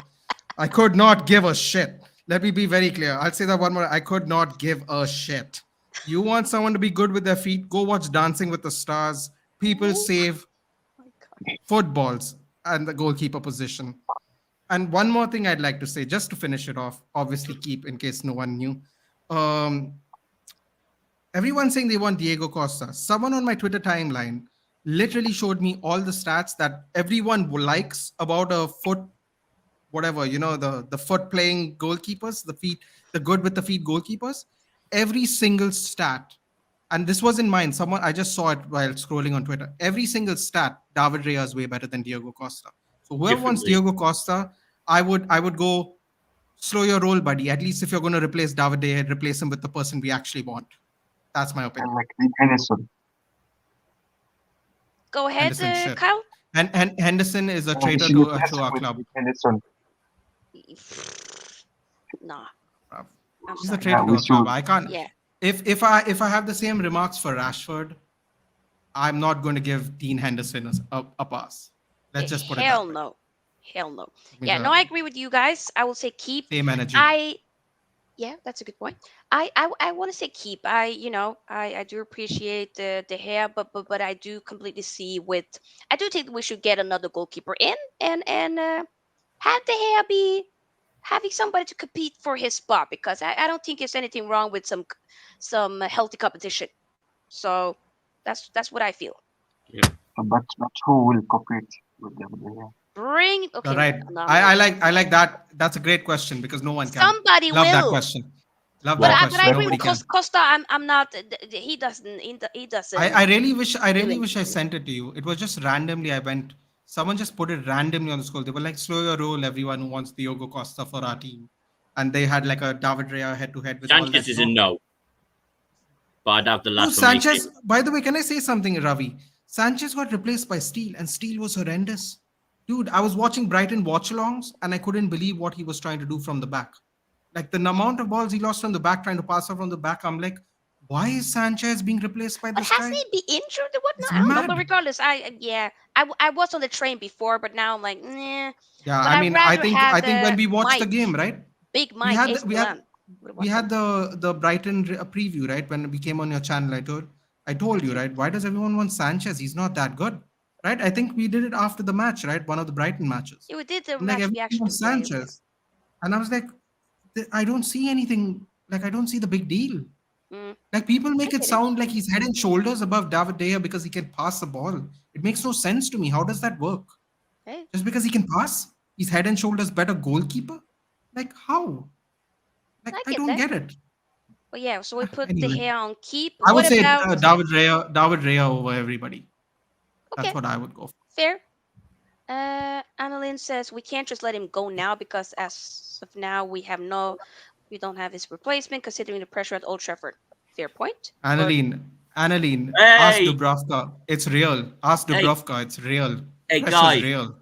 I could not give a shit. Let me be very clear. I'll say that one more. I could not give a shit. You want someone to be good with their feet? Go watch Dancing with the Stars. People Oh save my god. footballs and the goalkeeper position. And one more thing I'd like to say, just to finish it off, obviously keep in case no one knew. Um, Everyone's saying they want Diego Costa. Someone on my Twitter timeline literally showed me all the stats that everyone likes about a foot, whatever, the foot playing goalkeepers, the feet, the good with the feet goalkeepers. Every single stat, and this wasn't mine. I just saw it while scrolling on Twitter. Every single stat, David Raya is way better than Diego Costa. So whoever wants Differently. Diego Costa, I would go slow your roll, buddy. At least if you're going to replace David Raya, replace him with the person we actually want. That's my And opinion. like Henderson. Go ahead, Henderson shit. Kyle. And Henderson is a Yeah, we traitor should to replace him our with, club. with Henderson. Nah, Bruv. I'm He's a sorry. traitor Yeah, to we our club. should. I can't. Yeah. If I have the same remarks for Rashford, I'm not going to give Dean Henderson a pass. Let's just put it Hell that way. no. Hell no. Give me Yeah, no, the I agree with you guys. I will say keep. same energy. Yeah, that's a good point. I want to say keep. I do appreciate the hair, but I do completely see with. I do think we should get another goalkeeper in and have the hair be having somebody to compete for his spot because I don't think there's anything wrong with some healthy competition. So that's what I feel. Yeah. But who will compete with them? Yeah. Bring You're okay, right. no, I like that. That's a great question because no one can. somebody Love that will. question. Love But that I Well, but I question. agree Nobody with can. Costa. I'm not. He doesn't. He I doesn't really wish I do really wish I anything. sent it to you. It was just randomly I went. Someone just put it randomly on the scroll. They were like, slow your roll, everyone who wants Diogo Costa for our team. And they had like a David Raya head to head with all Sanchez that. is a no, but I'd have the Oh, lad from AC. Sanchez, by the way, can I say something, Ravi? Sanchez got replaced by Steele, and Steele was horrendous. Dude, I was watching Brighton watch alongs, and I couldn't believe what he was trying to do from the back. Like the amount of balls he lost from the back, trying to pass out from the back. I'm like, why is Sanchez being replaced by But this hasn't guy? he be injured or It's whatnot? I don't know. But mad. regardless, I was on the train before, but now I'm like, nah. Yeah, But I I mean, I rather think have I think when we watched the game, right? Big We Mike had the, Escolan. Would have we watched had him. the Brighton preview, right? When we came on your channel, I told you, right? Why does everyone want Sanchez? He's not that good, right? I think we did it after the match, right? One of the Brighton matches. Yeah, we did the I'm like, match everyone reaction. wants Yeah, yeah, Sanchez, and I was like, I don't see anything. Like, I don't see the big deal. yeah. Like, people I make it get it. sound like he's head and shoulders above David De Gea because he can pass the ball. It makes no sense to me. How does that work? Hey, Just because he can pass, he's head and shoulders better goalkeeper? Like, how? Like, I I get don't that. get it. But yeah, so we put the Anyway, hair on keep. I would What say about? David Raya over everybody. That's Okay, what I would go for. fair. Annalyn says we can't just let him go now because as of now we don't have his replacement considering the pressure at Old Trafford. Fair point. But Annalene, ask Hey, Dubravka. It's real. Ask hey, Dubravka. It's real. hey, Pressure's guys! real.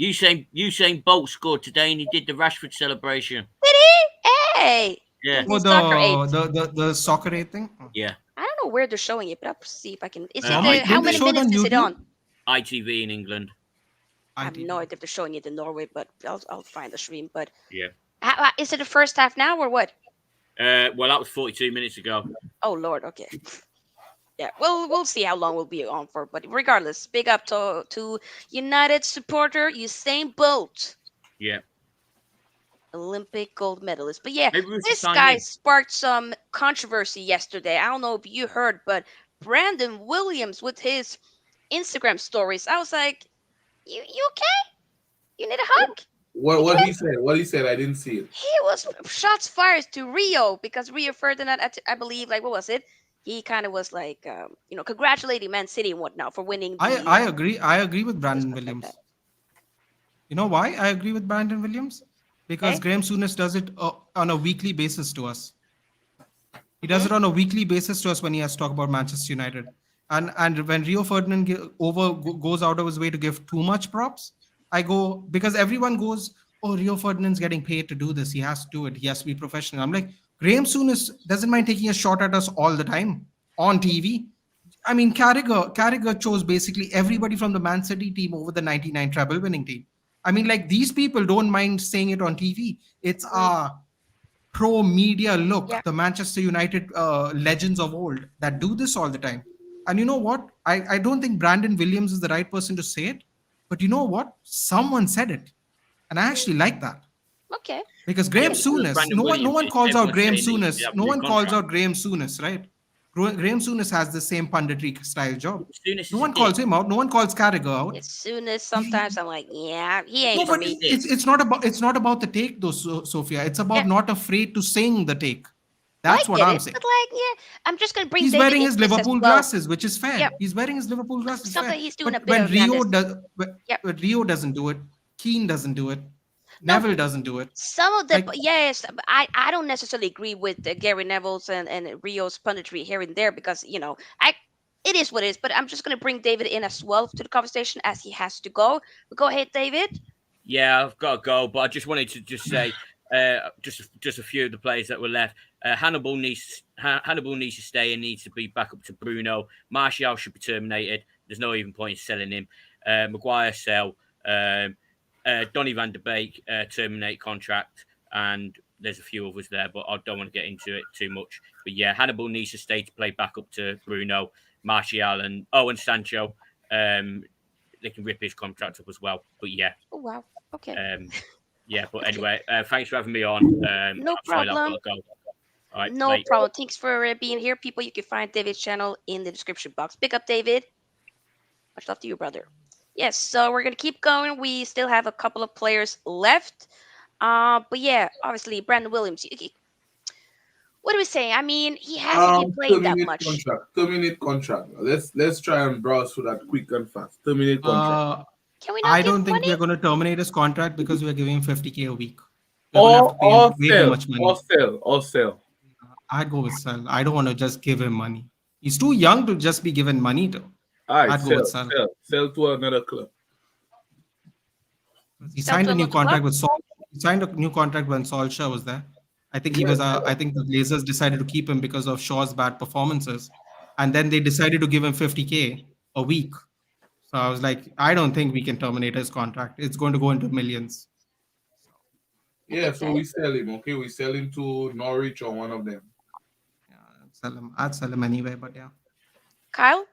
Usain Bolt scored today, and he did the Rashford celebration. did he? way. Yeah, In Oh, the soccer eight. the soccer eight thing. Oh. yeah. I don't know where they're showing it, but I'll see if I can. Is it Normally, the how don't they many show it ITV, on minutes is it YouTube? on? ITV in England. I have no ITV. idea if they're showing it in Norway, but I'll find the stream. But Yeah. is it the first half now or what? Well, that was 42 minutes ago. Oh Lord, okay. Yeah, well, we'll see how long we'll be on for. But regardless, big up to United supporter Usain Bolt, Yeah. Olympic gold medalist. But yeah, Maybe we should this sign guy him. sparked some controversy yesterday. I don't know if you heard, but Brandon Williams with his Instagram stories. I was like, you okay? You need a hug? You What good? he said? What he said? I didn't see it. He was shots fired to Rio because Rio Ferdinand, I believe, like what was it? He kind of was like, congratulating Man City and whatnot for winning the I agree. I agree with and Brandon stuff like that. Williams. You know why I agree with Brandon Williams? Because Okay. Graham Souness does it on a weekly basis to us. He does Mhm. it on a weekly basis to us when he has to talk about Manchester United. And when Rio Ferdinand goes out of his way to give too much props, I go because everyone goes, oh, Rio Ferdinand's getting paid to do this. He has to do it. He has to be professional. I'm like, Graham Souness doesn't mind taking a shot at us all the time on TV. I mean, Carragher chose basically everybody from the Man City team over the 99 treble winning team. I mean, like these people don't mind saying it on TV. It's Mm, pro media yeah. look, the Manchester United legends of old that do this all the time. And you know what? I don't think Brandon Williams is the right person to say it, but you know what? Someone said it. And I Mm, actually like that. okay. Because Yeah, Graham because Souness, Brandon no Williams one is calls out everyone's Graham saying that he should Souness. have a No new one calls contract. out Graham Souness, right? Graham Souness has the same punditry style job. Souness No is a one dick. calls him out. No one calls Carragher out. As soon as He- sometimes I'm like, yeah, he ain't no, for but Souness is me. a dick. it's not about the take though, Sophia. It's Yeah. about not afraid to sing the take. No, I That's what get I'm it, saying. but like, yeah, I'm just gonna bring He's David wearing into his this as Liverpool well. glasses, which is Yep. fair. He's wearing his Liverpool glasses, fair. Something he's doing But a bit when of madness. Yep. Rio doesn't do it, Keane doesn't do it, No, Neville doesn't do it. some of the Like yes, but I don't necessarily agree with Gary Neville's and Rio's punditry here and there because I it is what it is. But I'm just gonna bring David in as well to the conversation as he has to go. But go ahead, David. Yeah, I've got to go, but I just wanted to just say just a few of the players that were left. Hannibal needs to stay and needs to be back up to Bruno. Martial should be terminated. There's no even point in selling him. Maguire sell. Donny van de Beek terminate contract, and there's a few others there, but I don't want to get into it too much. But yeah, Hannibal needs to stay to play back up to Bruno, Martial, and Sancho. They can rip his contract up as well. But yeah, Oh wow. Okay. yeah. But Okay. anyway, thanks for having me on. No I'm sorry that I've problem. got to go. All right, No bye. problem. Thanks for being here, people. You can find David's channel in the description box. Pick up, David. Much love to you, brother. Yes, so we're gonna keep going. We still have a couple of players left. But yeah, obviously Brandon Williams. What do we say? I mean, he hasn't been playing that Terminate much. contract. Terminate contract. Let's try and browse through that quick and fast. Terminate contract. Can we not I give don't think money? we're going to terminate his contract because we're giving him 50K a week. We're going to have to pay him Or way too sell. much money. Or sell. I'd go with sell. I don't want to just give him money. He's too young to just be given money to. All right, I'd go with sell. Sell to another club. He Sell signed to a new another club? contract with Sol. He signed a new contract when Solskjaer was there. I think he was. I think the Blazers decided to keep him because of Shaw's bad performances, and then they decided to give him 50K a week. So I was like, I don't think we can terminate his contract. It's going to go into millions. Yeah, so Okay. we sell him. Okay, we sell him to Norwich or one of them. Yeah, I'd sell him anyway. But yeah, Kyle?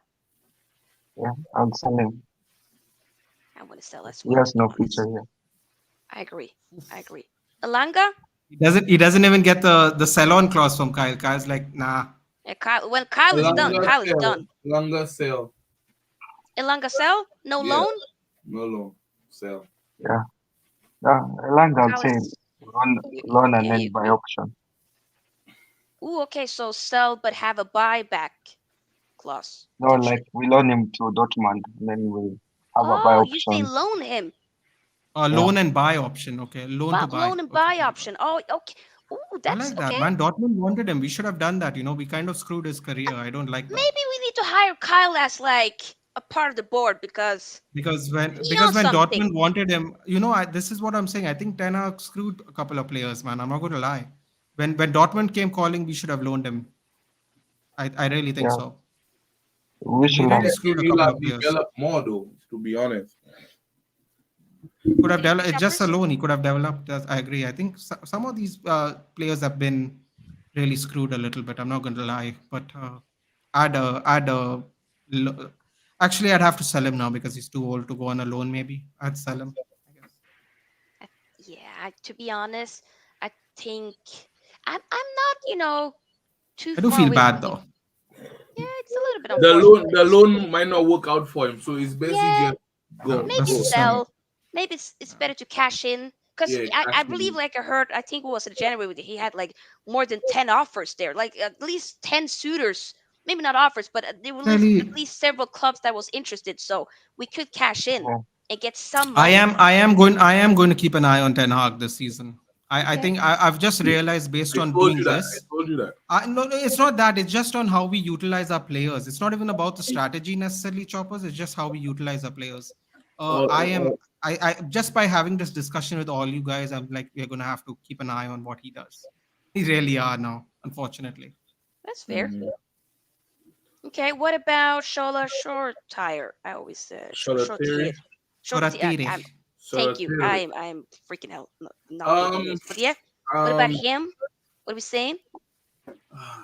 Yeah, I'll sell him. I want to sell as He well. has to be no honest. future here. I agree. Alanga? he doesn't even get the sell-on clause from Kyle. Kyle's like, nah. Yeah, Kyle. When Kyle is done, Longer Kyle is sell. done. Longer sell. Elanga sell? No Yeah. loan? No loan. Sell. Yeah. Lang, I'll Kyle say is. loan and Yeah, then you by agree. option. Ooh, okay. So sell, but have a buyback clause. No, potentially. like we loan him to Dortmund and then we have a buy Oh, you say option. loan him. Loan and buy option. Okay, loan to buy. Loan and Okay, buy okay. option. Oh, okay. Ooh, I that's like that, okay. man. Dortmund wanted him. We should have done that. We kind of screwed his career. I don't like that. Maybe we need to hire Kyle as like a part of the board because Because when he knows something. Dortmund wanted him, this is what I'm saying. I think Ten Hag screwed a couple of players, man. I'm not going to lie. When Dortmund came calling, we should have loaned him. I really think Yeah, so. we We should really have. screwed a You'll couple have of players. developed more though, to be honest. Could have developed. It's just a Choppers? loan. He could have developed. I agree. I think some of these players have been really screwed a little bit. I'm not going to lie, but add a. lo- Actually, I'd have to sell him now because he's too old to go on a loan. Maybe I'd sell him. I guess. I- Yeah, to be honest, I think I'm not, too I do far feel away bad from him. though. Yeah, it's a little bit The unfortunate, loan, but the loan might not work out for him, so it's basically yeah, just Yeah, go, maybe that's go. the thing. sell. Maybe it's better to cash in because Yeah, I believe actually. like I heard I think it was in January he had like more than 10 offers there, like at least 10 suitors. Maybe not offers, but there were at Clearly, least several clubs that was interested, so we could cash in Yeah, and get some I money. am I am going I am going to keep an eye on Ten Hag this season. I Okay. think I've just realized based I on told you doing that. I this. told you that. No, it's not that. It's just on how we utilize our players. It's not even about the strategy necessarily, choppers. It's just how we utilize our players. Or, I or, am. I just by having this discussion with all you guys, I'm like, we're gonna have to keep an eye on what he does. We really are now, unfortunately. That's fair. mm, Okay, what about Shola short tire? I always short Solitary. tire. Short tire. Soratiri. Thank you. Solitary. I'm freaking hell not good Um, English. But yeah, what about um, him? What are we saying?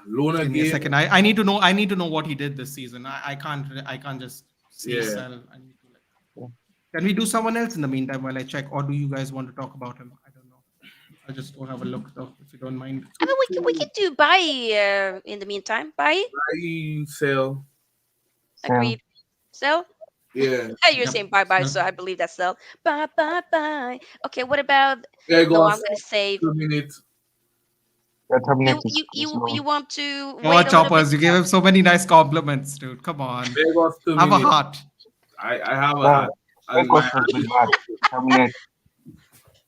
loan Give me a again. second. I need to know. I need to know what he did this season. I can't just say Yeah. sell. I need to like. Can we do someone else in the meantime while I check, or do you guys want to talk about him? I don't know. I just go have a look though, if you don't mind. I mean, we can do buy in the meantime. Buy. I sell. same. Agreed. Sell. Yeah. You're Yep. saying bye bye, Sell. so I believe that's sell. Bye bye bye. Okay, what about? There No, I'm goes gonna save. 2 minutes. The terminate You is you you low. you want to Oh, wait a little bit? choppers! You gave him so many nice compliments, dude. Come on, There goes two have a minutes. heart. I have a Yeah, hat. that And my cost hat has been is, bad. Terminate.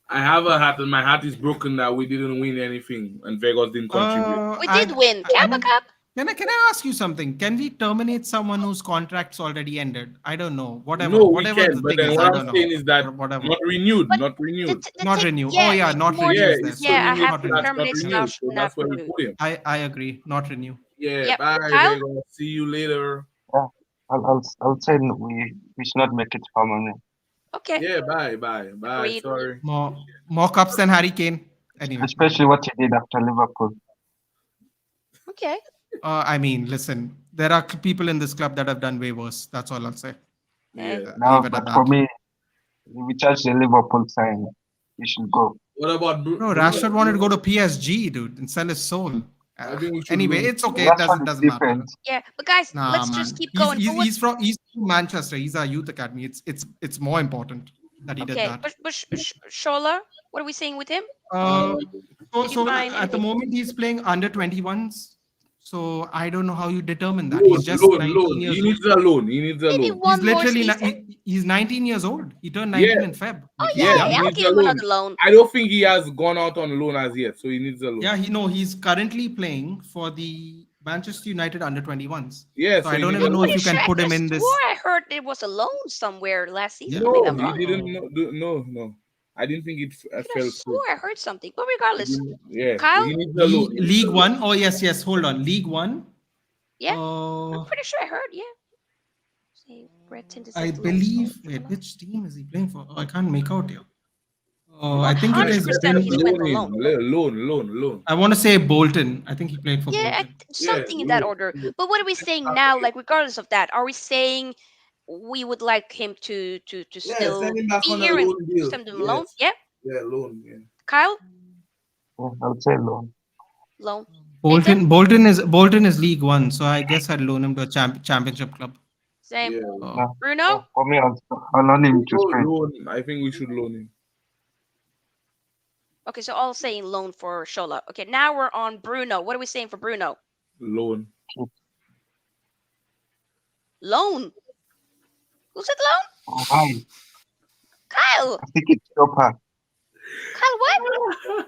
I have a hat and my hat is broken that we didn't win anything and Vegas didn't contribute. We did win. I Kappa mean, Cup. can I ask you something? Can we terminate someone whose contract's already ended? I don't know. No, we Whatever can, the but thing then is, what I I'm don't know. saying is that Whatever. not renewed, But not the, renewed. the Not thing, renew. Oh yeah, yeah, not more. renew Yeah, is there. it's Yeah, I terminate have Not to renew. that's not terminate renewed, slash so not that's where we renew. put him. I agree. Not renew. Yeah, Yep. bye Kyle. Vegas. See you later. Yeah, I'll say no, we should not make it permanent. Okay. Yeah, bye. Agreed. Sorry. More cups than Harry Kane. Anyway, Especially what he did after Liverpool. Okay. I mean, listen, there are people in this club that have done way worse. That's all I'll say. Okay. Yeah. Now, Leave it but at for that. me, if we charge the Liverpool sign, he should go. What about Bro, Rashford wanted to go to PSG, dude, and sell his soul. I think we should Anyway, loan. it's okay. It Rashford is doesn't matter. different. Yeah, but guys, Nah, let's just man. keep going. But what? He's from Manchester. He's our youth academy. It's more important that he did Okay, that. but Shola, what are we saying with him? Uh, so Did you so find at the anything? moment he's playing under 21s. So I don't know how you determine that. Loan, He's just 19 loan. He years old. needs a loan. He needs a Maybe loan. He's one more literally season. he's 19 years old. He turned Yeah, 19 in Feb. Oh Like he's yeah, yeah, he young. I'll needs give a him loan. another loan. I don't think he has gone out on loan as yet, so he needs a loan. Yeah, he's currently playing for the Manchester United under 21s. Yeah, So so I he don't needs a even know if loan. you Sure, can I put could him have in swore this. I heard there was a loan somewhere last season. Yeah. Maybe No, I'm he wrong. didn't. No. I didn't think it I could have fell through. swore I heard something. But regardless, Yeah, Kyle, he needs a loan. He needs League a loan. One. Oh yes. Hold on. League One. yeah, I'm Uh, pretty sure I heard. Yeah. Say Brett Tinder I said loan. believe. Wait, which team is he playing for? Oh, I can't make out here. I Not think it is 100% been. he's went on Loan loan. him. Loan. I want to say Bolton. I think he played for Yeah, Bolton. Yeah, something in that order. loan. But what are we saying now? Like regardless of that, are we saying we would like him to Yeah, still send him back be on a here and loan deal. send him alone? Yes. Yeah, Yeah, loan. Yeah. Kyle, Yeah, I'll say loan. loan. Nathan, Bolton is League One, so I guess I'd loan him to a championship club. same. Yeah. No, Bruno. for me, I'll loan him to Spain. Loan. I think we should loan him. Okay, so all saying loan for Shola. Okay, now we're on Bruno. What are we saying for Bruno? Loan. Loan. Who said loan? Oh, why? Kyle. I think it's Chopper. Kyle, what?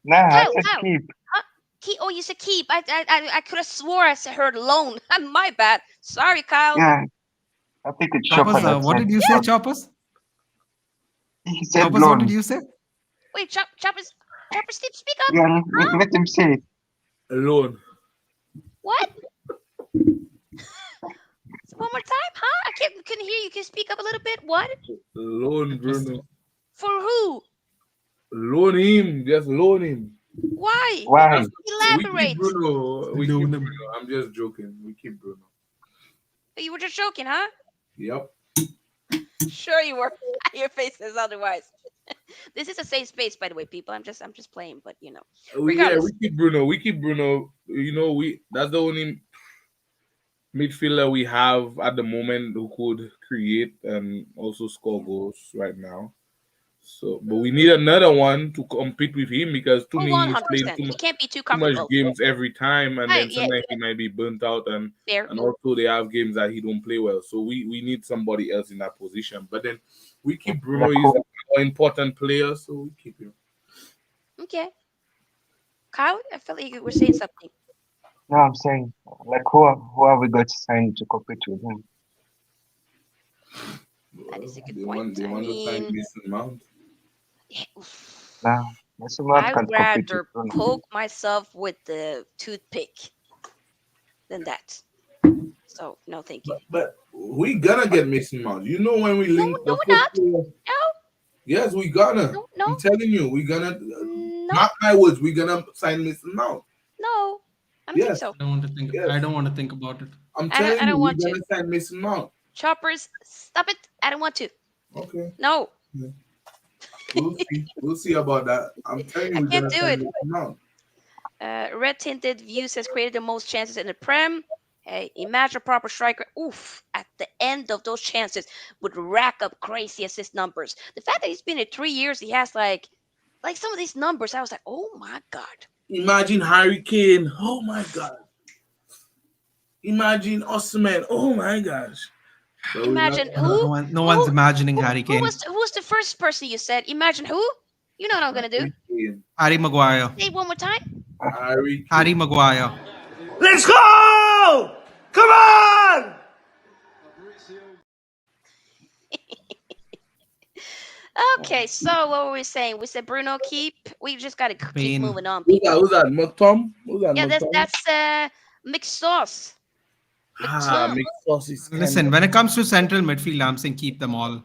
Nah, I Kyle, said Kyle. keep. Keep. Oh, you said keep. I could have swore I heard loan. My bad. Sorry, Kyle. Yeah, I think it's Chopper Choppers, that what said. did you say, Choppers? He said Choppers, what did loan. you say? Wait, Chop is. up? Yeah, let him say it. Alone. What? One more time, huh? I couldn't hear you. Can you speak up a little bit? What? Loan Bruno. For who? Loan him. Just loan him. Why? Why? We keep Elaborate. Bruno. We keep Loan Bruno. him. I'm just joking. We keep Bruno. You were just joking, huh? Yep. Sure you were. Your face says otherwise. This is a safe space, by the way, people. I'm just playing, but Yeah, regardless. we keep Bruno. We keep Bruno. You know, that's the only midfielder we have at the moment who could create and also score goals right now. So, but we need another one to compete with him because to Oh, me he's playing 100%. He can't be too too much comfortable. games every time, and then Yeah, sometimes he might be burnt out, and fair. also they have games that he don't play well. So we need somebody else in that position. But then we keep Bruno. He's a more important player, so we keep him. Okay. Kyle, I felt like you were saying something. No, I'm saying, like, who are we going to sign to compete with him? That is a good They point. want to sign I mean, Mason Mount. Nah, Mason Mount I'd can't compete rather with Bruno. poke myself with the toothpick than that. So no, thank you. But we gonna get Mason Mount. You know when we No, link no, the we're not. football. No, Yes, we gonna. no, no, I'm telling you, we gonna. no, Mark my words, we gonna sign Mason Mount. no. I don't think Yes, so. I don't want to think. yes. I don't want to think about it. I'm I telling you, don't we want to. gonna sign Mason Mount. Choppers, stop it. I don't want to. Okay, No, we'll see. We'll see about that. I'm telling you, I we're can't gonna do sign it. Mason Mount. Red Tinted Views has created the most chances in the Prem. Hey, imagine a proper striker. Oof, at the end of those chances would rack up crazy assist numbers. The fact that he's been in 3 years, he has like some of these numbers. I was like, oh my god. Imagine Harry Kane. Oh my god. Imagine Osman. Oh my gosh. But we're not Imagine gonna. who? No one's imagining Who, Harry who Kane. was the first person you said? Imagine who? You know what I'm gonna do? Harry Kane. Harry Maguire. Say it one more time. Harry Kane. Harry Maguire. Let's go! Come on! Okay, so what were we saying? We said Bruno keep. We just gotta keep Bane. moving on, Who's that? people. Who's that? McTom? Who's that? Yeah, McTom? that's mixed sauce. Ah, mixed sauce is kind Listen, of. when it comes to central midfield, I'm saying keep them all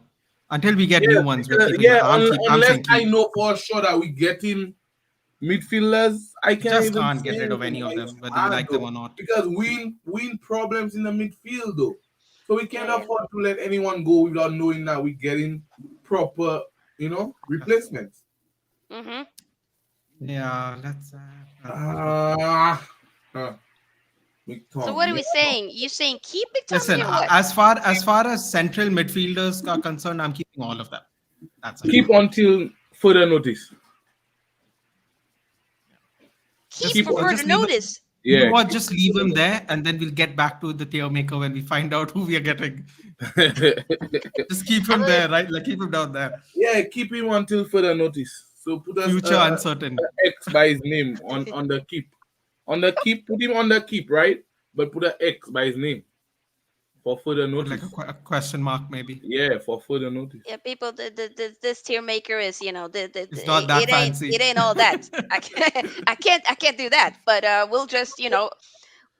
until we get Yeah, new ones. We're keeping. yeah. I'm Unless saying I keep. know for sure that we getting midfielders, I can't Just even can't say get rid of anything. any of It's them, whether you hard like them though, or not. because win problems in the midfield though. So we can't Yeah. afford to let anyone go without knowing that we're getting proper, replacements. Mm-hmm. Yeah, let's. Ah, McTom. So what are we Yeah. saying? You saying keep Listen, McTominay or what? as far as central midfielders are concerned, I'm keeping all of them. That's it. Keep until further notice. Keep for further Just leave it. notice. You Yeah. know what? Just leave them there, and then we'll get back to the tier maker when we find out who we are getting. Just keep him there, right? Like keep him down there. Yeah, keep him until further notice. So put us Future uncertain. X by his name on the keep. On the keep, put him on the keep, right? But put an X by his name for further Put notice. like a question mark, maybe. Yeah, for further notice. Yeah, people. This tier maker is It's not that fancy. It ain't all that. I can't do that. But we'll just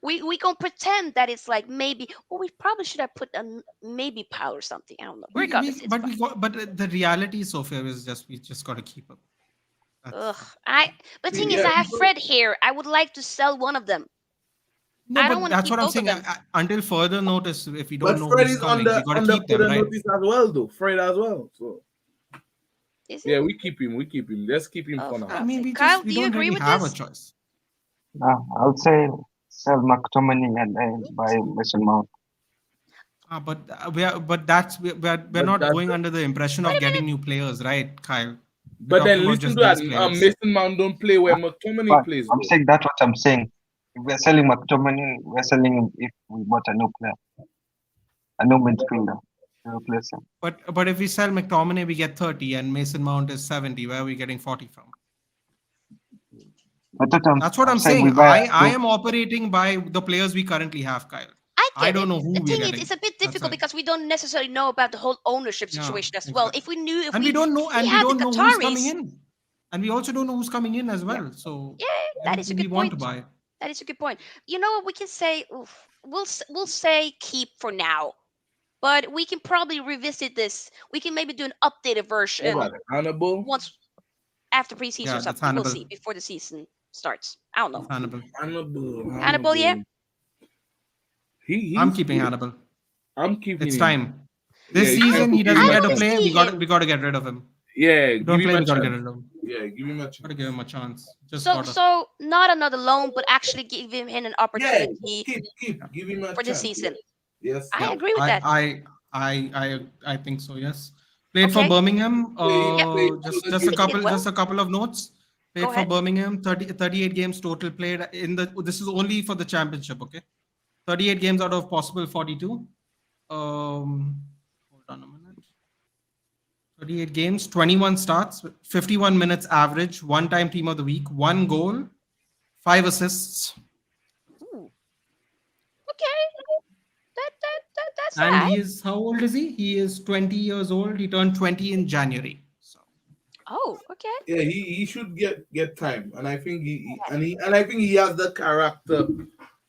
we gonna pretend that it's like maybe. Well, we probably should have put a maybe pile or something. I don't know. Regardless, it's fine. But the reality, Sofia, is we just got to keep him. Ugh. The thing is, Yeah, I have Fred here. I would like to sell one of them. No, I don't but wanna that's keep what I'm both of saying. them. Until further notice, if we But don't know Fred who's is on coming, we the got to keep them, further right? notice as well, though. Fred as well. So Is it? yeah, we keep him. We keep him. Let's keep him for now. I mean, we Kyle, just we do you don't agree really with have this? a choice. No, I would say sell McTominay and then buy Mason Mount. But we're not that's going under the impression Wait of a getting new players, right, Kyle? But then talking about listen just to that. these players. Mason Mount don't play where McTominay But plays. I'm Though. saying that's what I'm saying. If we're selling McTominay, we're selling him if we bought a new player, a new midfielder to replace him. But if we sell McTominay, we get 30, and Mason Mount is 70. Where are we getting 40 from? That's what I'm saying. We buy I am operating by the players we currently have, Kyle. I don't know who the we're thing is, getting. it's a bit That's difficult it. because we don't necessarily know about the whole ownership situation as well. If we knew, And we don't know, we had who is the coming Qataris, in. And we also don't know who's coming in as Yeah. well. So Yeah, that is a anything we good want to point. buy. That is a good point. You know what we can say? Oof, we'll say keep for now, but we can probably revisit this. We can maybe do an updated What version about it? Hannibal? once after preseason or Yeah, that's something. We'll Hannibal. see before the season starts. I don't know. That's Hannibal. Hannibal. Hannibal, yeah. Hannibal. I'm He's keeping good. Hannibal. I'm keeping It's him. time. Yeah, This it's time season to he give doesn't him I a get to don't chance. play. see him. We got to get rid of him. Yeah, We give don't him play. a We got to get chance. rid of him. Yeah, give him a Got to chance. give him a chance. Just So gotta. so not another loan, but actually give him an Yeah, opportunity keep. Yeah. Give him a for this chance. season. Yes, I Yeah. yes. agree with I that. I I think so. Yes. Played for Okay. Birmingham. Yep. Play all Just the I think he did well. just a couple of notes. Go Played for ahead. Birmingham. 38 games total played in the. This is only for the championship. Okay. 38 games out of possible 42. Hold on a minute. 38 games, 21 starts, 51 minutes average, one time team of the week, one goal, five assists, Ooh. Okay. That's all and right. he is, how old is he? He is 20 years old. He turned 20 in January. So Oh, okay. Yeah, he should get time, and I think and I think he has the character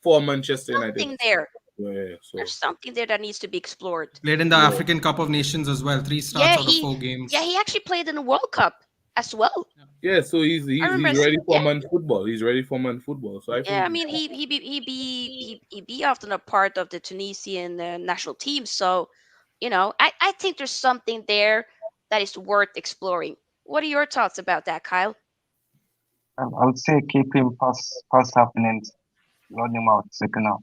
for Manchester United. Something there. Yeah, There's so something there that needs to be explored. played in the yeah, African Cup of Nations as well. Three Yeah, starts out of he four yeah, games. he actually played in the World Cup as well. yeah. So I remember he's ready for yeah. man football. He's ready for man football. So I Yeah, think I mean he be often a part of the Tunisian national team, so I think there's something there that is worth exploring. What are your thoughts about that, Kyle? I would say keep him first half and then loan him out second half.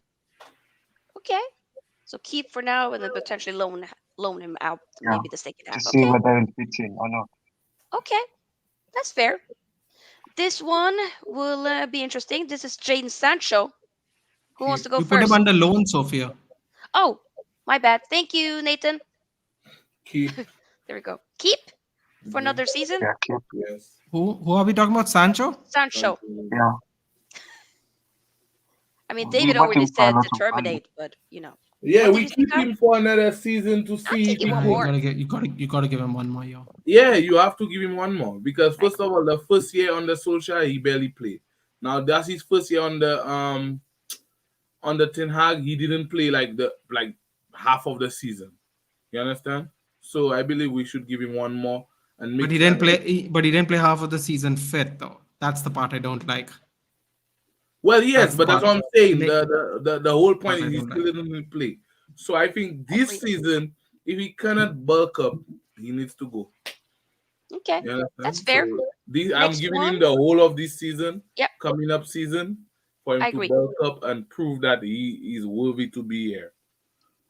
Okay, so keep for now and then potentially loan him out Yeah, maybe the second to half. see Okay, whether it fits in or not. okay, that's fair. This one will be interesting. This is Jaden Sancho. Who wants to go You put him first? under loan, Sophia. Oh, my bad. Thank you, Nathan. keep. There we go. Keep for another season. Yeah, keep. Yes. Who are we talking about? Sancho? Sancho. Yeah, I mean, we David bought already him for a said lot to of money. terminate, but Yeah, what did we you say, keep Kyle? him for another season to I'm see if taking he one Yeah, could. more. you gotta give him one more year. Yeah, you have to give him one more because I first of all, the first year on the Solskjaer he barely played. Now that's his first year on the Ten Hag. He didn't play like half of the season. You understand? So I believe we should give him one more and But make. he didn't play. But he didn't play half of the season fit though. That's the part I don't like. Well, yes, That's the but that's part. what I'm saying. Like, The whole point part I is he don't still like. didn't play. So I think this agree. season, if he cannot bulk up, he needs to go. Okay, You that's understand? fair. So this, I'm Next giving one. him the whole of this season, Yep, coming up season, for him I to agree. bulk up and prove that he is worthy to be here.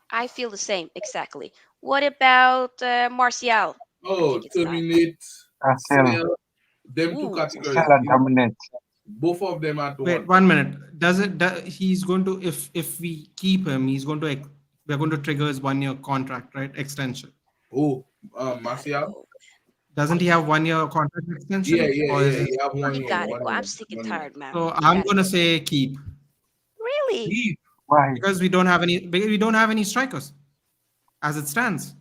I feel the same exactly. What about Martial? I Oh, think it's time. terminate, Sell, sell, them two Ooh, categories. sell and dominate. Both of them at Wait once. 1 minute. He's going to if we keep him, he's going to we're going to trigger his 1 year contract, right? Extension. Oh, he gotta Martial? go. Doesn't he have 1 year contract Yeah, extension? yeah, Or yeah. is it You have one He year, gotta one go. I'm year, sick and 1 year. tired, man. so He I'm gotta gonna go. say keep Really? He, Why? because we don't have any strikers as it stands.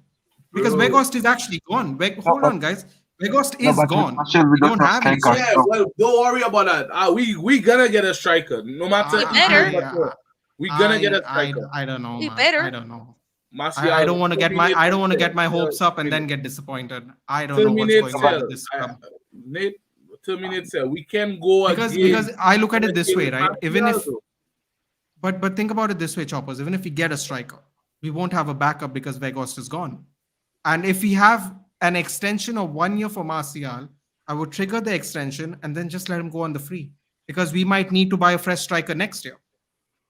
Because bro. Weghorst is actually gone. No, Hold but on, guys. Weghorst no, is but with gone. Marshall, we We don't don't have have any strikers. Yeah, strikers. So well, don't worry about that. We gonna get a striker, no matter We who better. plays for sure. We gonna get a striker. I don't know, We man. I better. don't know. I Martial, don't want to get my terminate I don't and want to sell. get my hopes up and then Terminate, get disappointed. I don't know what's terminate, going no, on but with sell. this club. Nate, terminate, sell. We can go Because I look at it this again way, with right? Even Martial, if though. but think about it this way, choppers. Even if we get a striker, we won't have a backup because Weghorst is gone. And if we have an extension of 1 year for Martial, I would trigger the extension and then just let him go on the free because we might need to buy a fresh striker next year.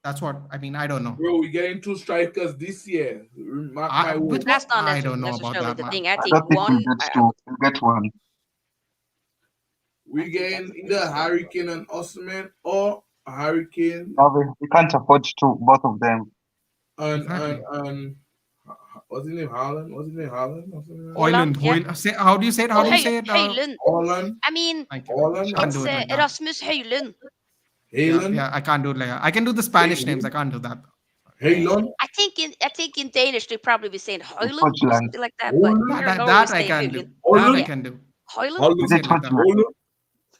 That's what I mean. I don't know. Bro, we getting two strikers this year. Mark my With words. what? That's not I don't know about necessarily that, the man. thing. I I think don't think one. we'll get two. We'll get one. We I think getting that's either fair. Hurricane and Osman or a Hurricane No, we can't afford two, both of them. Exactly. and what's his name? Haaland? What's his name? Haaland? What's his name? Holland, yeah. Say, how do you say it? How Oh, do you hey, say it? Helen. Haaland? I mean, I Haaland? can't it's do it like that. Erasmus Helen. Haaland? I can't do it like that. I can do the Spanish names. I Haaland? can't do that. Haaland? I think in Danish they probably be saying Helen or Scotland. something like that, but Haaland? here That, in that, Norway we that I say can Helen. do. That I Yeah, Haaland? can do. Helen. You Is say it it like that. Scotland? Haaland?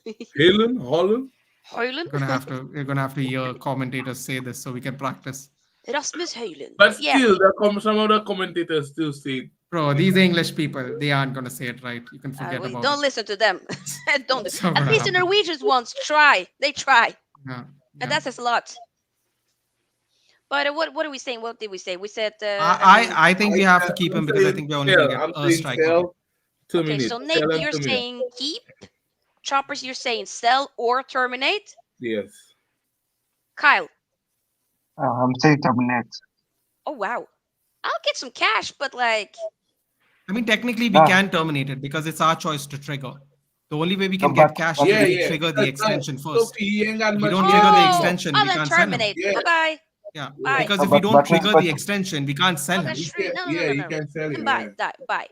Holland. Højlund. We're gonna have to hear commentators say this so we can practice. Rasmus Højlund. But Yeah. still, some of the commentators still say. Bro, these English people, they aren't gonna say it right. You can forget about Don't it. listen to them. Don't. It's not At gonna least the happen. Norwegians ones try. They try, Yeah. and that says a lot. But what are we saying? What did we say? We said. I think we have to keep him because I think we're only gonna get I'm a saying striker. sell 2 Okay, minutes. so Nate, Sell and you're 2 minutes. saying keep. Choppers, you're saying sell or terminate. Yes. Kyle. I'm saying terminate. Oh wow. I'll get some cash, but like. I mean, technically, we can terminate it because it's our choice to trigger. The only way we can but- get cash but- is if we Yeah. trigger the extension first. Sophie, he ain't got If we much don't money. trigger the Oh, extension, I'll we then can't sell him. terminate. Yeah. Bye bye. Yeah, Bye. because if But- we don't but- trigger but- the extension, we can't sell Oh, him. that's true. No. You can sell it. Bye. Bye.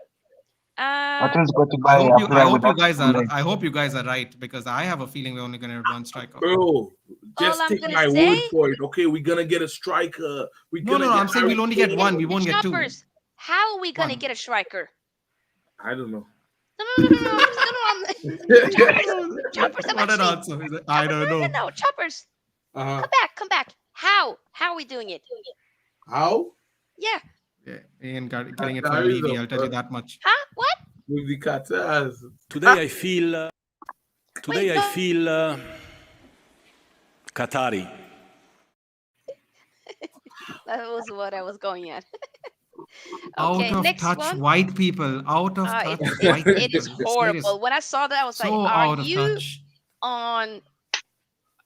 Buttons got to I buy hope a you, I player hope you without guys are. terminate. I hope you guys are right because I have a feeling we're only gonna get one striker. Bro, just I'm take gonna my say- word for it. Okay, we're gonna get a striker. No. I'm saying we'll only get one. We won't get two. Choppers, how are we gonna One. get a striker? I don't know. No. Choppers, I'm What an actually- answer! He's like, I don't know. No, Choppers, Uh-huh. come back. How are we doing it? How? Yeah. Yeah, he ain't getting it That from is Levy. a- I'll tell you that much. Huh? What? With the Qatars. Today I feel. Today Wait, I no. feel Qatari. That was what I was going at. Out Okay, of next touch, one. white people. Out of touch, It white people. is horrible. Serious. When I saw that, I was So like, out "Are of you touch. on?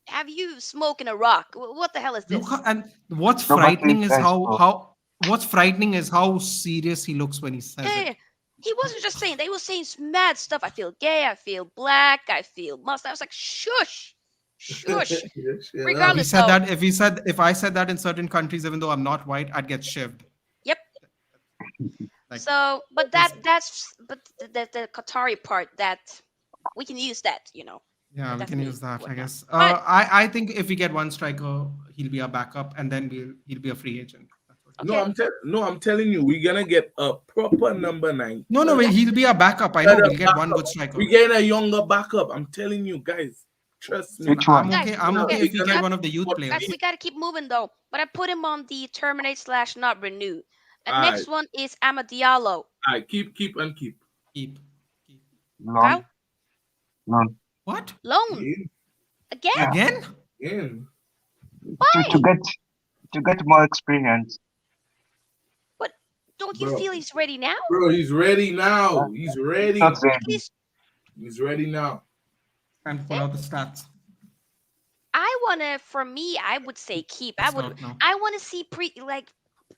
Have you smoking a rock? What the hell is this?" Look how, and what's No, but frightening these is guys know. what's frightening is how serious he looks when he says Yeah, it. he wasn't just saying. They were saying mad stuff. I feel gay. I feel black. I feel must. I was like, "Shush, shush." Regardless, though, If I said that in certain countries, even though I'm not white, I'd get shivved. Yep. Like, So, but that's the Qatari part that we can use that, yeah, we that's can me, use that, I whatnot. guess. But- I think if we get one striker, he'll be a backup, and then he'll be a free agent. That's what Okay. I'm telling you, we're gonna get a proper number 9. No, he'll be a backup. I know we'll get one good striker. We're getting a younger backup. I'm telling you guys. Trust me. Which one? I'm okay Guys, if we get one of the youth players. Guys, we gotta keep moving though. But I put him on the terminate / not renew. And Alright. next one is Amad Diallo. Alright, keep. Keep. Loan. Loan. What? Loan again? Yeah. Again? In. To get more experience. But don't you Bro. feel he's ready now? Bro, he's ready now. He's ready. Not ready. He's, He's ready now. And pull out the stats. for me, I would say keep. Let's not know. I want to see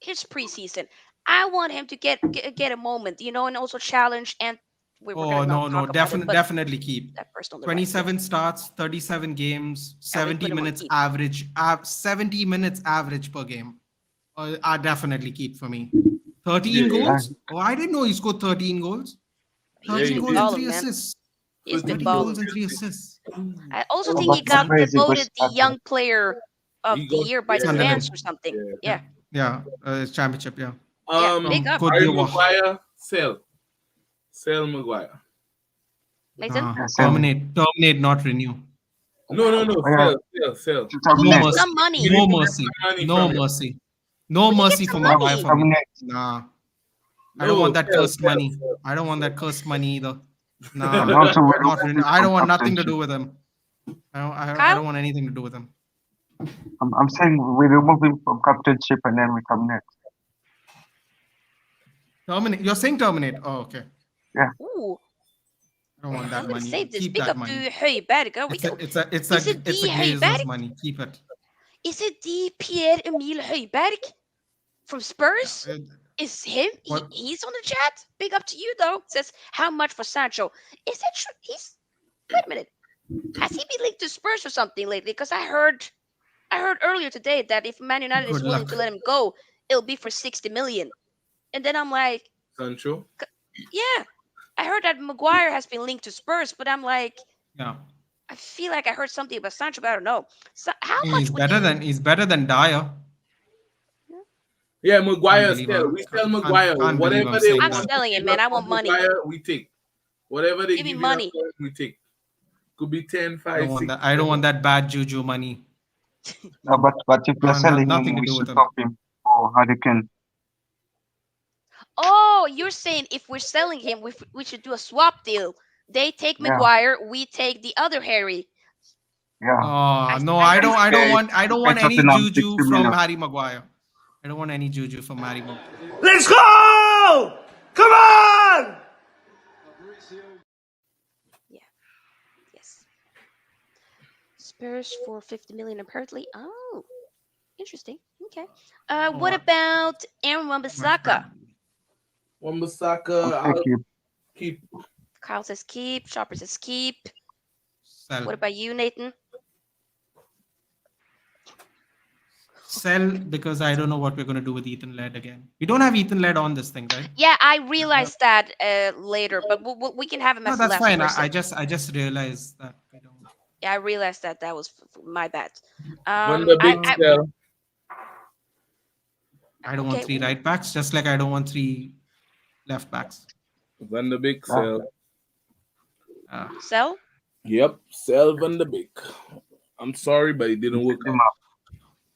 his preseason. I want him to get a moment, and also challenge. And we're Oh gonna no, not talk about it, but definitely keep. that person on the right. 27 starts, 37 games, Yeah, we 70 put him on minutes keep. average, 70 minutes average per game. I definitely keep for me. 13 Yeah. goals? Oh, I didn't know he scored 13 goals. 13 he goals did. and Balling, 3 man. assists. He's been 13 balling. goals and 3 assists. I also Oh, think but he got that's crazy, voted the because- young player of He the got- year by the Sunderland. fans or something. Yeah. Yeah, it's championship, yeah. Big up. Cote Harry d'Ivoire. Maguire, sell Maguire. Mason? Nah, Yeah, sell. terminate, not renew. No, Oh, yeah. sell. To But he terminate. gets some money. No need to get mercy. some money No from him. mercy. No But he mercy gets for some Maguire money. for me. Terminate. Nah. I don't want that cursed money. I don't want that cursed money either. No, And also, we not remove really. him I don't from want nothing to captainship. do with him. I Kyle? don't want anything to do with him. I'm saying we remove him from captainship and then we terminate. Terminate. You're saying terminate. Oh, okay. Ooh, I don't want I'm that gonna money. save this. Keep Big that up money. to Højberg. We It's a go. it's a it's Is a it it's a the Glazer's Højberg? money. Keep it. Is it the Pierre-Emile Højberg from Spurs? Is him? What? He's on the chat. Big up to you though. Says how much for Sancho? Is that true? Wait a minute. Has he been linked to Spurs or something lately? Because I heard earlier today that if Man United is Good willing luck. to let him go, it'll be for 60 million. And then I'm like, Sancho. yeah. I heard that Maguire has been linked to Spurs, but I'm like, Yeah. I feel like I heard something about Sancho, but I don't know. So how much He's would better than Dyer. Yeah, Maguire Can't believe still. I'm- We sell can't- Maguire. can't believe Whatever I'm they saying I'm that. want. selling to it, give man. us I want for money. Maguire, we take. Whatever they Give me give money. us, we take. Could be 10, I don't 5, want 6, that. I don't 7. want that bad juju money. No, but if we're selling Nothing him, to we do with should him. top him for Hurricane. Oh, you're saying if we're selling him, we should do a swap deal. They take Yeah, Maguire, we take the other Harry. yeah. No, I I see. don't. I don't Pay, want. I don't pay want any Tottenham juju 60 from million. Harry Maguire. I don't want any juju from Harry Maguire. Let's go! Come on! Yeah. Yes. Spurs for 50 million apparently. Oh, interesting. Okay. What Oh, about Aaron much Wan-Bissaka? better. I'll Wambasaka, take I'll it. keep. Kyle says keep. Chopper says keep. Sell. What about you, Nathan? Sell because I don't know what we're going to do with Ethan Ladd again. We don't have Ethan Ladd on this thing, right? Yeah, I realized that later, but we can have him No, as the that's last fine. person. I just realized that we don't. Yeah, I realized that that was my bad. When the big I sell, I don't want okay. three right backs, just like I don't want three left backs. Van the big Yeah. sell. Sell. Yep, sell Van the big. I'm sorry, but it didn't work Pick him out. up.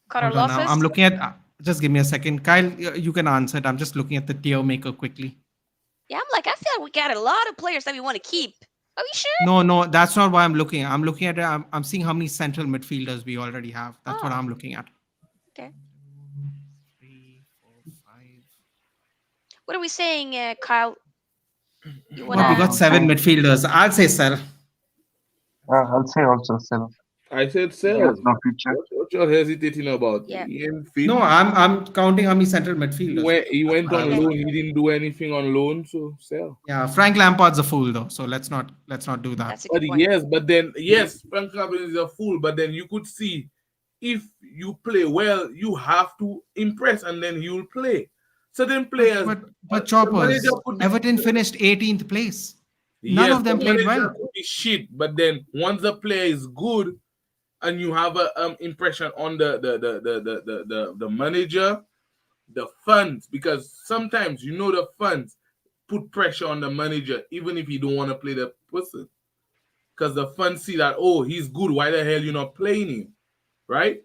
Cut our Hold on now. losses. I'm looking at. Just give me a second, Kyle. You can answer it. I'm just looking at the tier maker quickly. Yeah, I'm like I feel like we got a lot of players that we want to keep. Are we sure? No, that's not why I'm looking. I'm looking at. I'm seeing how many central midfielders we already have. That's what Oh, I'm looking at. okay. 3, 4, 5. What are we saying, Kyle? You What we wanna? got 7 midfielders. I'll say sell. I'll say also sell. I said He sell. has no future. What you're hesitating about? Yeah. He ain't fit. No, I'm counting how many central He midfielders. went on Okay. loan. He didn't do anything on loan, so sell. Yeah, Frank Lampard's a fool though, so let's not do that. That's a But good point. yes, Frank Lampard is a fool. But then you could see if you play well, you have to impress, and then you'll play. Certain players, But the manager Choppers, could be Everton finished 18th place. None yes, of the them played manager well. could be shit. But then once the player is good, and you have a impression on the manager, the funds, because sometimes the funds put pressure on the manager even if you don't want to play the person, because the fans see that, oh, he's good, why the hell you not playing him, right?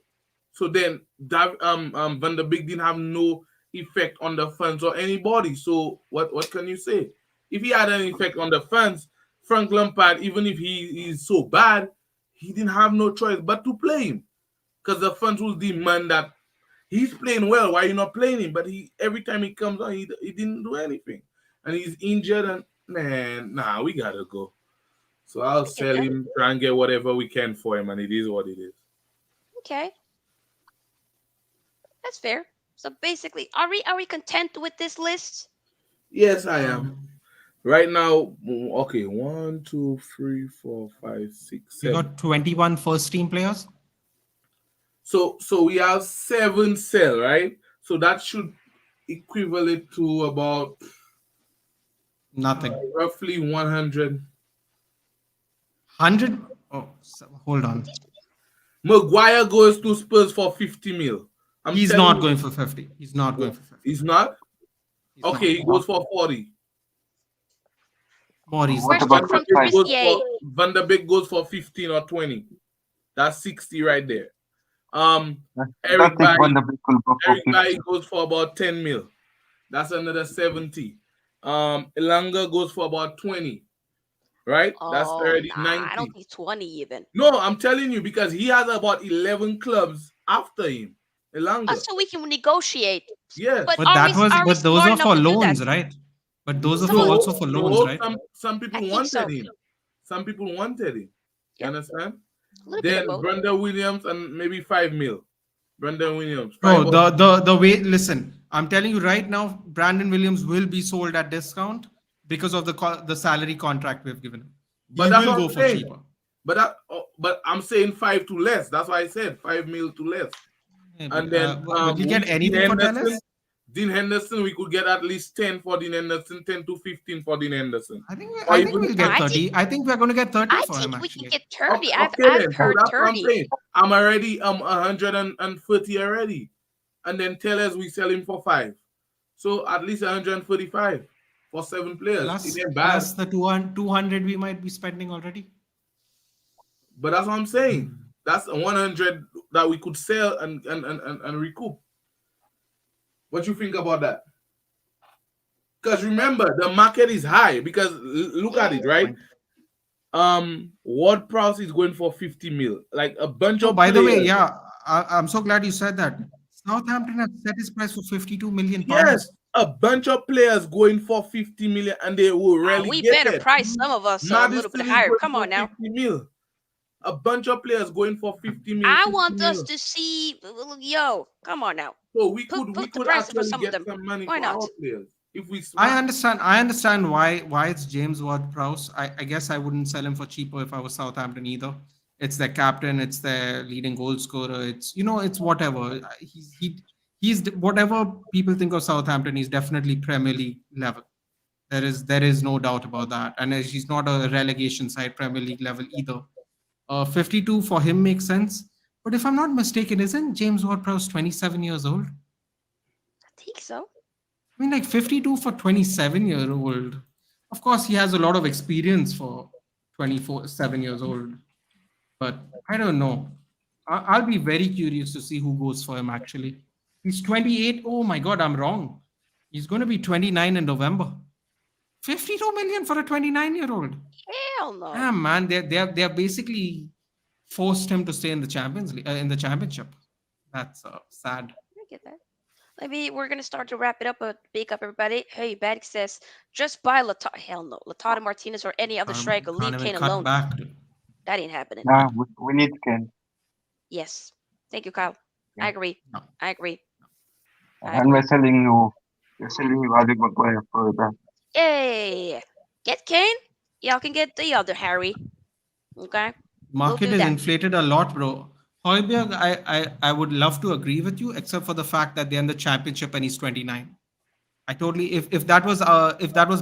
So then that Van der Beek didn't have no effect on the fans or anybody. So what can you say? If he had an effect on the fans, Frank Lampard, even if he is so bad, he didn't have no choice but to play him, because the fans will demand that he's playing well. Why you not playing him? But he every time he comes on, he didn't do anything, and he's injured. And man, nah, we gotta go. So I'll I get sell that. him, try and get whatever we can for him, and it is what it is. Okay, that's fair. So basically, are we content with this list? Yes, I am. Right now, okay, 1, 2, 3, 4, 5, 6, We 7. got 21 first team players. So we have 7 sell, right? So that should equivalent to about Nothing. roughly 100. 100. Oh, hold on. Maguire goes to Spurs for 50 mil. He's telling not you, going for 50. He's not going for 50. he's not. He's Okay, not. he goes for 40. More reason. What Question about from the price? Christier. Van der Beek goes for 15 or 20. That's 60 right there. I Eric don't think Van Bailly, der Beek will go for Eric Bailly 50. goes for about 10 mil. That's another 70. Elanga goes for about 20. Right? That's Oh, 30, nah, I 90. don't think 20 even. No, I'm telling you, because he has about 11 clubs after him. Elanga. So we can negotiate. Yes. But But that was. are we But those smart are enough for to do that? loans, right? But those are Some of also for loans, no, right? some I people think wanted so. him. Some people wanted him. You Yep. understand? A little bit Then of both. Brenda Williams and maybe 5 mil. Brandon Williams. No, 5 or- the way. Listen, I'm telling you right now, Brandon Williams will be sold at discount because of the salary contract we've given him. But He that's will what go I'm for saying. cheaper. But I'm saying 5 to less. That's why I said 5 mil to less. Yeah, And but, then will we get with anything for Dallas? Dean Henderson, we could get at least 10 for Dean Henderson, 10 to 15 for Dean Henderson. I think Or I think even we'll No, get 30. I think we're going to get 30 I for him think we can actually. get 30. Okay, I've then. So heard that's what I'm 30. saying. I'm already 130 already. And then tell us we sell him for 5. So at least 135 for 7 players. Plus, It ain't bad. plus the 200 we might be spending already. But that's what I'm saying. That's a 100 that we could sell and recoup. What you think about that? Because remember, the market is high. Because look at it, right? Ward Prowse is going for 50 mil. Like a bunch No, of by the way, players. yeah, I'm so glad you said that. Southampton have set his price for 52 million Yes, pounds. a bunch of players going for 50 million and they will We better relegated. price some of us a little bit Madison is higher. going Come for on now. 50 mil. A bunch of players going for 50 mil, I 50 want us mil. to see. Yo, come on now. So we could we Put the could prices for actually some of get them. some money Why for our not? players if we I smart. understand. I understand why it's James Ward-Prowse. I guess I wouldn't sell him for cheaper if I was Southampton either. It's their captain. It's their leading goal scorer. It's it's whatever. Whatever people think of Southampton. He's definitely Premier League level. There is no doubt about that. And he's not a relegation side Premier League level either. 52 for him makes sense. But if I'm not mistaken, isn't James Ward-Prowse 27 years old? I think so. I mean, like 52 for 27-year-old. Of course, he has a lot of experience for 7 years old. But I don't know. I'll be very curious to see who goes for him actually. He's 28. Oh my God, I'm wrong. He's going to be 29 in November. 52 million for a 29-year-old. Hell no. Ah, man, they are basically forced him to stay in the Champions League, in the championship. That's sad. I get that. Maybe we're gonna start to wrap it up. But big up everybody. Hey, Bad says just buy Lata. Hell no, Lautaro Martinez or any other striker. Can't Leave even Kane cut alone. back. That ain't happening. Nah, we need Ken. Yes. Thank you, Kyle. Yeah. I agree. No. I agree. I And agree. we're selling you Harry Maguire for that. Hey, get Kane. Y'all can get the other Harry. Okay. We'll Market do is that. inflated a lot, bro. Højbjerg, I would love to agree with you, except for the fact that they're in the championship and he's 29. I totally if that was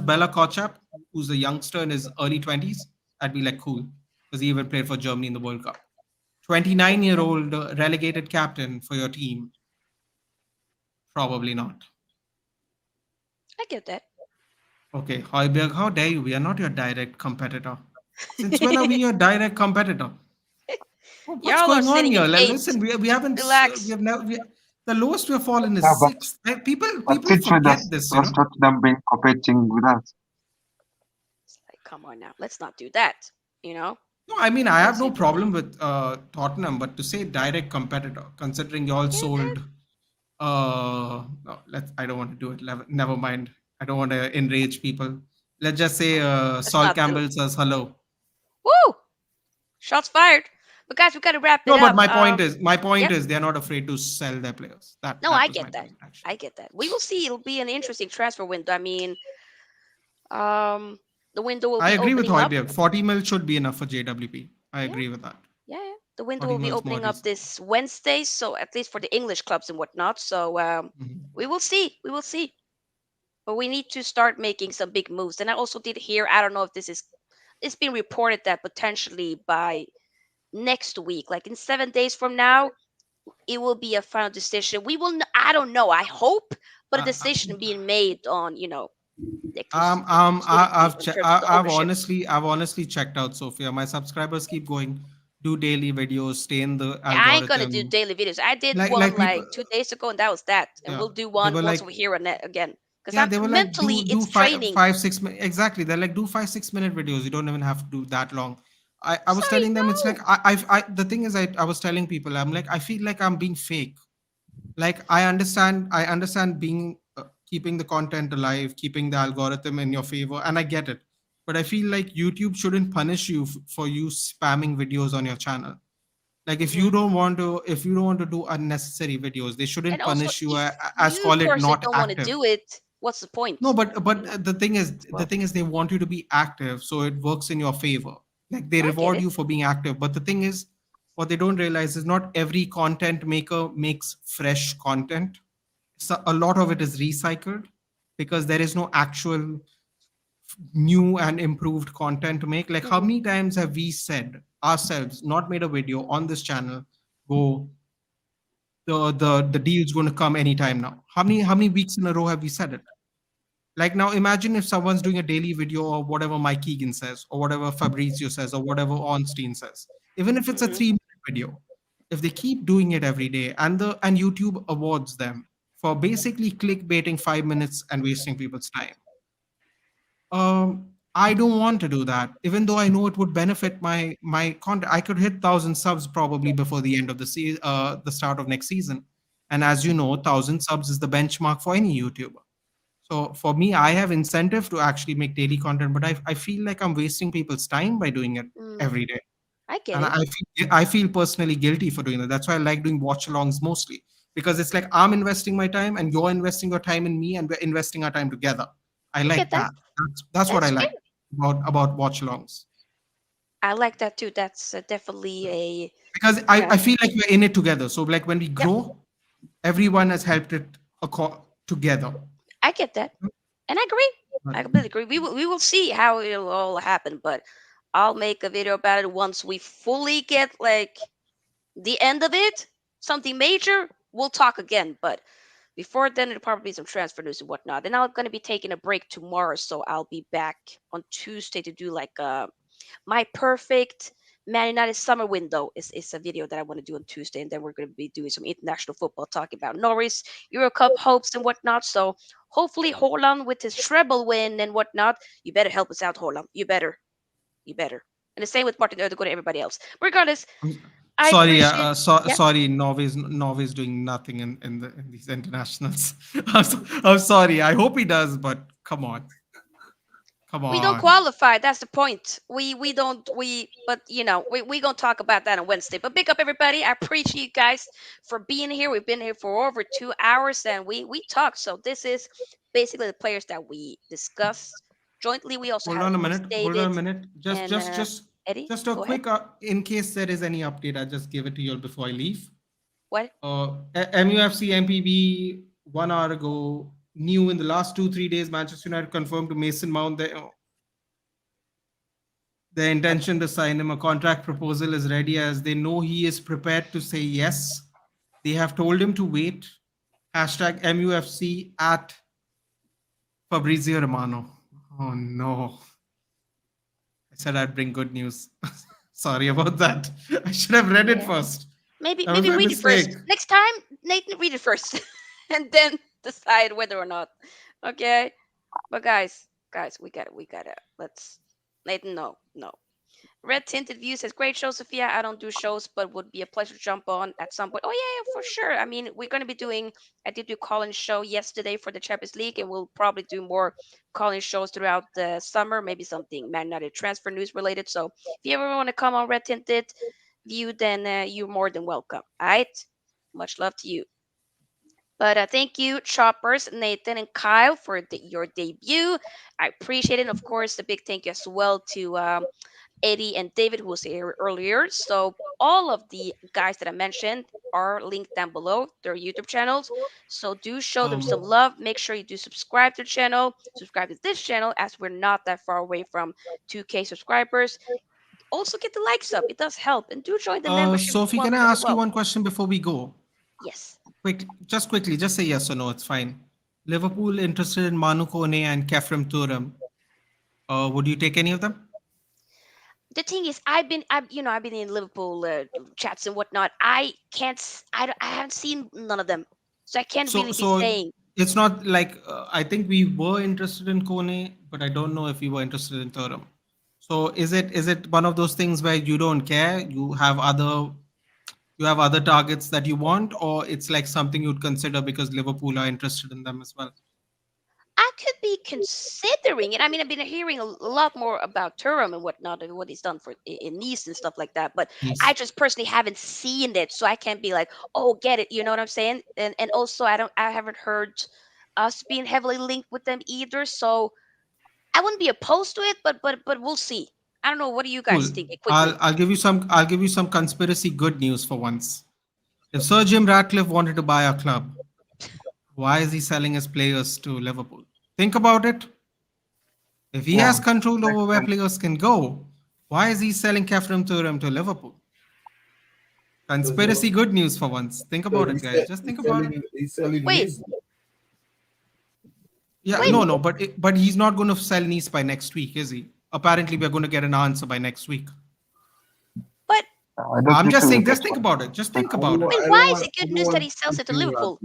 Bella Kotchap, who's a youngster in his early 20s, I'd be like cool because he even played for Germany in the World Cup. 29-year-old relegated captain for your team, probably not. I get that. Okay, Højbjerg, how dare you? We are not your direct competitor. Since when are we your direct competitor? What's Y'all are going on sitting here? in eighth. Listen, we haven't Relax. we have never the lowest we've fallen is Yeah, but- sixth. People Sit with forget us. this, Let's not them being competing with us. It's like, come on now. Let's not do that. You know? No, I mean I have no Let's see. problem with Tottenham, but to say direct competitor, considering you all sold no, I don't want to do it. Never mind. I don't want to enrage people. Let's just say Sol not do it. Campbell says hello. Woo! Shots fired. But guys, we gotta wrap it No, but up. my point yep. is they're not afraid to sell their players. That No, that I was get my that. point, actually. I get that. We will see. It'll be an interesting transfer window. I mean, the window will be I agree with opening up. Højbjerg. 40 mil should be enough for JWP. I agree with that. Yeah, the window 40 will be mil's more opening up decent. this Wednesday, so at least for the English clubs and whatnot. So Mhm. we will see. We will see. But we need to start making some big moves. And I also did hear, I don't know if this is, it's been reported that potentially by next week, like in 7 days from now, it will be a final decision. We will, I don't know, I hope, but a decision being made on, the exclusivity in terms of the ownership. I've honestly checked out Sofia. My subscribers keep going, do daily videos, stay in the I ain't gonna do algorithm. daily videos. I did Like one people, like 2 days ago, and that was that. And yeah, we'll do they one were once like, over here and that again. Because yeah, I'm they were like, mentally, do it's training. 5 6 minutes. Exactly, they're like, do 5 6 minute videos. You don't even have to do that long. I was Sorry, telling them, it's no. like the thing is, I was telling people, I'm like, I feel like I'm being fake. Like I understand being keeping the content alive, keeping the algorithm in your favor, and I get it. But I feel like YouTube shouldn't punish you for you spamming videos on your channel. Like if you Mhm. don't want to do unnecessary videos, they shouldn't And also, punish you if as you call it personally not don't want to active. do it, what's the No, point? but the thing is, Well, they want you to be active, so it works in your favor. Like they I get reward it. you for being active. But the thing is, what they don't realize is not every content maker makes fresh content. So a lot of it is recycled because there is no actual new and improved content to make. Like how Mhm. many times have we said ourselves, not made a video on this channel, go the deal's going to come anytime now? How many weeks in a row have we said it? Like now, imagine if someone's doing a daily video or whatever Mike Keegan says, or whatever Fabrizio says, or whatever Ornstein says. even if it's a Hmm. 3 minute video, if they keep doing it every day, and YouTube awards them for basically clickbaiting 5 minutes and wasting people's time, I don't want to do that. Even though I know it would benefit my content, I could hit 1,000 subs probably before the end of the start of next season. And as you know, 1,000 subs is the benchmark for any YouTuber. So for me, I have incentive to actually make daily content, but I feel like I'm wasting people's time by doing it Mm, every day. I get And it. I feel personally guilty for doing that. That's why I like doing watch alongs mostly, because it's like I'm investing my time and you're investing your time in me, and we're investing our time together. I I get like that. that. That's what I That's like fair. about watch alongs, I like that too. That's definitely a, because you I know, feel like we're in it together. So like when we yep. grow, everyone has helped it together. I get that, and I agree. I completely agree. We will see how it'll all happen, but I'll make a video about it once we fully get like the end of it, something major. We'll talk again, but before then, it'll probably be some transfer news and whatnot. And I'm gonna be taking a break tomorrow, so I'll be back on Tuesday to do like my perfect Man United summer window is a video that I want to do on Tuesday, and then we're going to be doing some international football, talking about Norris, Euro Cup hopes and whatnot. So hopefully Holland with his treble win and whatnot, you better help us out, Holland. You better. And the same with Martin Odegaard and everybody else. Regardless, I Sorry, appreciate. Yeah, sorry. Norway's doing nothing in these internationals. I'm sorry. I hope he does, but come on, come we don't on. qualify. That's the point. We don't we but we gonna talk about that on Wednesday. But big up everybody. I appreciate you guys for being here. We've been here for over 2 hours and we talked. So this is basically the players that we discussed jointly. We also Hold had, of on a course, minute. Hold on a David minute. Just, and just, just, Eddie. just a Go ahead. quick. In case there is any update, I just give it to you all before I leave. What? MUFC MPB 1 hour ago, new in the last 2 3 days, Manchester United confirmed to Mason Mount their intention to sign him. A contract proposal is ready, as they know he is prepared to say yes. They have told him to wait. Hashtag MUFC at Fabrizio Romano. Oh no. I said I'd bring good news. Sorry about that. I should have read it Yeah. first. Maybe That was my read it mistake. first. Next time, Nathan, read it first. And then decide whether or not. Okay? But guys, we gotta let's Nathan, no. Red Tinted View says, great show, Sophia. I don't do shows, but would be a pleasure to jump on at some point. Oh, yeah, yeah, for sure. I mean, we're going to be doing, I did do call-in show yesterday for the Champions League, and we'll probably do more call-in shows throughout the summer, maybe something Man United transfer news related. So if you ever want to come on Red Tinted View, then you're more than welcome. All right? Much love to you. But thank you, Choppers, Nathan, and Kyle, for your debut. I appreciate it. Of course, a big thank you as well to Eddie and David, who was here earlier. So all of the guys that I mentioned are linked down below their YouTube channels. So do show them some Um, love. Make sure you do subscribe to the channel, subscribe to this channel, as we're not that far away from 2K subscribers. Also get the likes up; it does help, and do join the membership if you Sophie, want can I as ask you well. one question before we go? Yes. Quickly, just say yes or no. It's fine. Liverpool interested in Manu Kone and Kefrem Turam. Would you take any of them? The thing is, I've been in Liverpool chats and whatnot. I can't, I haven't seen none of them, so I can't So, really be so saying. it's not like I think we were interested in Kone, but I don't know if we were interested in Turam. So, is it one of those things where you don't care? You have other targets that you want, or it's like something you'd consider because Liverpool are interested in them as well? I could be considering it. I mean, I've been hearing a lot more about Turam and whatnot, and what he's done for in Nice and stuff like that. But I Yes. just personally haven't seen it, so I can't be like, oh, get it. You know what I'm saying? And also, I haven't heard us being heavily linked with them either. So I wouldn't be opposed to it, but we'll see. I don't know. What do you guys Cool. think? I'll Quickly. I'll give you some conspiracy good news for once. If Sir Jim Ratcliffe wanted to buy a club, why is he selling his players to Liverpool? Think about it. If he has Wow. control over where Excellent. players can go, why is he selling Kefrem Turam to Liverpool? Because he Conspiracy was, good news for once. Think about because it, guys. Just think about it. he's selling Wait, Nice. Yeah, wait. no, but he's not going to sell Nice by next week, is he? Apparently, we're going to get an answer by next week. But I'm just saying, just think about it. Just think about it. Wait, why is it good news that he sells it to Liverpool?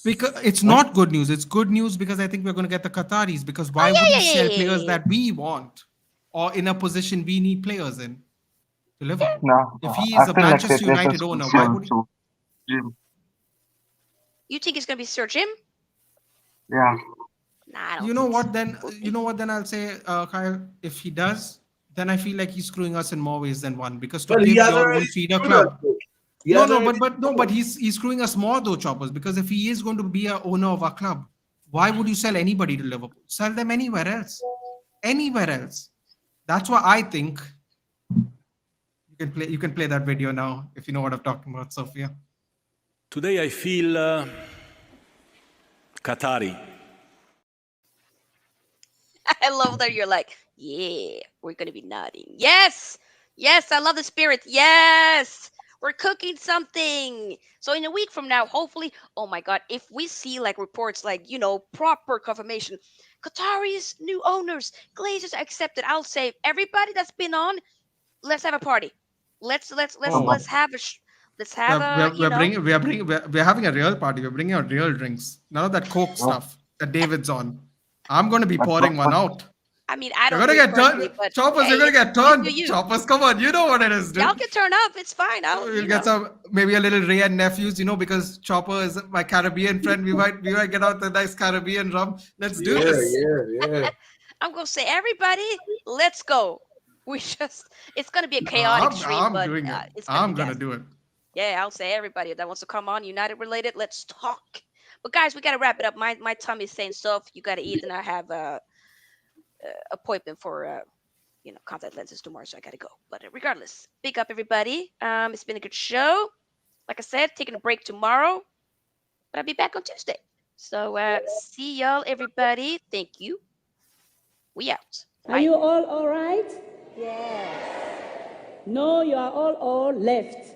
Because it's not good news. It's good news because I think we're going to get the Qataris. Because why Oh, would yeah, he yeah, sell yeah, yeah, players yeah. that we want or in a position we need players in to Liverpool? No, If he I is a feel like Manchester they're United just owner, why concerned would he? to Jim. You think it's gonna be Sir Jim? Yeah. Nah, I don't You know think so. what? Then We'll you see. know what? Then I'll say, Kyle, if he does, then I feel like he's screwing us in more ways than one. Because to But he give has your already own feeder screwed us, club. though. He No, has no, already but he's screwing us more though, Choppers. Because if he is going to be a owner of our club, why would you sell anybody to Liverpool? Sell them anywhere else. Anywhere else. That's why I think you can play that video now if you know what I'm talking about, Sofia. Today I feel Qatari. I love that you're like, yeah, we're gonna be nodding. Yes, yes, I love the spirit. Yes, we're cooking something. So in a week from now, hopefully, oh my God, if we see like reports like proper confirmation, Qataris new owners, Glazers accepted, I'll say everybody that's been on, let's have a party. Let's have a let's have We're having a real party. We're bringing out real drinks. None of that Coke stuff that David's on. I'm going to be pouring one out. I mean, I You're don't gonna do it get personally, turned, but Choppers. You're hey, gonna get you do turned, you. Choppers. Come on, you know what it is, dude. Y'all can turn up. It's fine. We'll get some, maybe a little Ray and nephews, because Chopper is my Caribbean friend. We might get out the nice Caribbean rum. Let's do this. Yeah. I'm gonna say everybody, let's go. It's gonna be a chaotic stream, I'm but doing it. it's gonna be I'm gonna gas. do it. Yeah, I'll say everybody that wants to come on United related, let's talk. But guys, we gotta wrap it up. My tummy's saying stuff. You gotta eat, and I have a appointment for contact lenses tomorrow, so I gotta go. But regardless, big up everybody. It's been a good show. Like I said, taking a break tomorrow, but I'll be back on Tuesday. So see y'all, everybody. Thank you. We out. Are you all right? Yes. No, you are all left.